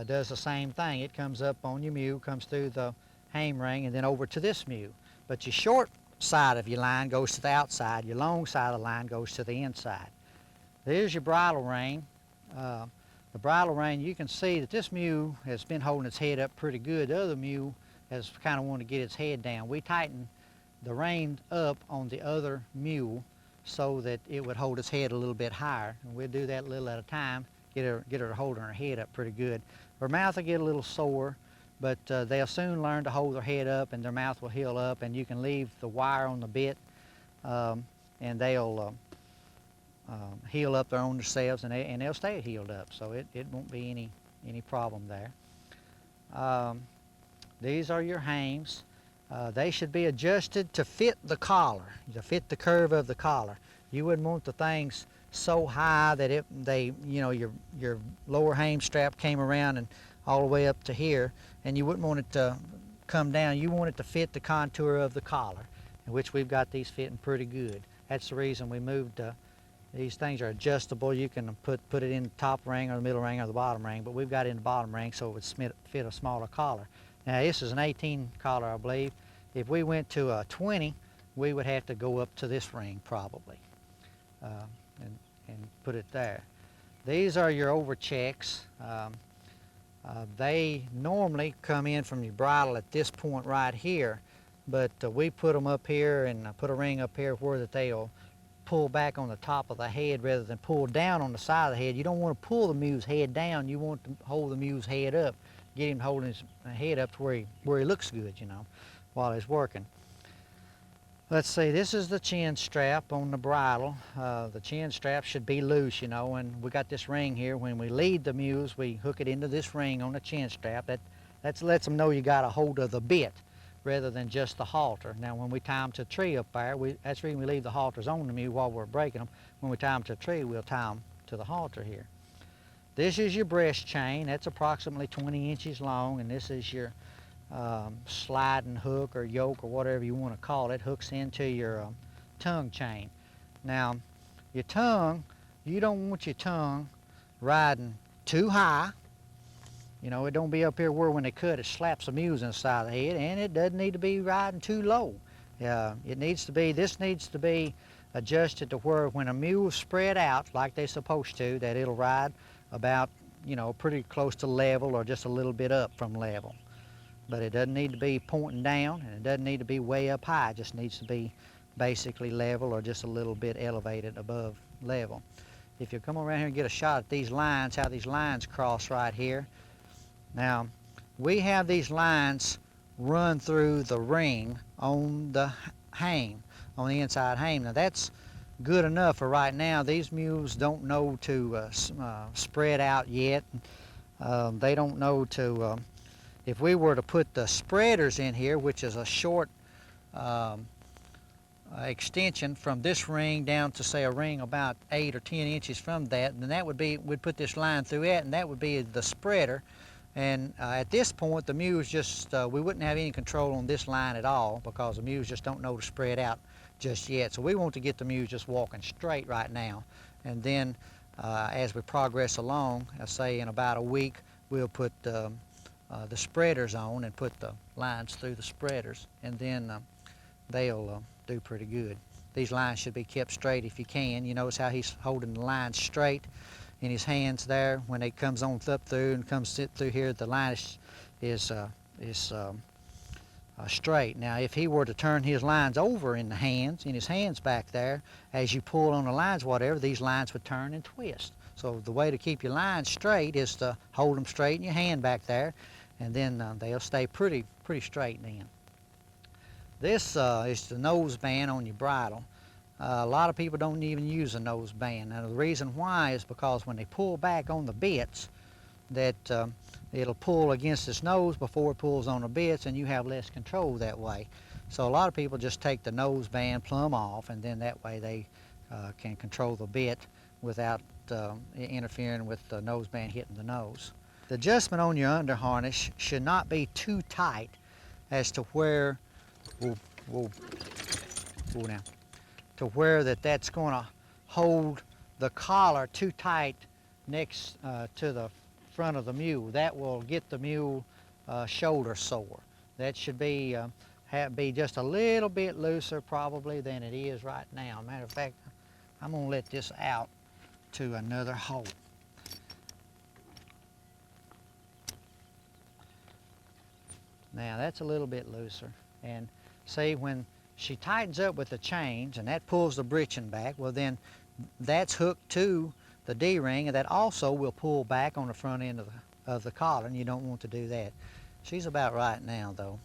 does the same thing. It comes up on your mule, comes through the hame ring, and then over to this mule. But your short side of your line goes to the outside. Your long side of the line goes to the inside. There's your bridle rein. The bridle rein, you can see that this mule has been holding its head up pretty good. The other mule has kind of wanted to get its head down. We tighten the rein up on the other mule so that it would hold its head a little bit higher. And we'll do that a little at a time, get her holding her head up pretty good. Her mouth will get a little sore, but they'll soon learn to hold their head up and their mouth will heal up, and you can leave the wire on the bit and they'll heal up their own themselves, and they'll stay healed up, so it won't be any problem there. These are your hames. They should be adjusted to fit the collar, to fit the curve of the collar. You wouldn't want the things so high that your lower hame strap came around and all the way up to here, and you wouldn't want it to come down. You want it to fit the contour of the collar, in which we've got these fitting pretty good. That's the reason we moved. These things are adjustable. You can put it in the top ring or the middle ring or the bottom ring, but we've got it in the bottom ring so it would fit a smaller collar. Now this is an 18 collar, I believe. If we went to a 20, we would have to go up to this ring probably and put it there. These are your overchecks. They normally come in from your bridle at this point right here, but we put them up here and put a ring up here where that they'll pull back on the top of the head rather than pull down on the side of the head. You don't want to pull the mule's head down. You want to hold the mule's head up, get him holding his head up to where he looks good, while he's working. Let's see, this is the chin strap on the bridle. The chin strap should be loose, and we got this ring here. When we lead the mules, we hook it into this ring on the chin strap. That lets them know you got a hold of the bit rather than just the halter. Now when we tie them to a tree up there, that's the reason we leave the halters on the mule while we're breaking them. When we tie them to a tree, we'll tie them to the halter here. This is your breast chain. That's approximately 20 inches long, and this is your sliding hook or yoke or whatever you want to call it. Hooks into your tongue chain. Now your tongue, you don't want your tongue riding too high. It don't be up here where when they cut it slaps the mules in the side of the head, and it doesn't need to be riding too low. This needs to be adjusted to where when a mule's spread out like they're supposed to, that it'll ride about, pretty close to level or just a little bit up from level. But it doesn't need to be pointing down, and it doesn't need to be way up high. It just needs to be basically level or just a little bit elevated above level. If you come around here and get a shot at these lines, how these lines cross right here. Now, we have these lines run through the ring on the hame, on the inside hame. Now that's good enough for right now. These mules don't know to spread out yet. They don't know to, if we were to put the spreaders in here, which is a short extension from this ring down to say a ring about 8 or 10 inches from that, then that would be, we'd put this line through it, and that would be the spreader. And at this point, the mules just, we wouldn't have any control on this line at all because the mules just don't know to spread out just yet. So we want to get the mules just walking straight right now. And then as we progress along, I say in about a week, we'll put the spreaders on and put the lines through the spreaders, and then they'll do pretty good. These lines should be kept straight if you can. You notice how he's holding the lines straight in his hands there. When it comes on up through and comes through here, the line is straight. Now if he were to turn his lines over in his hands back there, as you pull on the lines whatever, these lines would turn and twist. So the way to keep your lines straight is to hold them straight in your hand back there, and then they'll stay pretty straight then. This is the nose band on your bridle. A lot of people don't even use a nose band. Now the reason why is because when they pull back on the bits, that it'll pull against its nose before it pulls on the bits, and you have less control that way. So a lot of people just take the nose band plumb off, and then that way they can control the bit without interfering with the nose band hitting the nose. The adjustment on your under harness should not be too tight as to where, to where that's going to hold the collar too tight next to the front of the mule. That will get the mule shoulder sore. That should be just a little bit looser probably than it is right now. Matter of fact, I'm going to let this out to another hole. Now that's a little bit looser, and see when she tightens up with the chains, and that pulls the breeching back. Well, then that's hooked to the D-ring, and that also will pull back on the front end of the collar, and you don't want to do that. She's about right now, though.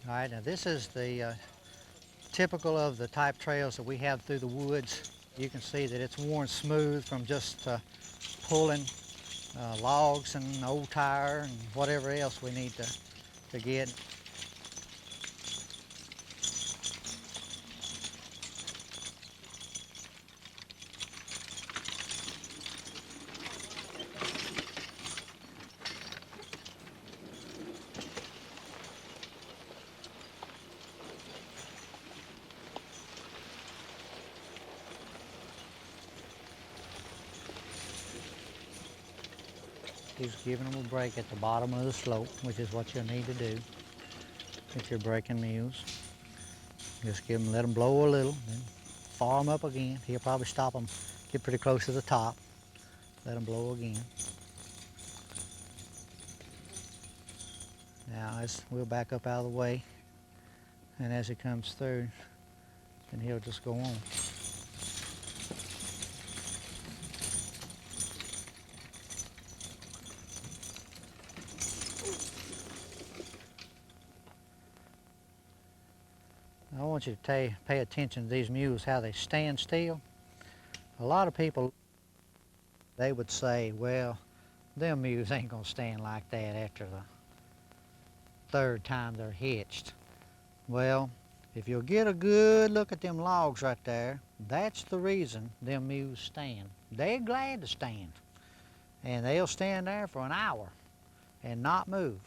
All right, now this is the typical of the type trails that we have through the woods. You can see that it's worn smooth from just pulling logs and old tire and whatever else we need to get. He's giving them a break at the bottom of the slope, which is what you'll need to do if you're breaking mules. Just let them blow a little, then fire them up again. He'll probably stop them, get pretty close to the top, let them blow again. Now we'll back up out of the way, and as he comes through, then he'll just go on. I want you to pay attention to these mules, how they stand still. A lot of people, they would say, well, them mules ain't gonna stand like that after the third time they're hitched. Well, if you'll get a good look at them logs right there, that's the reason them mules stand. They're glad to stand. And they'll stand there for an hour and not move.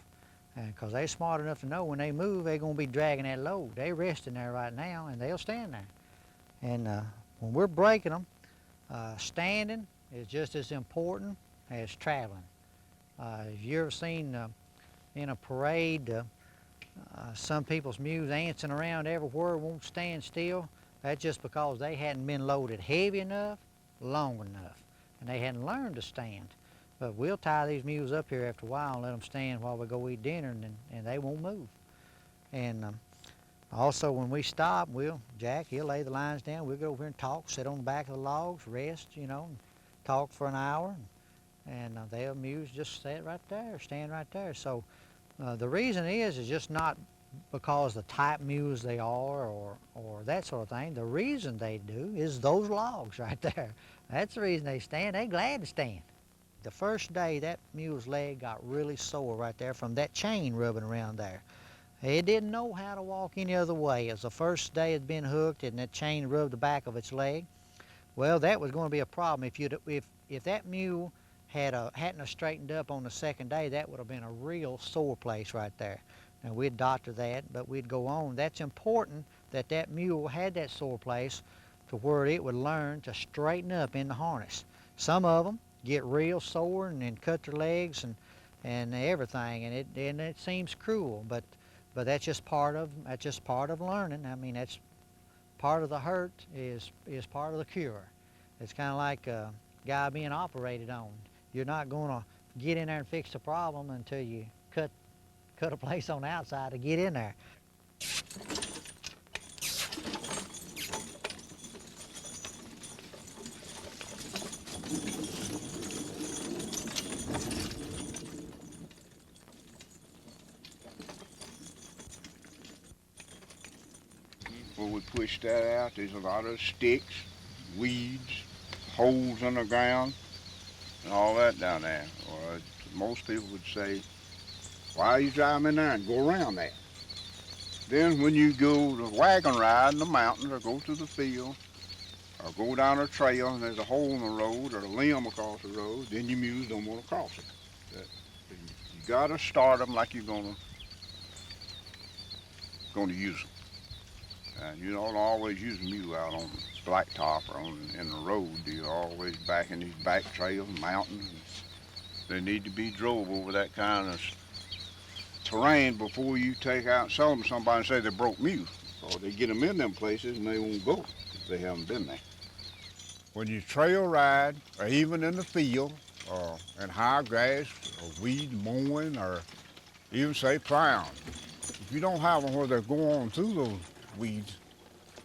Because they're smart enough to know when they move, they're going to be dragging that load. They're resting there right now, and they'll stand there. And when we're breaking them, standing is just as important as traveling. Have you ever seen in a parade, some people's mules dancing around everywhere, won't stand still? That's just because they hadn't been loaded heavy enough, long enough, and they hadn't learned to stand. But we'll tie these mules up here after a while and let them stand while we go eat dinner, and they won't move. And also when we stop, Jack, he'll lay the lines down. We'll go over here and talk, sit on the back of the logs, rest, and talk for an hour. And they'll mules just sit right there, stand right there. So the reason is just not because the type mules they are or that sort of thing. The reason they do is those logs right there. That's the reason they stand. They're glad to stand. The first day, that mule's leg got really sore right there from that chain rubbing around there. It didn't know how to walk any other way. It was the first day it had been hooked and that chain rubbed the back of its leg. Well, that was going to be a problem. If that mule hadn't straightened up on the second day, that would have been a real sore place right there. Now, we'd doctor that, but we'd go on. That's important that that mule had that sore place to where it would learn to straighten up in the harness. Some of them get real sore and then cut their legs and everything, and it seems cruel, but that's just part of learning. I mean, that's part of the hurt is part of the cure. It's kind of like a guy being operated on. You're not going to get in there and fix the problem until you cut a place on the outside to get in there. Before we push that out, there's a lot of sticks, weeds, holes in the ground, and all that down there. Or most people would say, why are you driving in there and go around that? Then when you go to wagon ride in the mountains or go to the field or go down a trail and there's a hole in the road or a limb across the road, then your mules don't want to cross it. You got to start them like you're going to use them. And you don't always use a mule out on blacktop or in the road. You're always back in these back trails, mountains. They need to be drove over that kind of terrain before you take out and sell them to somebody and say they broke mules. Or they get them in them places and they won't go if they haven't been there. When you trail ride, or even in the field, or in high grass, or weed mowing, or even say plowing. If you don't have them where they're going through those weeds,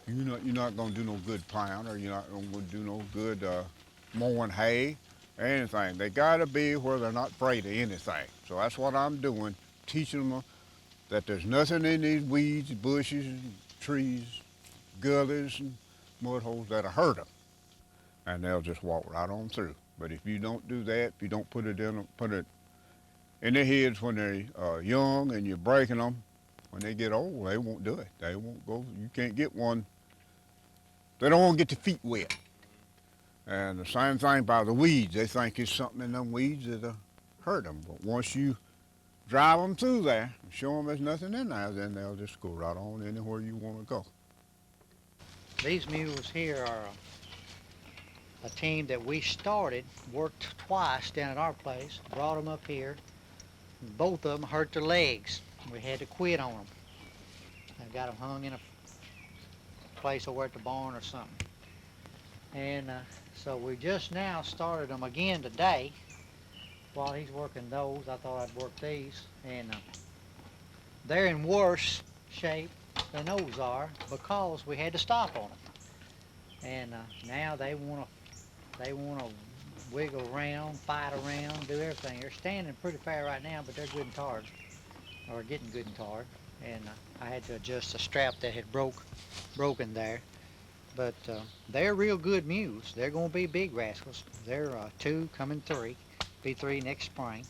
you're not gonna do no good plowing, or you're not gonna do no good mowing hay or anything. They gotta be where they're not afraid of anything. So that's what I'm doing, teaching them that there's nothing in these weeds, bushes, and trees, gullies, and mud holes that'll hurt them, and they'll just walk right on through. But if you don't do that, if you don't put it in their heads when they're young, and you're breaking them, when they get old, they won't do it. They won't go. You can't get one. They don't want to get their feet wet. And the same thing by the weeds. They think it's something in them weeds that'll hurt them. But once you drive them through there and show them there's nothing in there, then they'll just go right on anywhere you want to go. These mules here are a team that we started, worked twice down at our place, brought them up here. Both of them hurt their legs. We had to quit on them. I got them hung in a place over at the barn or something. And so we just now started them again today. While he's working those, I thought I'd work these. And they're in worse shape than those are because we had to stop on them. And now they want to wiggle around, fight around, do everything. They're standing pretty fair right now, but they're good and tired, or getting good and tired. And I had to adjust the strap that had broken there. But they're real good mules. They're going to be big rascals. They're 2, coming 3. Be 3 next spring.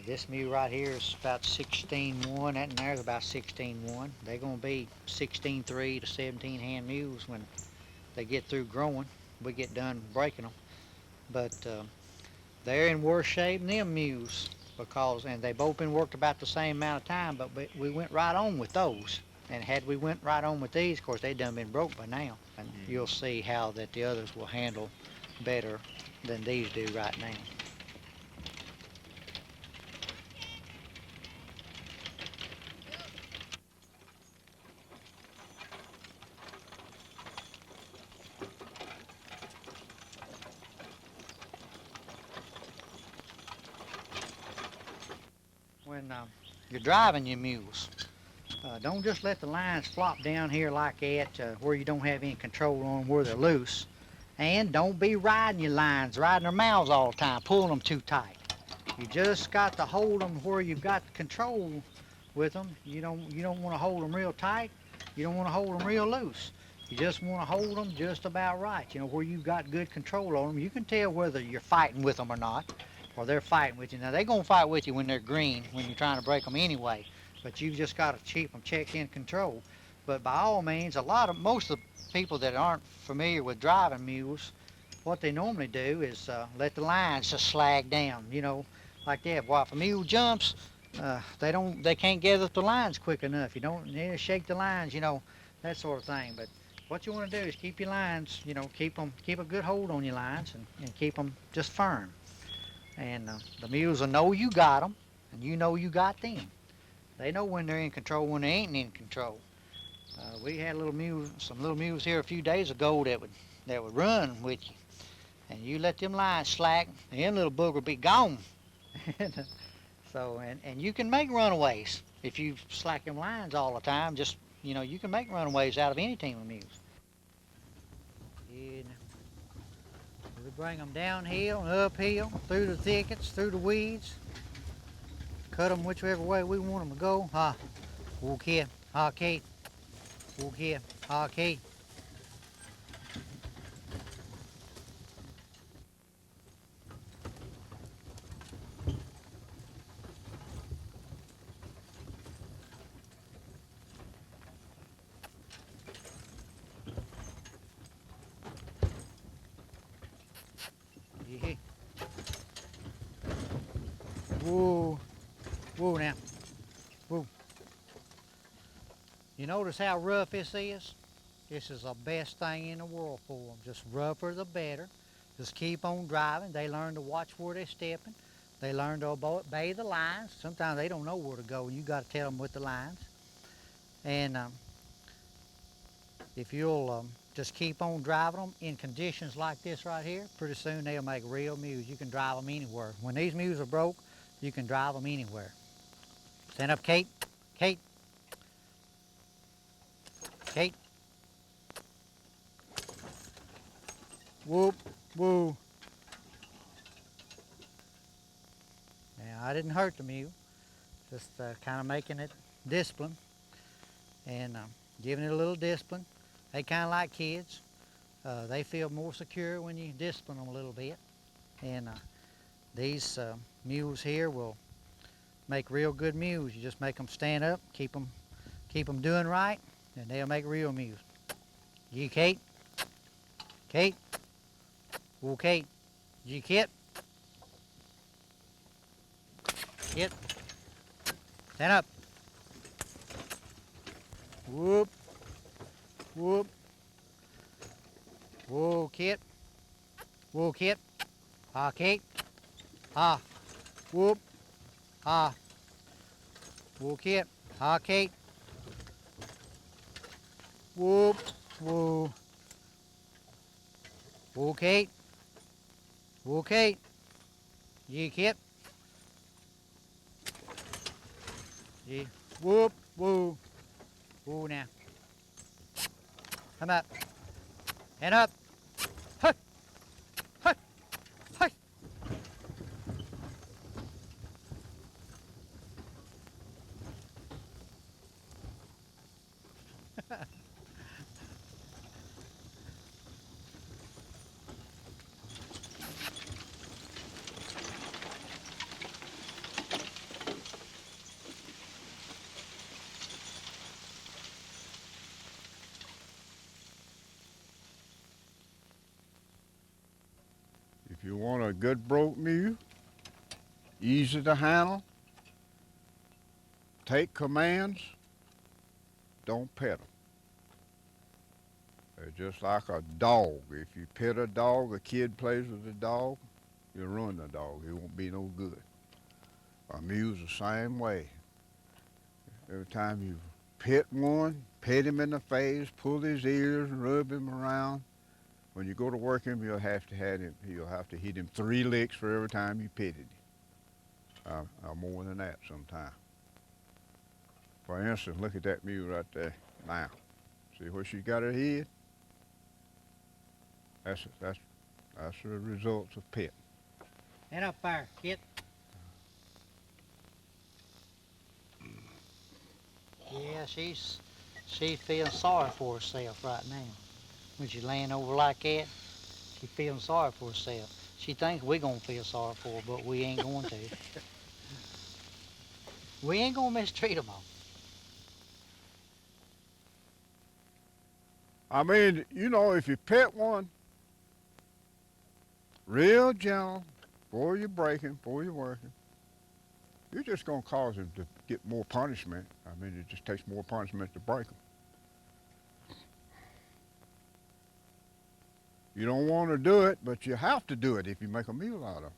This mule right here is about 16.1. That and there's about 16.1. They're going to be 16.3 to 17 hand mules when they get through growing. We get done breaking them. But they're in worse shape than them mules and they both been worked about the same amount of time, but we went right on with those. And had we went right on with these, of course, they done been broke by now. And you'll see how that the others will handle better than these do right now. When you're driving your mules, don't just let the lines flop down here like that where you don't have any control on where they're loose. And don't be riding your lines, riding their mouths all the time, pulling them too tight. You just got to hold them where you've got control with them. You don't want to hold them real tight. You don't want to hold them real loose. You just want to hold them just about right, where you've got good control on them. You can tell whether you're fighting with them or not, or they're fighting with you. Now, they're going to fight with you when they're green, when you're trying to break them anyway. But you've just got to keep them checked in control. But by all means, most of the people that aren't familiar with driving mules, what they normally do is let the lines just slag down, like that. Well, if a mule jumps, they can't gather up the lines quick enough. You shake the lines, that sort of thing. But what you want to do is keep your lines, keep a good hold on your lines and keep them just firm. And the mules will know you got them, and you know you got them. They know when they're in control, when they ain't in control. We had some little mules here a few days ago that would run with you, and you let them lines slack, and them little booger would be gone. And you can make runaways if you slack them lines all the time. Just you can make runaways out of any team of mules. And we bring them downhill and uphill, through the thickets, through the weeds. Cut them whichever way we want them to go. Okay, okay, okay, okay. Yeah. Whoa. Whoa now. Whoa. You notice how rough this is? This is the best thing in the world for them. Just rougher the better. Just keep on driving. They learn to watch where they're stepping. They learn to obey the lines. Sometimes they don't know where to go, and you got to tell them with the lines. And if you'll just keep on driving them in conditions like this right here, pretty soon they'll make real mules. You can drive them anywhere. When these mules are broke, you can drive them anywhere. Stand up, Kate. Kate. Kate. Whoop, woo. Now, I didn't hurt the mule, just kind of making it discipline and giving it a little discipline. They kind of like kids. They feel more secure when you discipline them a little bit. And these mules here will make real good mules. You just make them stand up, keep them doing right, and they'll make real mules. You, Kate? Kate? Whoa, Kate. You, Kit? Kit? Stand up. Whoop. Whoop. Whoa, Kit. Whoa, Kit. Ah, Kate. Ah. Whoop. Ah. Whoa, Kit. Ah, Kate. Whoop. Whoa. Whoa, Kate. Whoa, Kate. Yeah, Kit. Yeah. Whoop. Whoa. Whoa now. Come up. Hand up. Hey. Hey. Hey. If you want a good broke mule, easy to handle, take commands, don't pet them. They're just like a dog. If you pet a dog, a kid plays with a dog, you'll ruin the dog. It won't be no good. A mule's the same way. Every time you pet one, pet him in the face, pull his ears, rub him around. When you go to work him, you'll have to hit him 3 licks for every time you petted him. Or more than that sometimes. For instance, look at that mule right there now. See where she got her head? That's the results of petting. Hand up there, Kit. Yeah, she's feeling sorry for herself right now. When she's laying over like that, she's feeling sorry for herself. She thinks we're gonna feel sorry for her, but we ain't going to. We ain't gonna mistreat them all. I mean, you know, if you pet one real gentle before you break him, before you work him, you're just gonna cause him to get more punishment. I mean, it just takes more punishment to break him. You don't want to do it, but you have to do it if you make a mule out of him.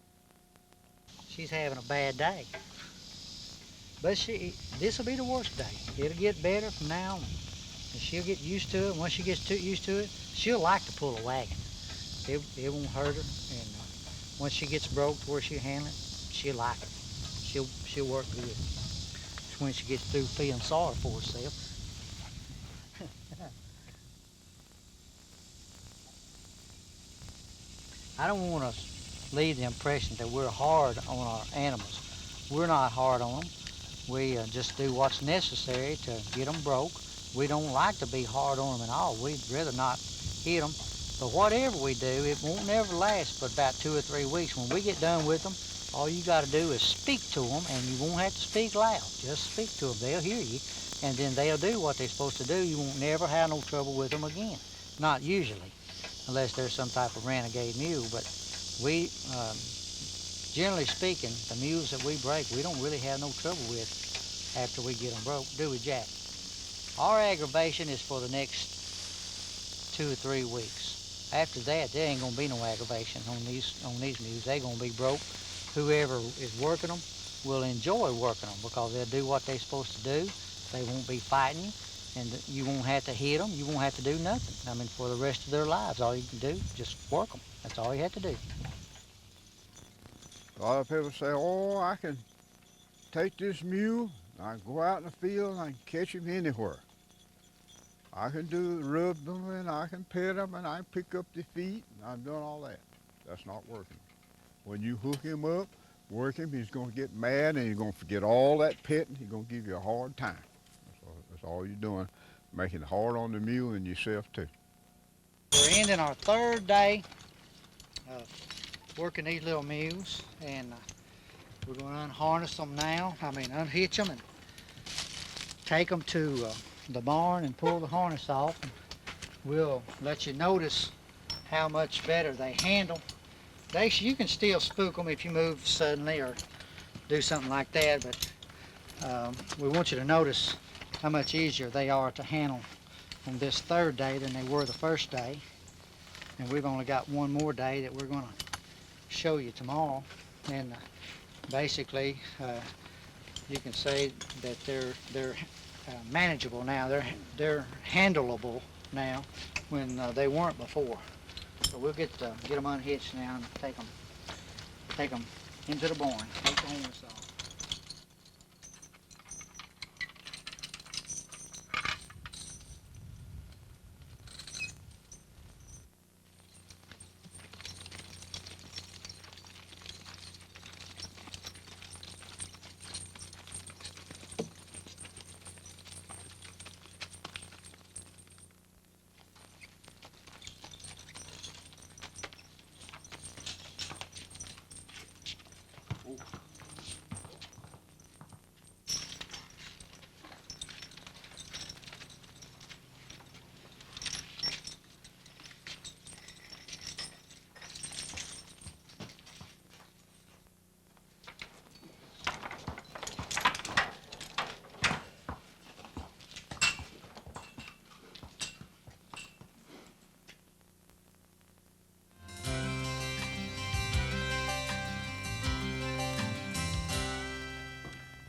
She's having a bad day. But this will be the worst day. It'll get better from now on. And she'll get used to it. Once she gets used to it, she'll like to pull a wagon. It won't hurt her. And once she gets broke to where she'll handle it, she'll like it. She'll work good. It's when she gets through feeling sorry for herself. I don't want to leave the impression that we're hard on our animals. We're not hard on them. We just do what's necessary to get them broke. We don't like to be hard on them at all. We'd rather not hit them. But whatever we do, it won't never last but about 2 or 3 weeks. When we get done with them, all you got to do is speak to them, and you won't have to speak loud. Just speak to them. They'll hear you, and then they'll do what they're supposed to do. You won't never have no trouble with them again. Not usually, unless there's some type of renegade mule. But we, generally speaking, the mules that we break, we don't really have no trouble with after we get them broke, do we, Jack? Our aggravation is for the next 2 or 3 weeks. After that, there ain't gonna be no aggravation on these mules. They're gonna be broke. Whoever is working them will enjoy working them because they'll do what they're supposed to do. They won't be fighting you, and you won't have to hit them. You won't have to do nothing. I mean, for the rest of their lives, all you can do is just work them. That's all you have to do. A lot of people say, oh, I can take this mule, I can go out in the field and I can catch him anywhere. I can rub them and I can pet them and I can pick up the feet and I've done all that. That's not working. When you hook him up, work him, he's going to get mad and he's going to forget all that petting. He's going to give you a hard time. That's all you're doing, making it hard on the mule and yourself too. We're ending our 3rd day of working these little mules, and we're going to unharness them now. Unhitch them and take them to the barn and pull the harness off. And we'll let you notice how much better they handle. You can still spook them if you move suddenly or do something like that, but we want you to notice how much easier they are to handle on this 3rd day than they were the 1st day. And we've only got one more day that we're going to show you tomorrow. And basically, you can say that they're manageable now. They're handleable now when they weren't before. So we'll get them unhitched now and take them into the barn. Take the harness off.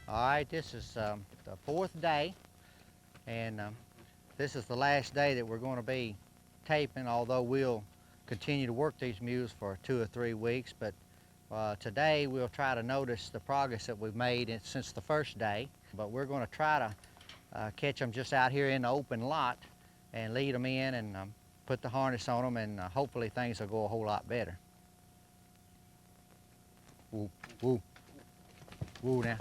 All right, this is the 4th day, and this is the last day that we're going to be taping, although we'll continue to work these mules for 2 or 3 weeks. But today we'll try to notice the progress that we've made since the 1st day. But we're going to try to catch them just out here in the open lot and lead them in and put the harness on them, and hopefully things will go a whole lot better. Woo, woo, woo now.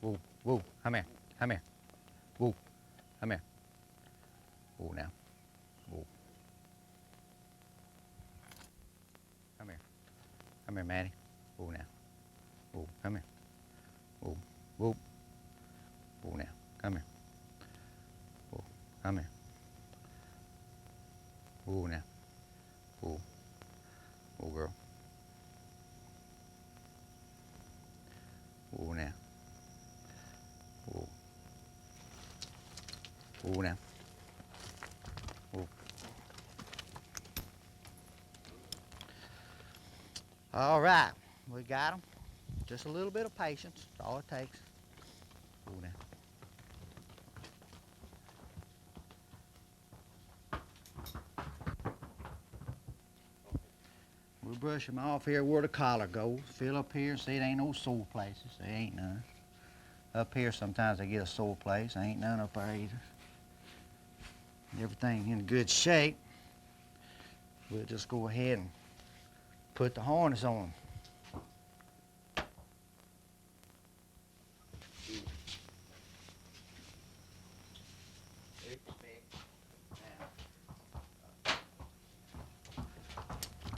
Woo, woo, come here, come here. Woo, come here. Woo now. Woo. Come here. Come here, Maddie. Woo now. Woo, come here. Woo, woo. Woo now. Come here. Woo, come here. Woo now. Woo. Woo, girl. Woo now. Woo. Woo now. Woo. All right, we got them. Just a little bit of patience, that's all it takes. Woo now. We'll brush them off here where the collar goes. Feel up here, see it ain't no sore places. There ain't none. Up here sometimes they get a sore place. Ain't none up there either. Everything in good shape. We'll just go ahead and put the harness on.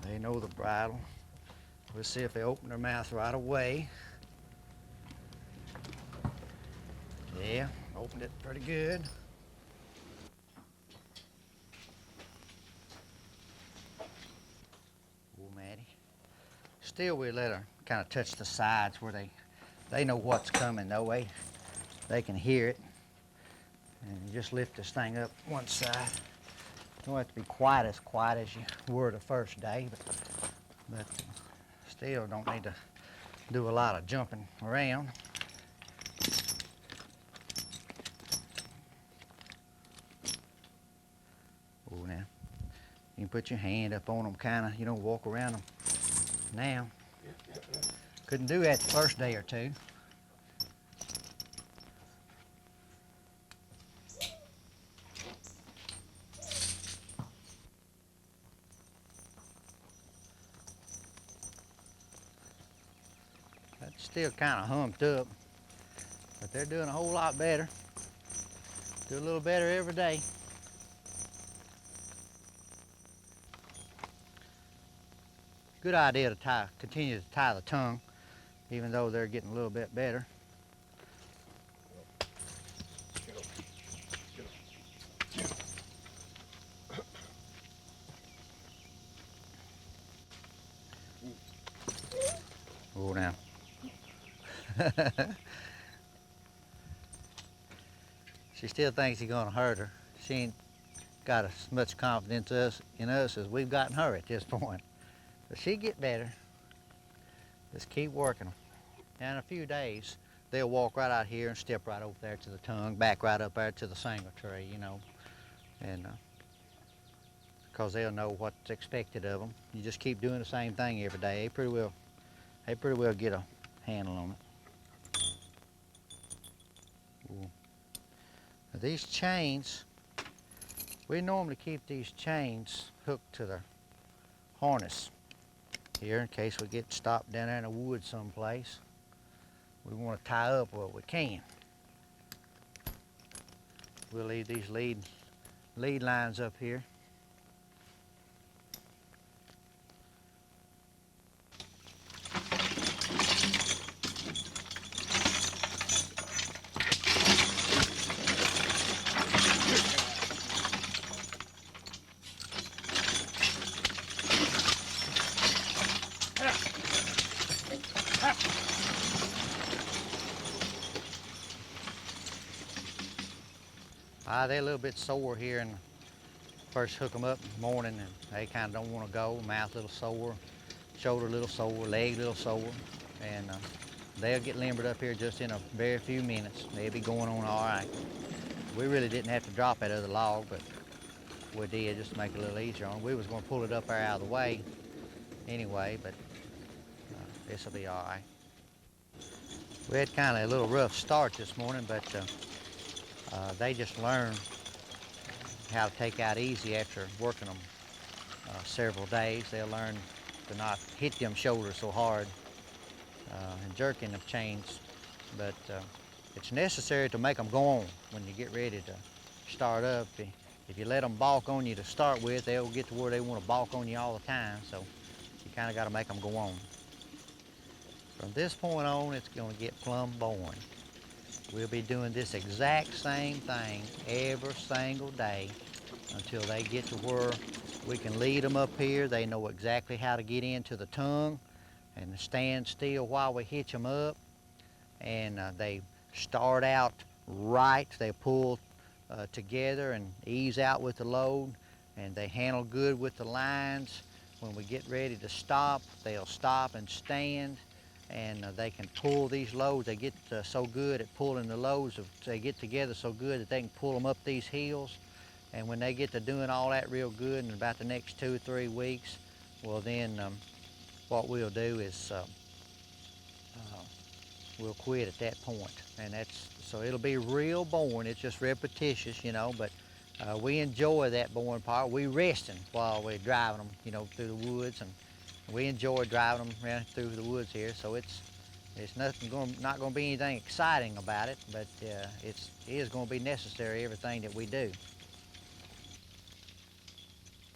They know the bridle. We'll see if they open their mouth right away. Yeah, opened it pretty good. Oh, Maddie. Still, we let her kind of touch the sides where they know what's coming. That way they can hear it. And you just lift this thing up one side. Don't have to be quite as you were the 1st day, but still don't need to do a lot of jumping around. Oh, now you can put your hand up on them, kind of, you know, walk around them. Now, couldn't do that the 1st day or 2. still kind of humped up, but they're doing a whole lot better. Do a little better every day. Good idea to continue to tie the tongue, even though they're getting a little bit better. Oh, now. She still thinks he's gonna hurt her. She ain't got as much confidence in us as we've gotten her at this point. But she get better. Just keep working them. And in a few days, they'll walk right out here and step right over there to the tongue, back right up there to the single tree, you know. And because they'll know what's expected of them. You just keep doing the same thing every day. They pretty well get a handle on it. Ooh. Now these chains, we normally keep these chains hooked to the harness here in case we get stopped down there in the woods someplace. We want to tie up what we can. We'll leave these lead lines up here. They're a little bit sore here and first hook them up in the morning and they kind of don't want to go. Mouth a little sore, shoulder a little sore, leg a little sore, and they'll get limbered up here just in a very few minutes. They'll be going on all right. We really didn't have to drop that other log, but we did just to make it a little easier on them. We was going to pull it up there out of the way anyway, but this will be all right. We had kind of a little rough start this morning, but they just learned how to take out easy after working them several days. They'll learn to not hit them shoulders so hard and jerking the chains, but it's necessary to make them go on when you get ready to start up. If you let them balk on you to start with, they'll get to where they want to balk on you all the time, so you kind of got to make them go on. From this point on, it's going to get plumb boring. We'll be doing this exact same thing every single day until they get to where we can lead them up here. They know exactly how to get into the tongue and stand still while we hitch them up. And they start out right. They pull together and ease out with the load, and they handle good with the lines. When we get ready to stop, they'll stop and stand. And they can pull these loads. They get so good at pulling the loads, they get together so good that they can pull them up these hills. And when they get to doing all that real good in about the next 2 or 3 weeks, well then what we'll do is we'll quit at that point. And so it'll be real boring. It's just repetitious, you know, but we enjoy that boring part. We resting while we're driving them, you know, through the woods, and we enjoy driving them around through the woods here. So it's not going to be anything exciting about it, but it is going to be necessary, everything that we do.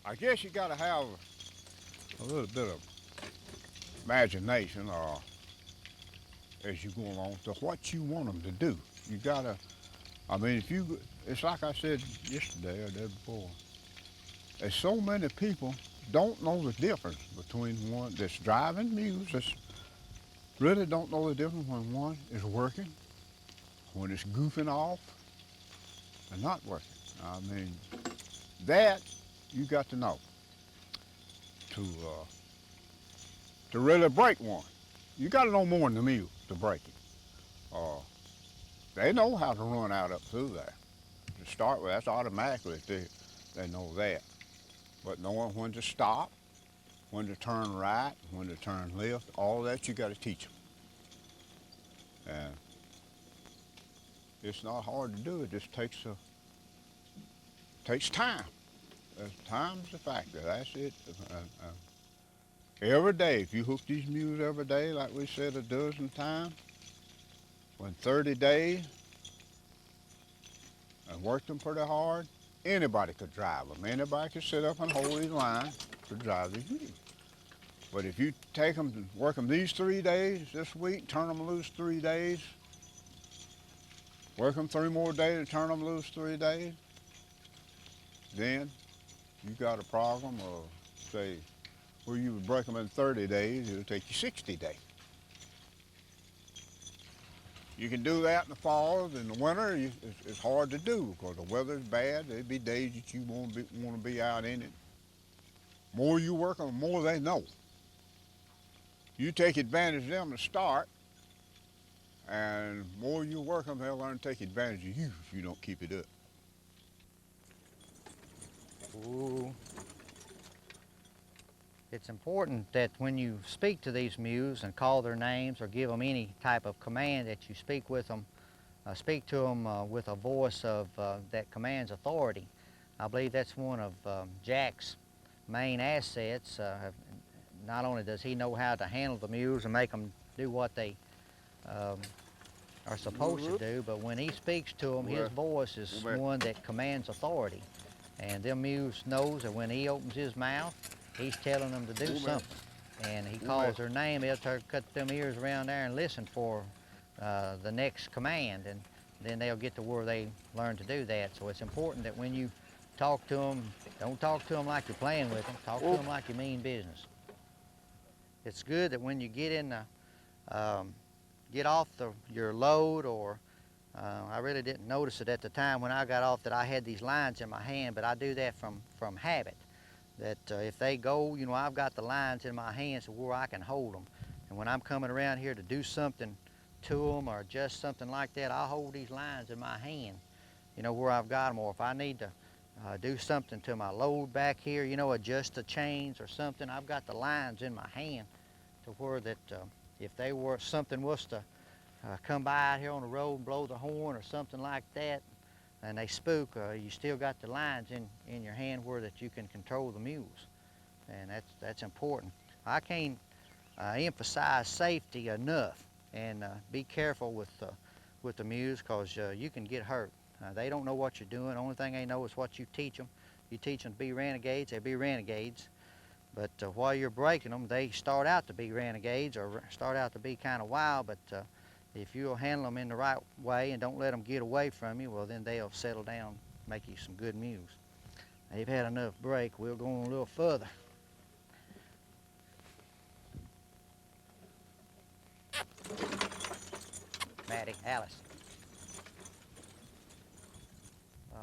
I guess you got to have a little bit of imagination as you go along to what you want them to do. You got to, I mean, it's like I said yesterday or the day before, there's so many people don't know the difference between one that's driving mules, that's really don't know the difference when one is working, when it's goofing off, and not working. I mean, that you got to know to really break one. You got to know more than the mule to break it. They know how to run out up through there. To start with, that's automatically they know that. But knowing when to stop, when to turn right, when to turn left, all that you got to teach them. And it's not hard to do. It just takes time. Time's the factor. That's it. Every day, if you hook these mules every day, like we said a dozen times, when 30 days and work them pretty hard, anybody could drive them. Anybody could sit up and hold these lines to drive these mules. But if you take them and work them these 3 days this week, turn them loose 3 days, work them 3 more days and turn them loose 3 days, then you got a problem of, say, where you would break them in 30 days, it'll take you 60 days. You can do that in the fall. In the winter, it's hard to do because the weather's bad. There'd be days that you want to be out in it. More you work them, the more they know. You take advantage of them to start, and more you work them, they'll learn to take advantage of you if you don't keep it up. Ooh. It's important that when you speak to these mules and call their names or give them any type of command that you speak with them, speak to them with a voice of that commands authority. I believe that's one of Jack's main assets. Not only does he know how to handle the mules and make them do what they are supposed to do, but when he speaks to them, his voice is one that commands authority. And them mules knows that when he opens his mouth, he's telling them to do something. And he calls their name, they'll cut them ears around there and listen for the next command, and then they'll get to where they learn to do that. So it's important that when you talk to them, don't talk to them like you're playing with them, talk to them like you mean business. It's good that when you get in the, get off your load, or I really didn't notice it at the time when I got off that I had these lines in my hand, but I do that from habit. That if they go, you know, I've got the lines in my hands where I can hold them. And when I'm coming around here to do something to them or just something like that, I'll hold these lines in my hand, you know, where I've got them. Or if I need to do something to my load back here, you know, adjust the chains or something, I've got the lines in my hand to where that if something was to come by out here on the road and blow the horn or something like that, and they spook, you still got the lines in your hand where that you can control the mules, and that's important. I can't emphasize safety enough, and be careful with the mules, because you can get hurt. They don't know what you're doing. The only thing they know is what you teach them. You teach them to be renegades, they be renegades. But while you're breaking them, they start out to be renegades or start out to be kind of wild, but if you'll handle them in the right way and don't let them get away from you, well, then they'll settle down, make you some good mules. They've had enough break. We'll go on a little further. Maddie, Alice.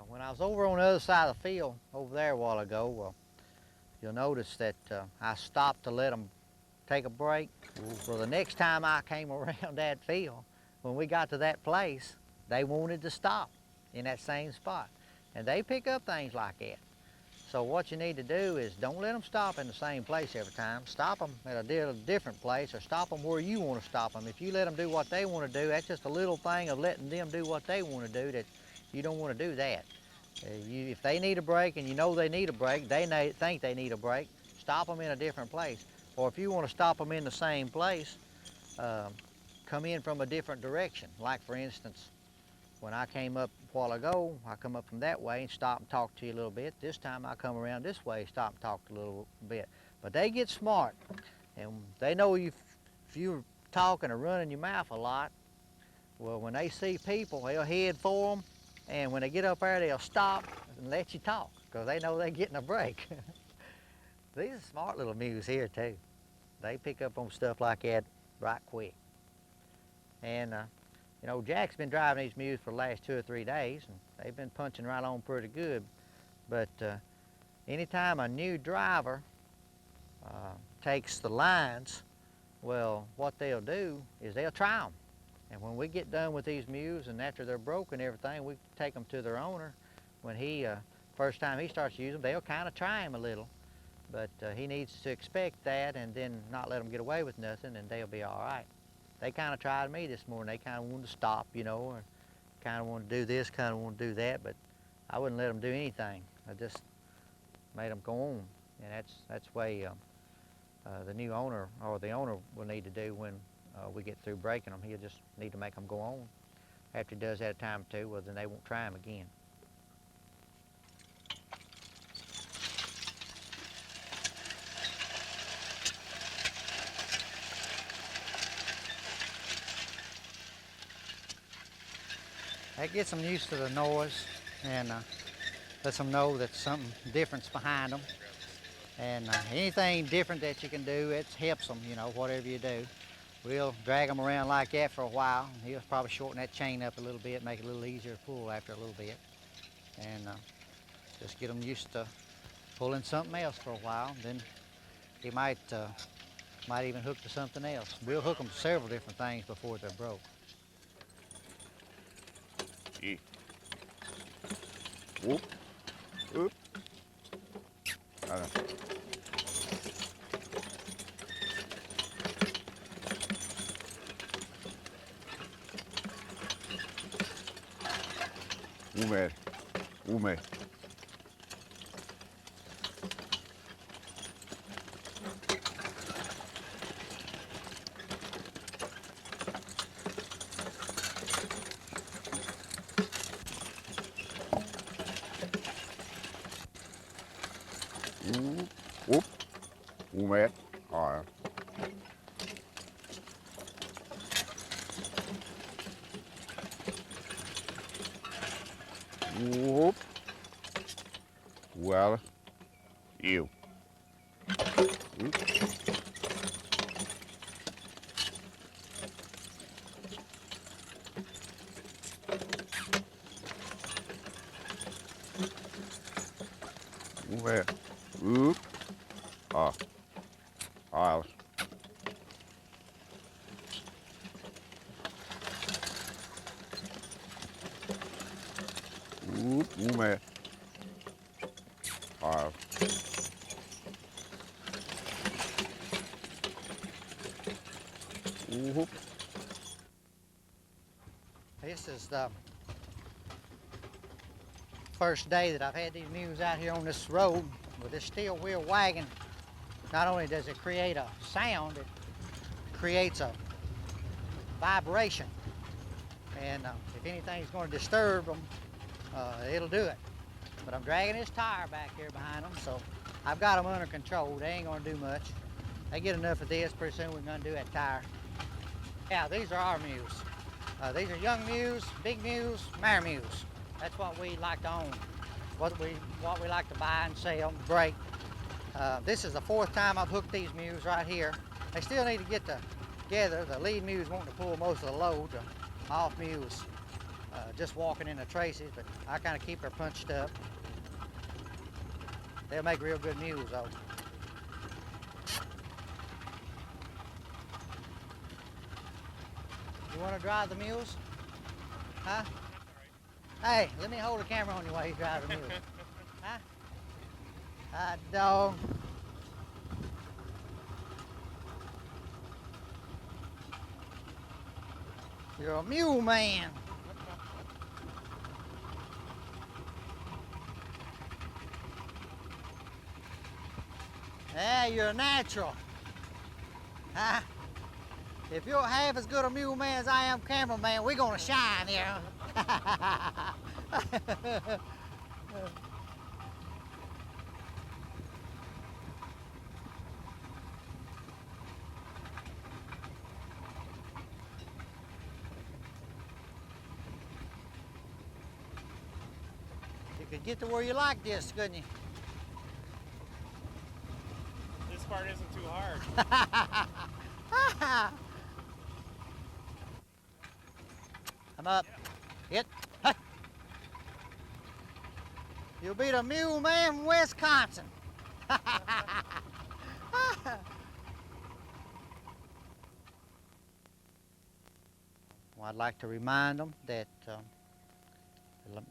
When I was over on the other side of the field over there a while ago, you'll notice that I stopped to let them take a break. Well, the next time I came around that field, when we got to that place, they wanted to stop in that same spot. And they pick up things like that. So what you need to do is don't let them stop in the same place every time. Stop them at a different place, or stop them where you want to stop them. If you let them do what they want to do, that's just a little thing of letting them do what they want to do, that you don't want to do that. If they need a break and you know they need a break, they think they need a break, stop them in a different place. Or if you want to stop them in the same place, come in from a different direction. Like for instance, when I came up a while ago, I come up from that way and stop and talk to you a little bit. This time I come around this way, stop and talk a little bit. But they get smart, and they know if you're talking or running your mouth a lot, well, when they see people, they'll head for them, and when they get up there, they'll stop and let you talk, because they know they're getting a break. These are smart little mules here too. They pick up on stuff like that right quick. And you know, Jack's been driving these mules for the last 2 or 3 days, and they've been punching right on pretty good. But anytime a new driver takes the lines, well, what they'll do is they'll try them. And when we get done with these mules, and after they're broken and everything, we take them to their owner. When he, first time he starts using them, they'll kind of try him a little. But he needs to expect that and then not let them get away with nothing, and they'll be all right. They kind of tried me this morning. They kind of wanted to stop, you know, or kind of want to do this, kind of want to do that, but I wouldn't let them do anything. I just made them go on, and that's the way the new owner, or the owner, will need to do when we get through breaking them. He'll just need to make them go on. After he does that a time or two, well, then they won't try them again. That gets them used to the noise and lets them know that something different's behind them. And anything different that you can do, it helps them, you know, whatever you do. We'll drag them around like that for a while. He'll probably shorten that chain up a little bit, make it a little easier to pull after a little bit. And just get them used to pulling something else for a while. Then he might even hook to something else. We'll hook them to several different things before they're broke. Yeah. Whoop. Oop. Ume. Ume. Whoop. Ume. All right. Whoop. Well, you. Whoop. Where? Whoop. I'll. Whoop. Whoop. I'll. Whoop. This is the first day that I've had these mules out here on this road with this steel wheel wagon. Not only does it create a sound, it creates a vibration. And if anything's going to disturb them, it'll do it. But I'm dragging this tire back here behind them, so I've got them under control. They ain't going to do much. They get enough of this, pretty soon we're going to do that tire. Yeah, these are our mules. These are young mules, big mules, mare mules. That's what we like to own. What we like to buy and sell, break. This is the fourth time I've hooked these mules right here. They still need to get together. The lead mules wanting to pull most of the load. The off mules just walking in the traces, but I kind of keep her punched up. They'll make real good mules though. You want to drive the mules? Huh? Hey, let me hold the camera on you while you drive the mules. Huh? Hot dog. You're a mule man. Yeah, you're a natural. Huh? If you're half as good a mule man as I am cameraman, we're gonna shine here. You could get to where you like this, couldn't you? This part isn't too hard. I'm up. Hit. Hey. You'll be the mule man from Wisconsin. Well, I'd like to remind them that,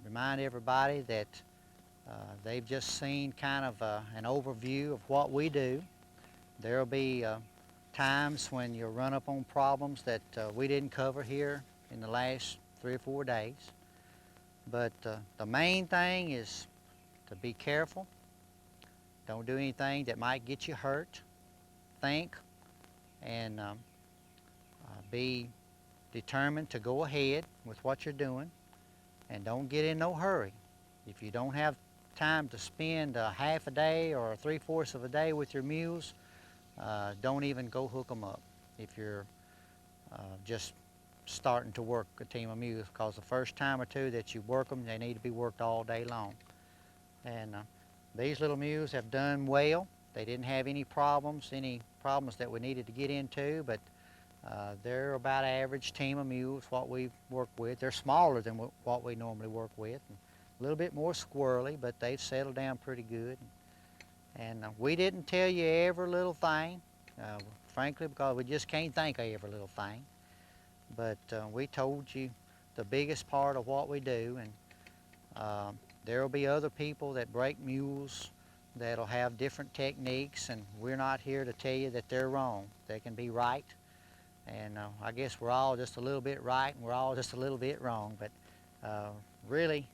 remind everybody that they've just seen kind of an overview of what we do. There'll be times when you'll run up on problems that we didn't cover here in the last 3 or 4 days. But the main thing is to be careful. Don't do anything that might get you hurt. think and be determined to go ahead with what you're doing, and don't get in no hurry. If you don't have time to spend a half a day or 3/4 of a day with your mules, don't even go hook them up if you're just starting to work a team of mules, because the first time or two that you work them, they need to be worked all day long. And these little mules have done well. They didn't have any problems that we needed to get into, but they're about average team of mules, what we work with. They're smaller than what we normally work with, and a little bit more squirrely, but they've settled down pretty good. And we didn't tell you every little thing, frankly, because we just can't think of every little thing. But we told you the biggest part of what we do, and there will be other people that break mules that'll have different techniques, and we're not here to tell you that they're wrong. They can be right, and I guess we're all just a little bit right and we're all just a little bit wrong, but really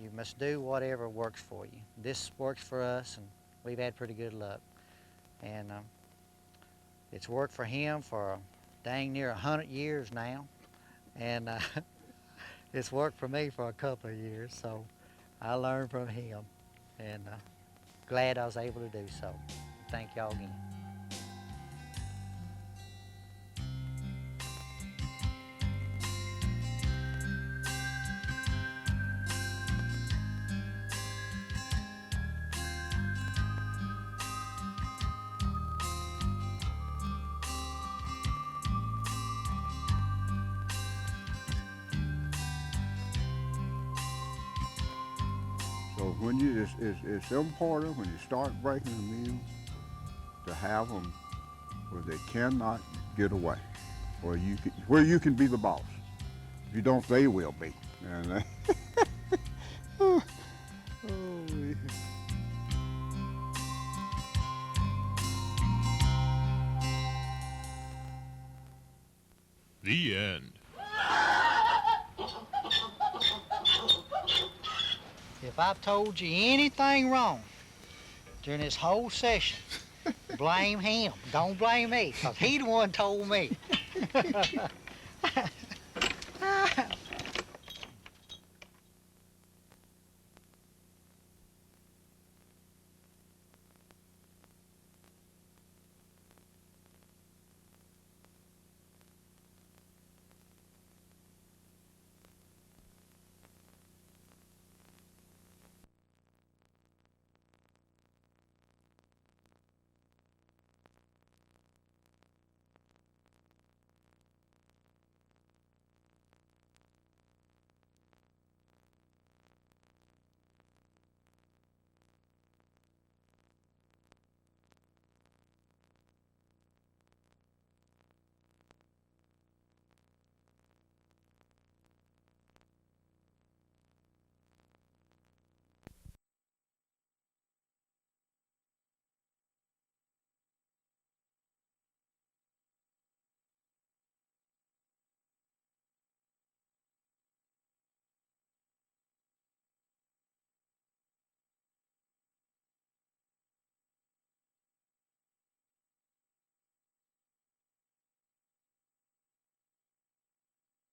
you must do whatever works for you. This works for us, and we've had pretty good luck. And it's worked for him for dang near 100 years now, and it's worked for me for a couple of years, so I learned from him, and glad I was able to do so. Thank y'all again. So when it's important when you start breaking a mule to have them where they cannot get away, where you can be the boss. If you don't, they will be. And oh, yeah. The end. If I've told you anything wrong during this whole session, blame him. Don't blame me, because he the one told me.